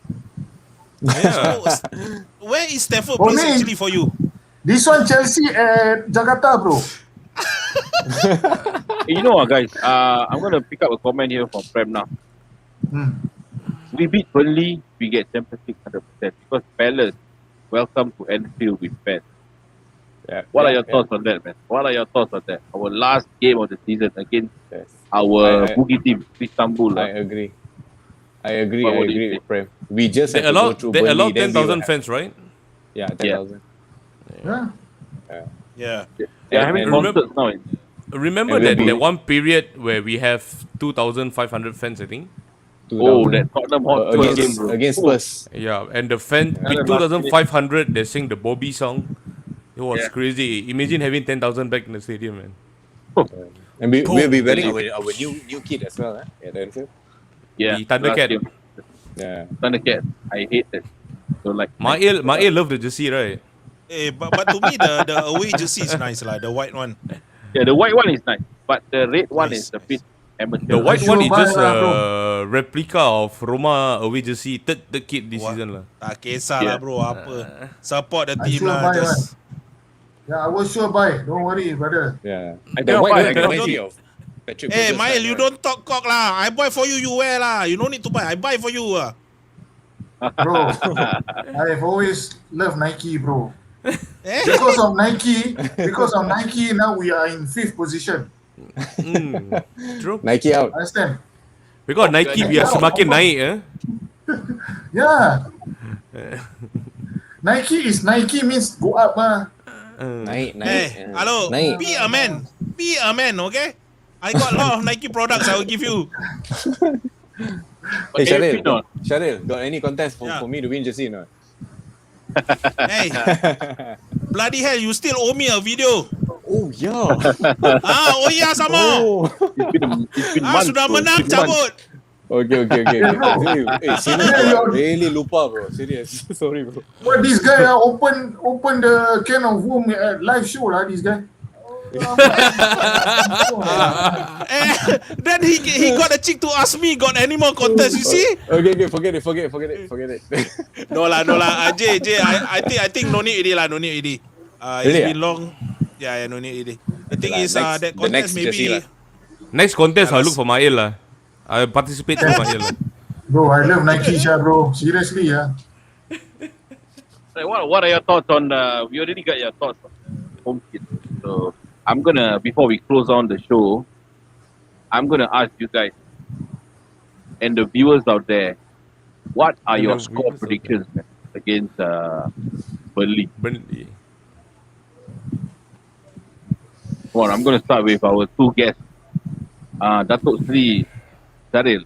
[SPEAKER 3] Yeah.
[SPEAKER 5] So, where is Trafford
[SPEAKER 6] For
[SPEAKER 5] Bridge
[SPEAKER 6] me-
[SPEAKER 5] actually for you?
[SPEAKER 6] This one Chelsea at Jakarta, bro.
[SPEAKER 2] You know what, guys? I'm gonna pick up a comment here from Prem now. We beat Burnley, we get Champions League 100% because Palace welcome to Anfield with fans. What are your thoughts on that, man? What are your thoughts on that? Our last game of the season against our boogie team, Istanbul.
[SPEAKER 1] I agree
[SPEAKER 2] What would you say?
[SPEAKER 1] with Prem. We just
[SPEAKER 3] They
[SPEAKER 1] have to go
[SPEAKER 3] allowed
[SPEAKER 1] through
[SPEAKER 3] they
[SPEAKER 1] Burnley,
[SPEAKER 3] allowed
[SPEAKER 1] then we will
[SPEAKER 3] 10,000
[SPEAKER 1] have-
[SPEAKER 3] fans, right?
[SPEAKER 1] Yeah, 10,000.
[SPEAKER 6] Yeah.
[SPEAKER 5] Yeah.
[SPEAKER 2] They are having
[SPEAKER 1] And
[SPEAKER 2] concerts now.
[SPEAKER 3] Remember
[SPEAKER 1] And we'll
[SPEAKER 3] that,
[SPEAKER 1] be-
[SPEAKER 3] that one period where we have 2,500 fans, I think?
[SPEAKER 1] 2,000.
[SPEAKER 2] That Tottenham Hotspur game,
[SPEAKER 1] against
[SPEAKER 2] bro.
[SPEAKER 1] against Spurs.
[SPEAKER 3] Yeah, and the fan with
[SPEAKER 2] the last
[SPEAKER 3] 2,500, they sing the Bobby song. It was
[SPEAKER 2] Yeah.
[SPEAKER 3] crazy. Imagine having 10,000 back in the stadium, man.
[SPEAKER 1] And we'll be wearing our new kit as well, at Anfield.
[SPEAKER 2] Yeah,
[SPEAKER 3] The Thundercat.
[SPEAKER 2] last game.
[SPEAKER 1] Yeah.
[SPEAKER 2] Thundercat. I hate that. So like,
[SPEAKER 3] Mail loved the jersey, right?
[SPEAKER 5] But to me the away jersey is nice lah, the white one.
[SPEAKER 2] yeah, the white one is nice, but the red one is a bit amateur.
[SPEAKER 3] The white
[SPEAKER 6] sure
[SPEAKER 3] one is
[SPEAKER 6] buy
[SPEAKER 3] just
[SPEAKER 6] lah,
[SPEAKER 3] a replica of Roma away jersey, third kit this
[SPEAKER 5] What?
[SPEAKER 3] season lah.
[SPEAKER 5] Tak kisah lah bro, apa. Support the
[SPEAKER 6] I
[SPEAKER 5] team
[SPEAKER 6] sure
[SPEAKER 5] lah.
[SPEAKER 6] buy
[SPEAKER 5] Just
[SPEAKER 6] Yeah, I will sure buy. Don't worry, brother.
[SPEAKER 1] Yeah.
[SPEAKER 2] I
[SPEAKER 1] The
[SPEAKER 2] cannot
[SPEAKER 1] white
[SPEAKER 2] buy,
[SPEAKER 1] one
[SPEAKER 2] I cannot
[SPEAKER 1] reminds me
[SPEAKER 2] buy.
[SPEAKER 1] of Patrick
[SPEAKER 5] Hey,
[SPEAKER 1] Berger's
[SPEAKER 5] Mail,
[SPEAKER 1] time,
[SPEAKER 5] you
[SPEAKER 1] right?
[SPEAKER 5] don't talk cock lah. I buy for you, you wear lah. You don't need to buy. I buy for you ah.
[SPEAKER 6] Bro, I've always loved Nike, bro.
[SPEAKER 5] Eh?
[SPEAKER 6] Because of Nike, now we are in 5th position.
[SPEAKER 3] True.
[SPEAKER 1] Nike out.
[SPEAKER 6] Understand?
[SPEAKER 3] Because Nike biar semakin naik
[SPEAKER 6] Yeah. Nike means go up,
[SPEAKER 1] Naik.
[SPEAKER 5] Hey, hello.
[SPEAKER 1] Naik.
[SPEAKER 5] Be a man. Be a man, okay? I got a lot of Nike products I will give you.
[SPEAKER 1] Hey,
[SPEAKER 2] Can you fit on?
[SPEAKER 1] Sharil, got any contest
[SPEAKER 5] Yeah.
[SPEAKER 1] for me to win jersey or not?
[SPEAKER 5] Hey, bloody hell, you still owe me a video.
[SPEAKER 1] Oh, yeah.
[SPEAKER 5] Oh yeah, sama.
[SPEAKER 1] Oh.
[SPEAKER 2] It's been months,
[SPEAKER 5] Sudah
[SPEAKER 2] bro.
[SPEAKER 5] menang,
[SPEAKER 2] It's been months.
[SPEAKER 5] cabut.
[SPEAKER 1] Okay. Hey, serious, bro. Really lupa, bro. Serious. Sorry, bro.
[SPEAKER 6] What this guy open the can of worm at live show lah, this guy.
[SPEAKER 5] Then he got a chick to ask me, got any more contest, you see?
[SPEAKER 1] Okay, forget it.
[SPEAKER 5] No lah. Jay, I think no need already lah, no need already. It's
[SPEAKER 1] Really,
[SPEAKER 5] been long. Yeah, no need already. The thing
[SPEAKER 1] lah,
[SPEAKER 5] is,
[SPEAKER 1] next-
[SPEAKER 5] that
[SPEAKER 1] the
[SPEAKER 5] contest
[SPEAKER 1] next jersey
[SPEAKER 5] maybe.
[SPEAKER 1] lah.
[SPEAKER 3] Next contest, I'll look for Mail lah. I'll participate for Mail lah.
[SPEAKER 6] Bro, I love Nike, bro. Seriously, yeah.
[SPEAKER 2] Like, what are your thoughts on we already got your thoughts on home kit. So I'm gonna, before we close on the show, I'm gonna ask you guys and the viewers out there, what are your
[SPEAKER 3] And the
[SPEAKER 2] score
[SPEAKER 3] viewers out
[SPEAKER 2] predictions, man? against Burnley.
[SPEAKER 3] Burnley.
[SPEAKER 2] Come on, I'm going to start with our two guests. Datuk Sri Syaril.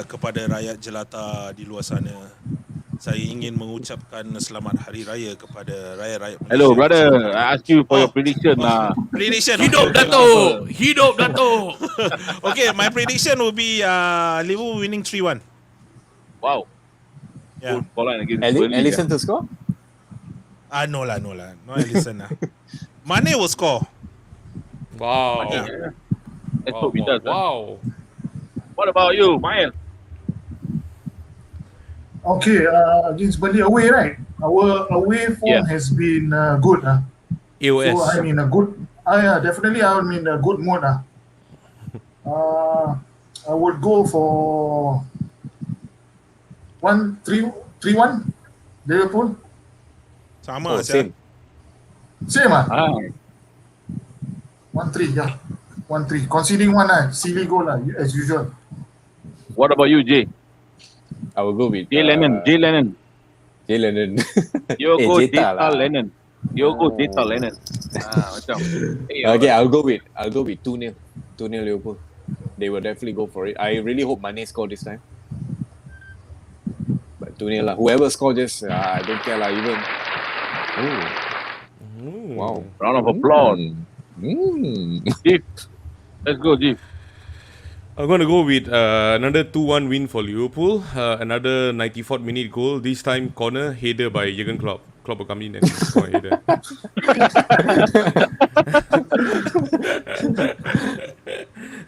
[SPEAKER 5] Kepada rakyat jelata di luar sana, saya ingin mengucapkan selamat hari raya kepada rakyat-rakyat Malaysia.
[SPEAKER 2] Hello, brother. I ask you for your prediction.
[SPEAKER 5] Prediction.
[SPEAKER 3] Hidup Dato'! Hidup Dato'!
[SPEAKER 5] Okay, my prediction will be Liverpool winning 3-1.
[SPEAKER 2] Wow.
[SPEAKER 5] Yeah.
[SPEAKER 2] Good scoreline against Burnley.
[SPEAKER 1] Alisson to score?
[SPEAKER 5] No lah. No Alisson lah. Mane will score.
[SPEAKER 3] Wow.
[SPEAKER 2] Yeah. Let's hope he does.
[SPEAKER 3] Wow.
[SPEAKER 2] What about you, Mael?
[SPEAKER 6] Okay, against Burnley away, right? Our away form has been good.
[SPEAKER 3] AOS.
[SPEAKER 6] So I'm in a good. Yeah, definitely I'm in a good mood. I would go for 3-1 Liverpool.
[SPEAKER 5] Sama
[SPEAKER 1] Same.
[SPEAKER 6] Same 1-3, yeah. 1-3. Conceding one, silly goal as usual.
[SPEAKER 2] What about you, Jay?
[SPEAKER 1] I will go with
[SPEAKER 2] Jay Lennon.
[SPEAKER 1] Jay Lennon.
[SPEAKER 2] You go
[SPEAKER 1] Jeta
[SPEAKER 2] Data
[SPEAKER 1] lah.
[SPEAKER 2] Lennon. You go Data Lennon. Macam.
[SPEAKER 1] Okay, I'll go with 2-0. 2-0 Liverpool. They will definitely go for it. I really hope Mane score this time. But 2-0 lah. Whoever score just I don't care lah even. Wow.
[SPEAKER 2] Round of applause. Jeep. Let's go, Jeep.
[SPEAKER 3] I'm going to go with another 2-1 win for Liverpool. Another 94th minute goal. This time corner header by Jurgen Klopp. Klopp will come in and score a header.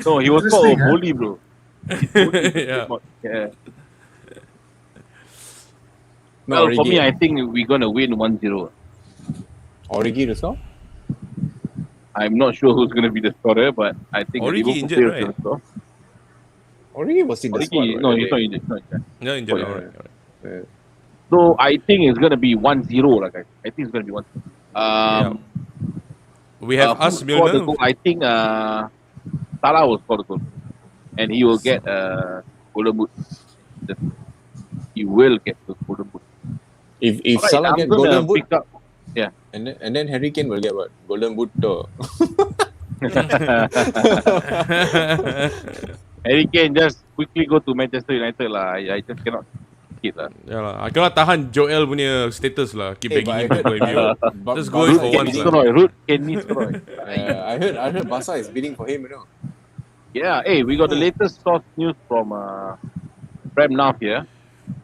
[SPEAKER 2] No, he was called a bully, bro.
[SPEAKER 3] Yeah.
[SPEAKER 2] Well, for me, I think we're going to win 1-0.
[SPEAKER 1] Origi to score?
[SPEAKER 2] I'm not sure who's going to be the scorer, but I think
[SPEAKER 3] Origi
[SPEAKER 2] Liverpool
[SPEAKER 3] injured,
[SPEAKER 2] players
[SPEAKER 3] right?
[SPEAKER 2] will score.
[SPEAKER 1] Origi was in the squad.
[SPEAKER 2] Origi,
[SPEAKER 1] right?
[SPEAKER 2] no, he's not injured.
[SPEAKER 3] Yeah, injured.
[SPEAKER 1] yeah.
[SPEAKER 3] Alright.
[SPEAKER 2] So I think it's going to be 1-0, like guys. I think it's going to be 1-0.
[SPEAKER 3] We have
[SPEAKER 2] who
[SPEAKER 3] us,
[SPEAKER 2] scored the
[SPEAKER 3] Milner.
[SPEAKER 2] goal? I think Salah will score the goal. And he will get golden boot. He will get the golden boot.
[SPEAKER 1] If
[SPEAKER 2] Alright,
[SPEAKER 1] Salah
[SPEAKER 2] I'm
[SPEAKER 1] gets
[SPEAKER 2] gonna
[SPEAKER 1] golden boot,
[SPEAKER 2] pick up. Yeah.
[SPEAKER 1] and then Harry Kane will get what? Golden boot too.
[SPEAKER 2] Harry Kane just quickly go to Manchester United lah. I just cannot take it lah.
[SPEAKER 3] Yeah lah. I cannot tahan Joel punya status lah. Keep
[SPEAKER 1] Hey,
[SPEAKER 3] begging him
[SPEAKER 1] but
[SPEAKER 3] to go MU. Just go
[SPEAKER 2] Ruth
[SPEAKER 3] for
[SPEAKER 2] can
[SPEAKER 3] once lah.
[SPEAKER 2] destroy. Ruth can destroy.
[SPEAKER 1] I heard Barca is bidding for him, you know.
[SPEAKER 2] Yeah. Hey, we got the latest source news from Prem Nav here.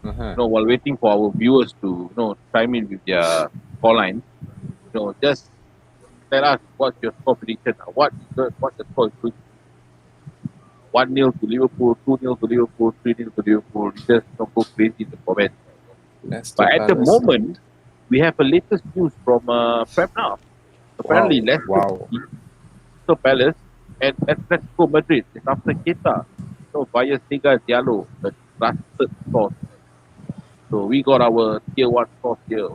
[SPEAKER 2] While waiting for our viewers to chime in with their call line, just tell us what's your score prediction. What the score is going to be. 1-0 to Liverpool, 2-0 to Liverpool, 3-0 to Liverpool. Just don't go crazy in the comments. But at the moment, we have a latest news from Prem Nav. Apparently, Leicester Palace and Atletico Madrid is after Keita. Via Sega Diallo, the trusted source. So we got our tier 1 source here.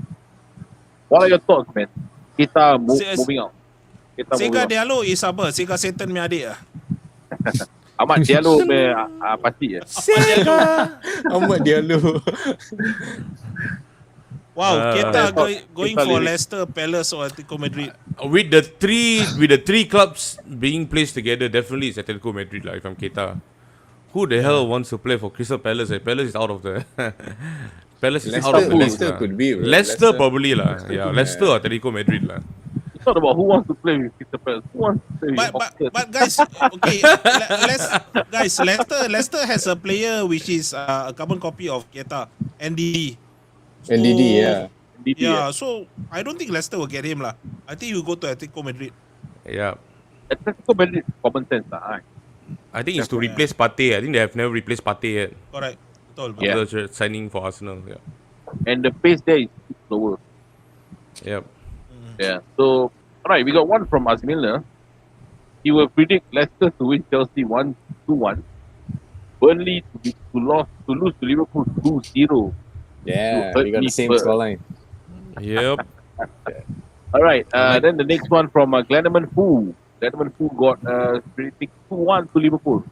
[SPEAKER 2] What are your thoughts, man? Keita moving out.
[SPEAKER 5] Sega Diallo is apa? Sega Satan punya adik lah.
[SPEAKER 2] Ahmad Diallo pasti ya.
[SPEAKER 1] Ahmad Diallo.
[SPEAKER 5] Wow, Keita going
[SPEAKER 2] Keita
[SPEAKER 5] for
[SPEAKER 2] lyric.
[SPEAKER 5] Leicester, Palace or Atletico Madrid.
[SPEAKER 3] With the three clubs being placed together, definitely it's Atletico Madrid lah. If I'm Keita, who the hell wants to play for Crystal Palace? Palace is out of the. Palace is out of the list.
[SPEAKER 1] Leicester could be.
[SPEAKER 3] Leicester probably lah. Yeah, Leicester or Atletico Madrid lah.
[SPEAKER 2] It's not about who wants to play with Crystal Palace. Who wants to play with Oxford?
[SPEAKER 5] But guys, okay, Leicester has a player which is a carbon copy of Keita, NDD.
[SPEAKER 1] NDD, yeah.
[SPEAKER 5] Yeah, so I don't think Leicester will get him lah. I think you go to Atletico Madrid.
[SPEAKER 3] Yeah.
[SPEAKER 2] Atletico Madrid common sense lah.
[SPEAKER 3] I think it's to replace Partey. I think they have never replaced Partey yet.
[SPEAKER 5] Correct. Betul.
[SPEAKER 2] Yeah.
[SPEAKER 3] After signing for Arsenal. Yeah.
[SPEAKER 2] And the pace there is slower.
[SPEAKER 3] Yep.
[SPEAKER 2] Yeah. So, alright, we got one from Milner. He will predict Leicester to win Chelsea 1-2-1. Burnley to lose to Liverpool 2-0.
[SPEAKER 1] Yeah, we got the same scoreline.
[SPEAKER 3] Yep.
[SPEAKER 2] Alright, then the next one from Glenneman Fu. Glenneman Fu got predicting 2-1 to Liverpool.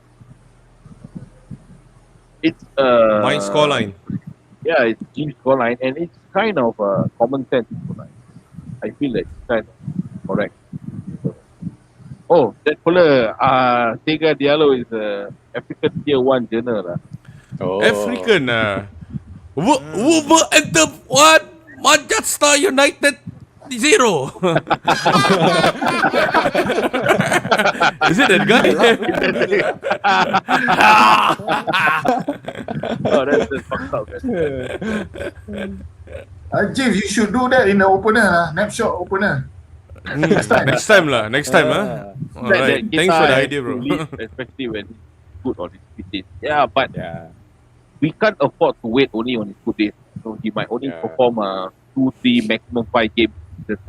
[SPEAKER 2] It's
[SPEAKER 3] My scoreline.
[SPEAKER 2] Yeah, it's Chiefs scoreline, and it's kind of common sense scoreline. I feel that it's kind of correct. Oh, that fella, Sega Diallo is a African Tier 1 journal.
[SPEAKER 1] Oh.
[SPEAKER 3] African enter what? Manchester United 0. Is it that guy?
[SPEAKER 2] Oh, that's fucked up.
[SPEAKER 6] James, you should do that in the opener, Snapshot opener.
[SPEAKER 3] Next time lah. Next time, huh? Alright. Thanks for the idea, bro.
[SPEAKER 2] Especially when he's good on his fit days. Yeah, but
[SPEAKER 1] Yeah.
[SPEAKER 2] we can't afford to wait only on his good days. So he might only perform 2, 3, maximum 5 games.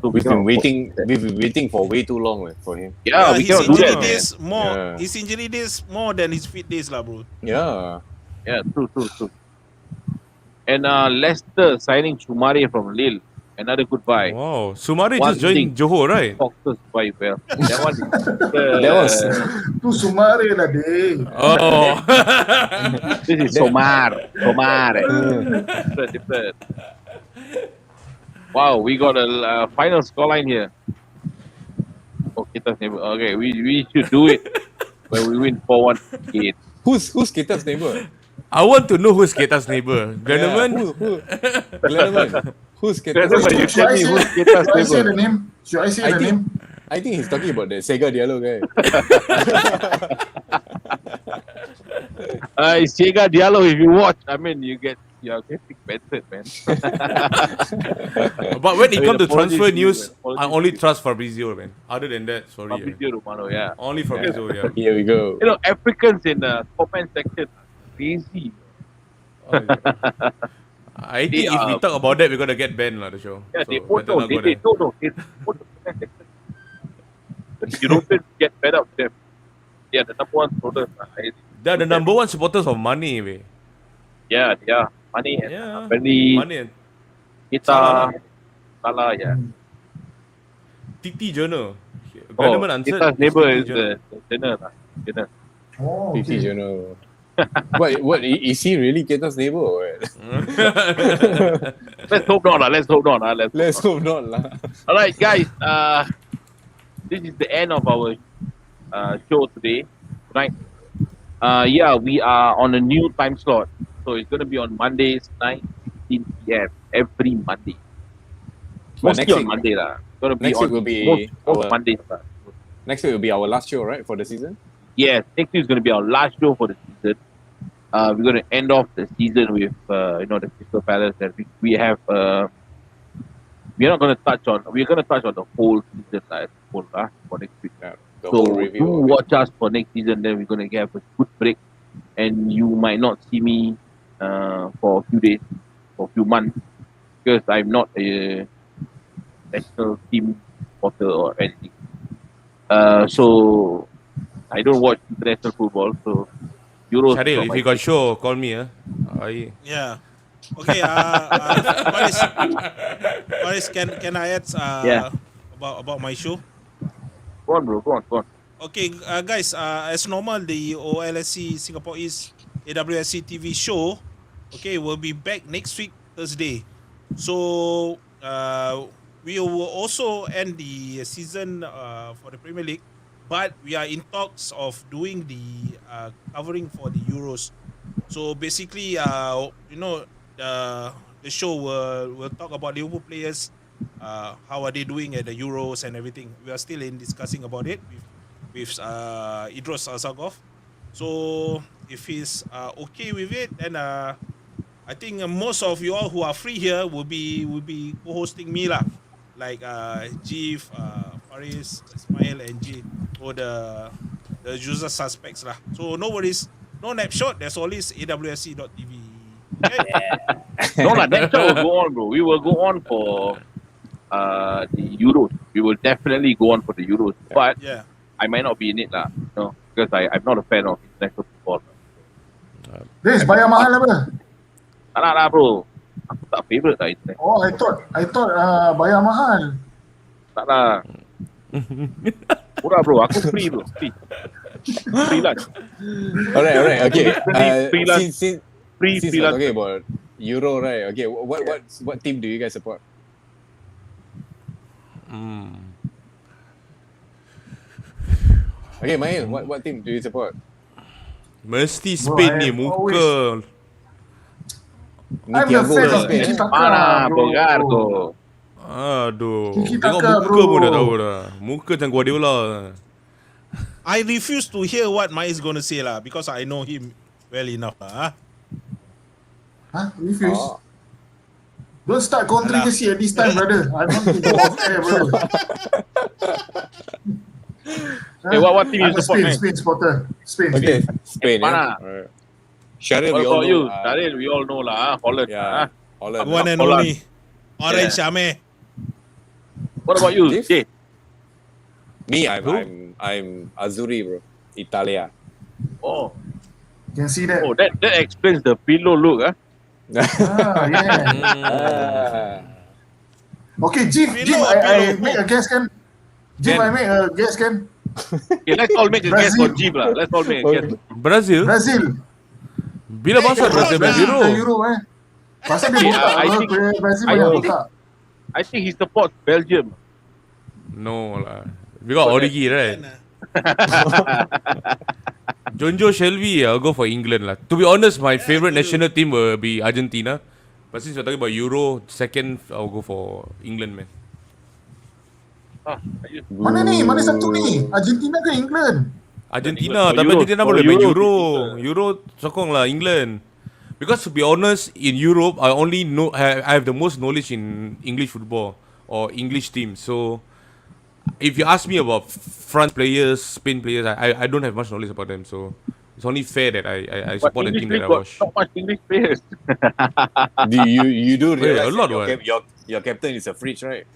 [SPEAKER 2] So
[SPEAKER 1] We've been waiting for way too long for him.
[SPEAKER 2] Yeah, we
[SPEAKER 5] his
[SPEAKER 2] cannot do
[SPEAKER 5] injury
[SPEAKER 2] that.
[SPEAKER 5] days more.
[SPEAKER 1] Yeah.
[SPEAKER 5] His injury days more than his fit days, lah, bro.
[SPEAKER 1] Yeah.
[SPEAKER 2] Yeah, true. And Leicester signing Sumare from Lille. Another good buy.
[SPEAKER 3] Wow. Sumare
[SPEAKER 2] One
[SPEAKER 3] just joined
[SPEAKER 2] thing.
[SPEAKER 3] Johor, right?
[SPEAKER 2] Foxes buy well. That one is
[SPEAKER 1] That was
[SPEAKER 6] Tu Sumare lah, Dave.
[SPEAKER 3] Oh.
[SPEAKER 2] this is Somar. Different. Wow, we got a final scoreline here. Okay, that's neighbor. Okay, we should do it when we win 4-1 again.
[SPEAKER 1] who's Keita's neighbor?
[SPEAKER 3] I want to know who's Keita's neighbor. Glenneman?
[SPEAKER 1] Who? Glenneman. Who's Keita's
[SPEAKER 2] Glenneman,
[SPEAKER 1] neighbor?
[SPEAKER 2] you tell me who's Keita's
[SPEAKER 6] Should I say
[SPEAKER 2] neighbor.
[SPEAKER 6] the name? Should I say
[SPEAKER 1] I
[SPEAKER 6] the
[SPEAKER 1] think-
[SPEAKER 6] name?
[SPEAKER 1] I think he's talking about the Sega Diallo guy.
[SPEAKER 2] Sega Diallo, if you watch, I mean, you're getting better, man.
[SPEAKER 3] But when it
[SPEAKER 2] I mean,
[SPEAKER 3] comes to
[SPEAKER 2] apologies
[SPEAKER 3] transfer
[SPEAKER 2] to you,
[SPEAKER 3] news,
[SPEAKER 2] man. Apologies
[SPEAKER 3] I
[SPEAKER 2] to
[SPEAKER 3] only
[SPEAKER 2] you.
[SPEAKER 3] trust Fabrizio, man. Other than that, sorry.
[SPEAKER 2] Fabrizio Romano, yeah.
[SPEAKER 3] Only Fabrizio, yeah.
[SPEAKER 1] Here we go.
[SPEAKER 2] You know, Africans in the comment section are crazy.
[SPEAKER 3] I think if we talk about that, we're gonna get banned, the show.
[SPEAKER 2] Yeah,
[SPEAKER 3] So
[SPEAKER 2] they
[SPEAKER 3] better not go there.
[SPEAKER 2] put the comment section. The Europeans get fed up with them. They are the number one supporters.
[SPEAKER 3] They're the number one supporters of money, way.
[SPEAKER 2] Yeah, they are. Money and
[SPEAKER 3] Yeah.
[SPEAKER 2] apparently
[SPEAKER 3] Money and
[SPEAKER 2] Salah, yeah.
[SPEAKER 3] TT Journal.
[SPEAKER 2] Oh,
[SPEAKER 3] Glenneman answered.
[SPEAKER 2] Keita's neighbor
[SPEAKER 3] TT
[SPEAKER 2] is
[SPEAKER 3] Journal.
[SPEAKER 2] the dinner.
[SPEAKER 6] Oh,
[SPEAKER 1] PT
[SPEAKER 6] okay.
[SPEAKER 1] Journal. What? Is he really Keita's neighbor? Or what?
[SPEAKER 2] Let's hope not. Let's hope not.
[SPEAKER 1] Let's hope not lah.
[SPEAKER 2] All right, guys. This is the end of our show today. Tonight. Yeah, we are on a new time slot. So it's going to be on Mondays, 9:15 p.m. every Monday.
[SPEAKER 1] But
[SPEAKER 2] Mostly
[SPEAKER 1] next
[SPEAKER 2] on
[SPEAKER 1] week-
[SPEAKER 2] Monday lah. Going to be
[SPEAKER 1] next
[SPEAKER 2] on
[SPEAKER 1] week will be
[SPEAKER 2] most
[SPEAKER 1] our-
[SPEAKER 2] Mondays lah.
[SPEAKER 1] Next week will be our last show, right, for the season?
[SPEAKER 2] Yes, next week is going to be our last show for the season. We're going to end off the season with the Crystal Palace, and we have we're going to touch on the whole season as a whole for next week.
[SPEAKER 1] Yeah, the
[SPEAKER 2] So
[SPEAKER 1] whole review.
[SPEAKER 2] do
[SPEAKER 1] of it.
[SPEAKER 2] watch us for next season. Then we're going to have a good break, and you might not see me for a few days, for a few months, because I'm not a national team supporter or anything. So I don't watch international football. So Euros.
[SPEAKER 3] Sharil, if you got show, call me.
[SPEAKER 5] Yeah. Okay. Faris, can I add
[SPEAKER 2] Yeah.
[SPEAKER 5] about my show?
[SPEAKER 2] Go on, bro. Go on.
[SPEAKER 5] Okay, guys. As normal, the OLSC Singapore East AWSC TV show, okay, will be back next week Thursday. So we will also end the season for the Premier League, but we are in talks of doing the covering for the Euros. So basically, the show will talk about Liverpool players, how are they doing at the Euros and everything. We are still in discussing about it with Idros Alzagov. So if he's okay with it, then I think most of you all who are free here will be co-hosting me lah, like Jeef, Faris, Ismail, and Jay, or the usual suspects lah. So no worries, no snapshot. There's always AWSC.tv. Okay?
[SPEAKER 2] No, that show will go on, bro. We will go on for the Euros. We will definitely go on for the Euros, but
[SPEAKER 5] Yeah.
[SPEAKER 2] I might not be in it lah. Because I'm not a fan of international football.
[SPEAKER 6] This bayar mahal apa?
[SPEAKER 2] Tak nak lah, bro. Aku tak favourite lah international.
[SPEAKER 6] Oh, I thought bayar mahal.
[SPEAKER 2] Tak lah. Murah, bro. Aku free, bro. Free lunch.
[SPEAKER 1] Alright. Okay.
[SPEAKER 2] Freelance.
[SPEAKER 1] Since
[SPEAKER 2] Free
[SPEAKER 1] we're
[SPEAKER 2] lunch.
[SPEAKER 1] talking about Euro, right? Okay, what team do you guys support? Okay, Mail, what team do you support?
[SPEAKER 3] Mesti
[SPEAKER 6] Bro,
[SPEAKER 3] Spain
[SPEAKER 6] I
[SPEAKER 3] ni
[SPEAKER 6] have always...
[SPEAKER 3] muka.
[SPEAKER 1] Ni
[SPEAKER 6] I'm the
[SPEAKER 1] Thiago
[SPEAKER 6] fan
[SPEAKER 1] punya
[SPEAKER 6] of
[SPEAKER 1] Spain,
[SPEAKER 6] Tiki
[SPEAKER 1] eh?
[SPEAKER 6] Taka,
[SPEAKER 2] Mana
[SPEAKER 6] bro.
[SPEAKER 2] Bogardo?
[SPEAKER 3] Aduh,
[SPEAKER 6] Tiki
[SPEAKER 3] tengok
[SPEAKER 6] taka,
[SPEAKER 3] muka pun dah
[SPEAKER 6] bro.
[SPEAKER 3] tahu dah. Muka macam Guardiola.
[SPEAKER 5] I refuse to hear what Mai is going to say lah because I know him well enough lah.
[SPEAKER 6] Huh? Refuse?
[SPEAKER 1] Oh.
[SPEAKER 6] Don't start controversy at this time, brother. I want to go off air, brother.
[SPEAKER 2] Hey, what team you
[SPEAKER 6] I'm a
[SPEAKER 2] support, man?
[SPEAKER 6] Spain supporter. Spain.
[SPEAKER 1] Okay, Spain,
[SPEAKER 2] Mana?
[SPEAKER 1] yeah. Alright. Sharil,
[SPEAKER 2] What
[SPEAKER 1] we all
[SPEAKER 2] about
[SPEAKER 1] know.
[SPEAKER 2] you? Daryl, we all know lah. Holland.
[SPEAKER 1] Yeah, Holland.
[SPEAKER 5] One and
[SPEAKER 2] Holland.
[SPEAKER 5] only. Orange Ame.
[SPEAKER 2] What about you,
[SPEAKER 1] Dave?
[SPEAKER 2] Jay?
[SPEAKER 1] Me, I'm Azzurri, bro. Italia.
[SPEAKER 2] Oh,
[SPEAKER 6] Can see that.
[SPEAKER 2] oh, that explains the pillow look, huh?
[SPEAKER 6] Yeah. Okay, Jim, I make a guess, can? Jim, I make a guess, can?
[SPEAKER 2] Okay, let's all make a guess
[SPEAKER 6] Brazil.
[SPEAKER 2] for Jim lah. Let's all make a guess.
[SPEAKER 3] Brazil?
[SPEAKER 6] Brazil.
[SPEAKER 3] Bila masuk Brazil main
[SPEAKER 6] Brazil
[SPEAKER 3] Euro?
[SPEAKER 6] ke Euro, eh? Pasal dia botak,
[SPEAKER 2] I think-
[SPEAKER 6] Brazil
[SPEAKER 2] I
[SPEAKER 6] banyak
[SPEAKER 2] think-
[SPEAKER 6] botak.
[SPEAKER 2] I think he supports Belgium.
[SPEAKER 3] No lah. We got Origi, right? Jonjo Shelby, I'll go for England lah. To be honest, my favorite national team will be Argentina. But since we're talking about Euro, second, I'll go for England, man.
[SPEAKER 6] Mana ni? Mana satu ni? Argentina ke England?
[SPEAKER 3] Argentina,
[SPEAKER 2] For
[SPEAKER 3] tapi
[SPEAKER 2] Euro,
[SPEAKER 3] Argentina
[SPEAKER 2] for
[SPEAKER 3] boleh main
[SPEAKER 2] Euro,
[SPEAKER 3] Euro. Euro sokong lah England. Because to be honest, in Europe, I only know I have the most knowledge in English football or English teams. So, if you ask me about France players, Spain players, I don't have much knowledge about them. So, it's only fair that I
[SPEAKER 2] But
[SPEAKER 3] support the
[SPEAKER 2] English
[SPEAKER 3] team
[SPEAKER 2] league
[SPEAKER 3] that I
[SPEAKER 2] got
[SPEAKER 3] watch.
[SPEAKER 2] not much English players.
[SPEAKER 1] You do
[SPEAKER 3] Wait,
[SPEAKER 1] realize
[SPEAKER 3] a lot,
[SPEAKER 1] that
[SPEAKER 3] what?
[SPEAKER 1] your captain is a fridge, right?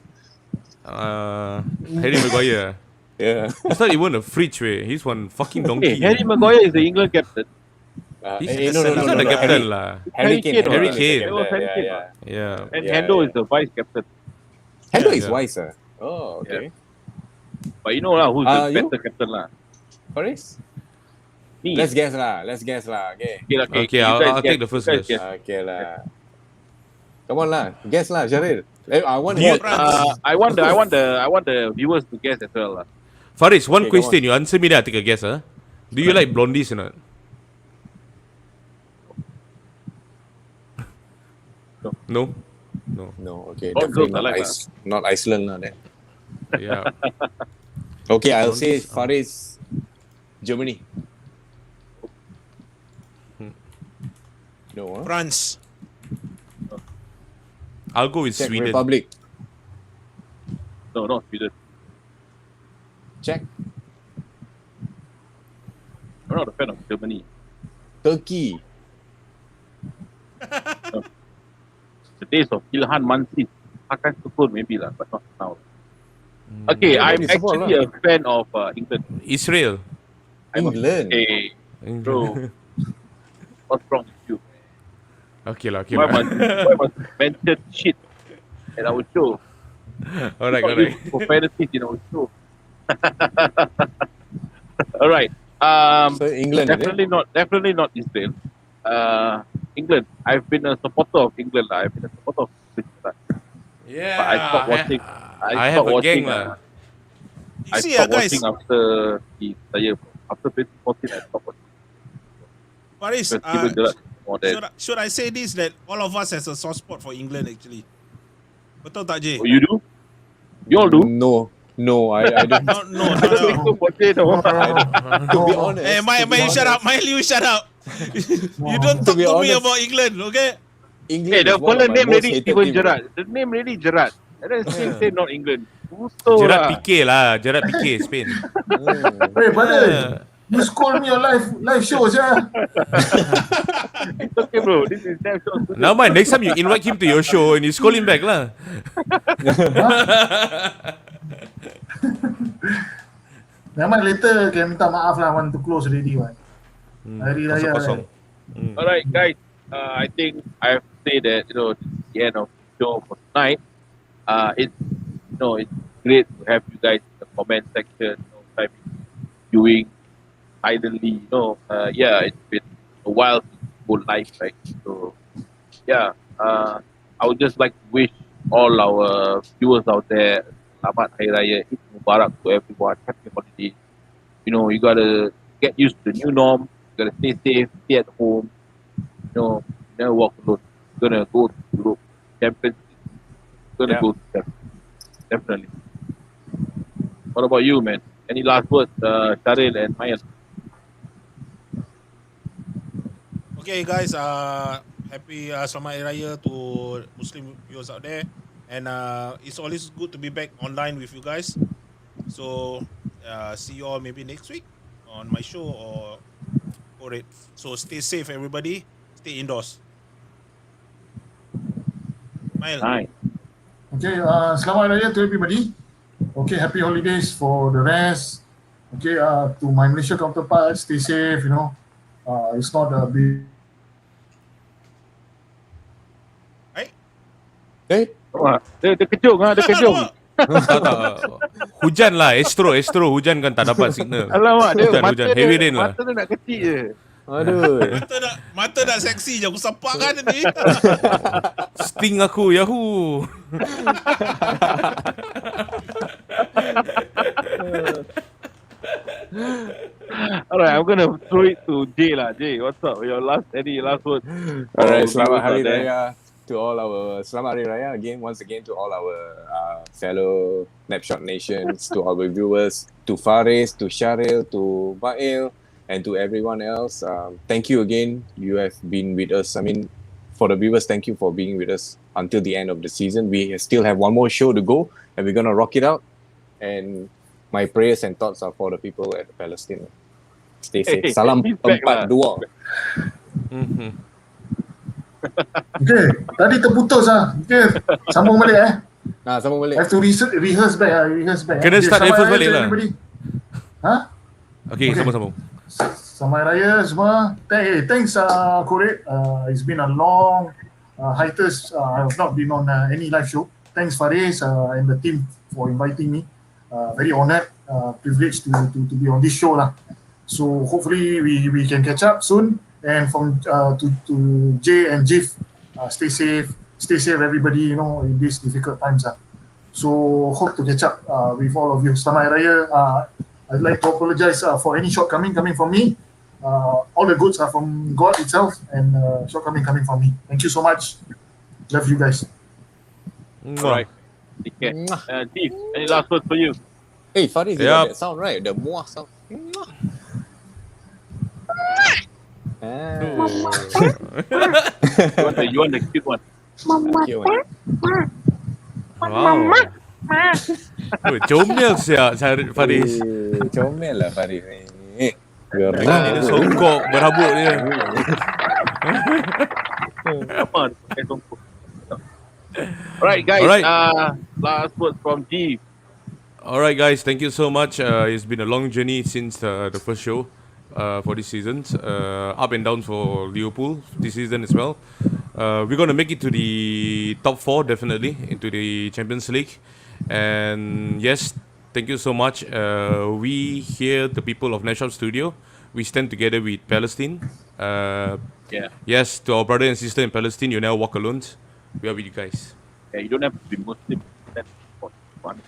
[SPEAKER 3] Harry Maguire.
[SPEAKER 1] Yeah.
[SPEAKER 3] He's not even a fridge, way. He's one fucking
[SPEAKER 2] Hey,
[SPEAKER 3] donkey.
[SPEAKER 2] Harry Maguire is the England captain.
[SPEAKER 3] He's not the captain lah.
[SPEAKER 1] Harry Kane.
[SPEAKER 3] Harry Kane.
[SPEAKER 2] It was Harry Kane.
[SPEAKER 3] Yeah.
[SPEAKER 2] And
[SPEAKER 1] Yeah,
[SPEAKER 2] Hendo
[SPEAKER 1] yeah.
[SPEAKER 2] is the vice captain.
[SPEAKER 1] Hendo
[SPEAKER 3] Yeah,
[SPEAKER 1] is
[SPEAKER 3] yeah.
[SPEAKER 1] wiser. Oh, okay.
[SPEAKER 2] But you know lah who's the
[SPEAKER 1] You?
[SPEAKER 2] better captain lah.
[SPEAKER 1] Faris?
[SPEAKER 2] Me.
[SPEAKER 1] Let's guess lah. Okay.
[SPEAKER 2] Okay,
[SPEAKER 3] Okay,
[SPEAKER 2] you
[SPEAKER 3] I'll
[SPEAKER 2] guys
[SPEAKER 3] take
[SPEAKER 2] guess.
[SPEAKER 3] the first
[SPEAKER 2] You guys
[SPEAKER 3] guess.
[SPEAKER 1] Okay lah. Come on lah. Guess lah, Sharil. I want
[SPEAKER 5] You-
[SPEAKER 2] I want the viewers to guess as well lah.
[SPEAKER 3] Faris, one
[SPEAKER 1] Okay, come
[SPEAKER 3] question. You answer me, then I take a guess. Huh? Do you like blondies or not? No.
[SPEAKER 1] No, okay.
[SPEAKER 2] Oh,
[SPEAKER 1] Definitely
[SPEAKER 2] good, I like
[SPEAKER 1] not Iceland lah then.
[SPEAKER 3] Yeah.
[SPEAKER 1] Okay, I'll say Faris, Germany. No, huh?
[SPEAKER 5] France.
[SPEAKER 3] I'll go with
[SPEAKER 1] Czech
[SPEAKER 3] Sweden.
[SPEAKER 1] Republic.
[SPEAKER 2] No, not Sweden.
[SPEAKER 1] Czech.
[SPEAKER 2] I'm not a fan of Germany.
[SPEAKER 1] Turkey.
[SPEAKER 2] The days of Ilhan Mansur, Hakan Sukun maybe lah, but not now. Okay,
[SPEAKER 1] Yeah,
[SPEAKER 2] I'm
[SPEAKER 1] maybe support
[SPEAKER 2] actually a fan of England.
[SPEAKER 3] Israel.
[SPEAKER 1] England.
[SPEAKER 2] Hey, bro, what's wrong with you?
[SPEAKER 3] Okay lah.
[SPEAKER 2] Why must you mention shit at our show?
[SPEAKER 3] Alright.
[SPEAKER 2] Profanities in our show. All right.
[SPEAKER 1] So England, is it?
[SPEAKER 2] Definitely not Israel. England. I've been a supporter of England. I've been a supporter of England. But
[SPEAKER 3] Yeah.
[SPEAKER 2] I stopped watching.
[SPEAKER 3] I have a gang lah.
[SPEAKER 5] You
[SPEAKER 2] I
[SPEAKER 5] see,
[SPEAKER 2] stopped
[SPEAKER 5] guys,
[SPEAKER 2] watching after the year. After 2014, I stopped watching.
[SPEAKER 5] Paris,
[SPEAKER 2] Because Steven Gerrard more than.
[SPEAKER 5] should I say this, that all of us has a soft spot for England actually? Betul tak, Jay?
[SPEAKER 2] Oh, you do? You all do?
[SPEAKER 1] No, I don't.
[SPEAKER 5] No.
[SPEAKER 2] I don't think so, for Jay, no.
[SPEAKER 1] To be honest.
[SPEAKER 5] Hey, you shut up. You shut up. You don't
[SPEAKER 1] To
[SPEAKER 5] talk
[SPEAKER 1] be
[SPEAKER 5] to me
[SPEAKER 1] honest.
[SPEAKER 5] about England, okay?
[SPEAKER 1] England
[SPEAKER 2] Hey, the
[SPEAKER 1] is one of
[SPEAKER 2] fella
[SPEAKER 1] my
[SPEAKER 2] name
[SPEAKER 1] most
[SPEAKER 2] really
[SPEAKER 1] hated
[SPEAKER 2] Steven
[SPEAKER 1] team.
[SPEAKER 2] Gerrard. The name really Gerrard. And then say not England. Gusto
[SPEAKER 3] Gerard
[SPEAKER 2] lah.
[SPEAKER 3] Piqué lah. Gerard Piqué, Spain.
[SPEAKER 6] Hey, brother. You scold me on live shows, yeah?
[SPEAKER 2] It's okay, bro. This is damn short.
[SPEAKER 3] Now mind, next time you invite him to your show and you scold him back lah.
[SPEAKER 6] Memang later can minta maaf lah, want to close already, one. Hari Raya.
[SPEAKER 3] Kosong-kosong.
[SPEAKER 2] All right, guys. I think I have to say that this is the end of the show for tonight. It's great to have you guys in the comment section. Viewing silently. It's been a while since we go live, right? So yeah, I would just like to wish all our viewers out there, Selamat Hari Raya, Eid Mubarak to everyone, happy holidays. You know, you gotta get used to the new norm. You gotta stay safe, stay at home. You know, never walk alone. You're gonna go to Europe, Champions League. You're gonna
[SPEAKER 1] Yeah.
[SPEAKER 2] go to them, definitely. What about you, man? Any last words, Sharil and Mayan?
[SPEAKER 5] Okay, guys. Happy Selamat Hari Raya to Muslim viewers out there, and it's always good to be back online with you guys. So see you all maybe next week on my show or CodeRed. So stay safe, everybody. Stay indoors. Mail.
[SPEAKER 2] Nice.
[SPEAKER 6] Okay, Selamat Hari Raya to everybody. Okay, happy holidays for the rest. Okay, to my Malaysia counterparts, stay safe, you know. It's not a big...
[SPEAKER 2] Wah, dia kejung dia kejung.
[SPEAKER 3] Tak. Hujan lah, Astro hujan kan tak dapat signal.
[SPEAKER 2] Alamak, dia
[SPEAKER 3] Hujan, heavy rain lah.
[SPEAKER 2] mata dia nak kecil je.
[SPEAKER 1] Aduh.
[SPEAKER 5] Mata nak seksi je. Aku sepak kan tadi.
[SPEAKER 3] Sting aku, Yahoo.
[SPEAKER 2] Alright, I'm gonna throw it to Jay lah. Jay, what's up? Any last word?
[SPEAKER 1] Alright, Selamat Hari Raya to all our Selamat Hari Raya once again to all our fellow Snapshot Nations, to our viewers, to Faris, to Sharil, to Mail, and to everyone else. Thank you again. You have been with us. I mean, for the viewers, thank you for being with us until the end of the season. We still have one more show to go, and we're gonna rock it out. And my prayers and thoughts are for the people at Palestine. Stay safe. Salam
[SPEAKER 2] he's back lah.
[SPEAKER 1] 4-2.
[SPEAKER 6] Okay, tadi terputus lah. Okay, sambung balik
[SPEAKER 1] Sambung balik.
[SPEAKER 6] Have to rehearse back.
[SPEAKER 3] Kena
[SPEAKER 6] Okay,
[SPEAKER 3] start
[SPEAKER 6] Selamat
[SPEAKER 3] rehearse
[SPEAKER 6] Raya
[SPEAKER 3] balik
[SPEAKER 6] to
[SPEAKER 3] lah.
[SPEAKER 6] everybody. Ha?
[SPEAKER 3] Okay, sambung.
[SPEAKER 6] Selamat Raya semua. Thanks CodeRed. It's been a long hiatus. I have not been on any live show. Thanks Faris and the team for inviting me. Very honoured, privileged to be on this show lah. So hopefully we can catch up soon. And from to Jay and Jif, stay safe everybody, you know, in these difficult times. So hope to catch up with all of you. Selamat Hari Raya. I'd like to apologize for any shortcoming coming from me. All the goods are from God itself, and shortcoming coming from me. Thank you so much. Love you guys.
[SPEAKER 2] Alright. Take care. Chief, any last words for you?
[SPEAKER 1] Hey, Faris, you got that sound right? The muah sound.
[SPEAKER 2] You want the cute one?
[SPEAKER 1] Cute one.
[SPEAKER 3] Wow. Comel siap Faris.
[SPEAKER 1] Comel lah Faris ni.
[SPEAKER 3] Dia songkok berhabuk dia.
[SPEAKER 2] Come on. Alright guys,
[SPEAKER 3] Alright.
[SPEAKER 2] last word from G.
[SPEAKER 3] Alright guys, thank you so much. It's been a long journey since the first show for this season. Up and down for Liverpool this season as well. We're going to make it to the top 4 definitely, into the Champions League. And yes, thank you so much. We here, the people of Nashop Studio, we stand together with Palestine. Yes, to our brother and sister in Palestine, you never walk alone. We are with you guys.
[SPEAKER 2] Yeah, you don't have to be Muslim. That's one.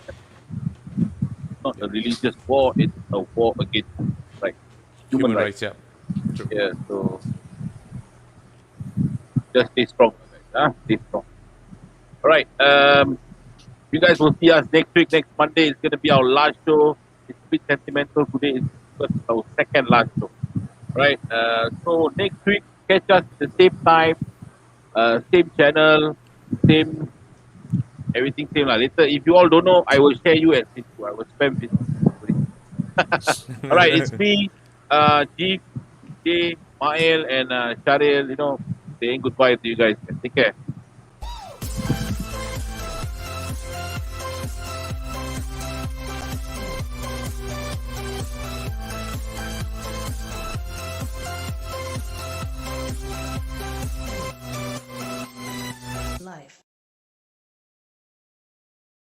[SPEAKER 2] Not a religious war, it's a war against human rights.
[SPEAKER 3] Yeah. True.
[SPEAKER 2] Yeah, so just stay strong. Stay strong. Alright, you guys will see us next week, next Monday. It's going to be our last show. It's a bit sentimental today. It's our second last show. Right? So next week, catch us at the same time, same channel, same everything same. Later, if you all don't know, I will share you at Facebook. I will spam it. Alright, it's me, G, Mael, and Sharil, saying goodbye to you guys. Take care.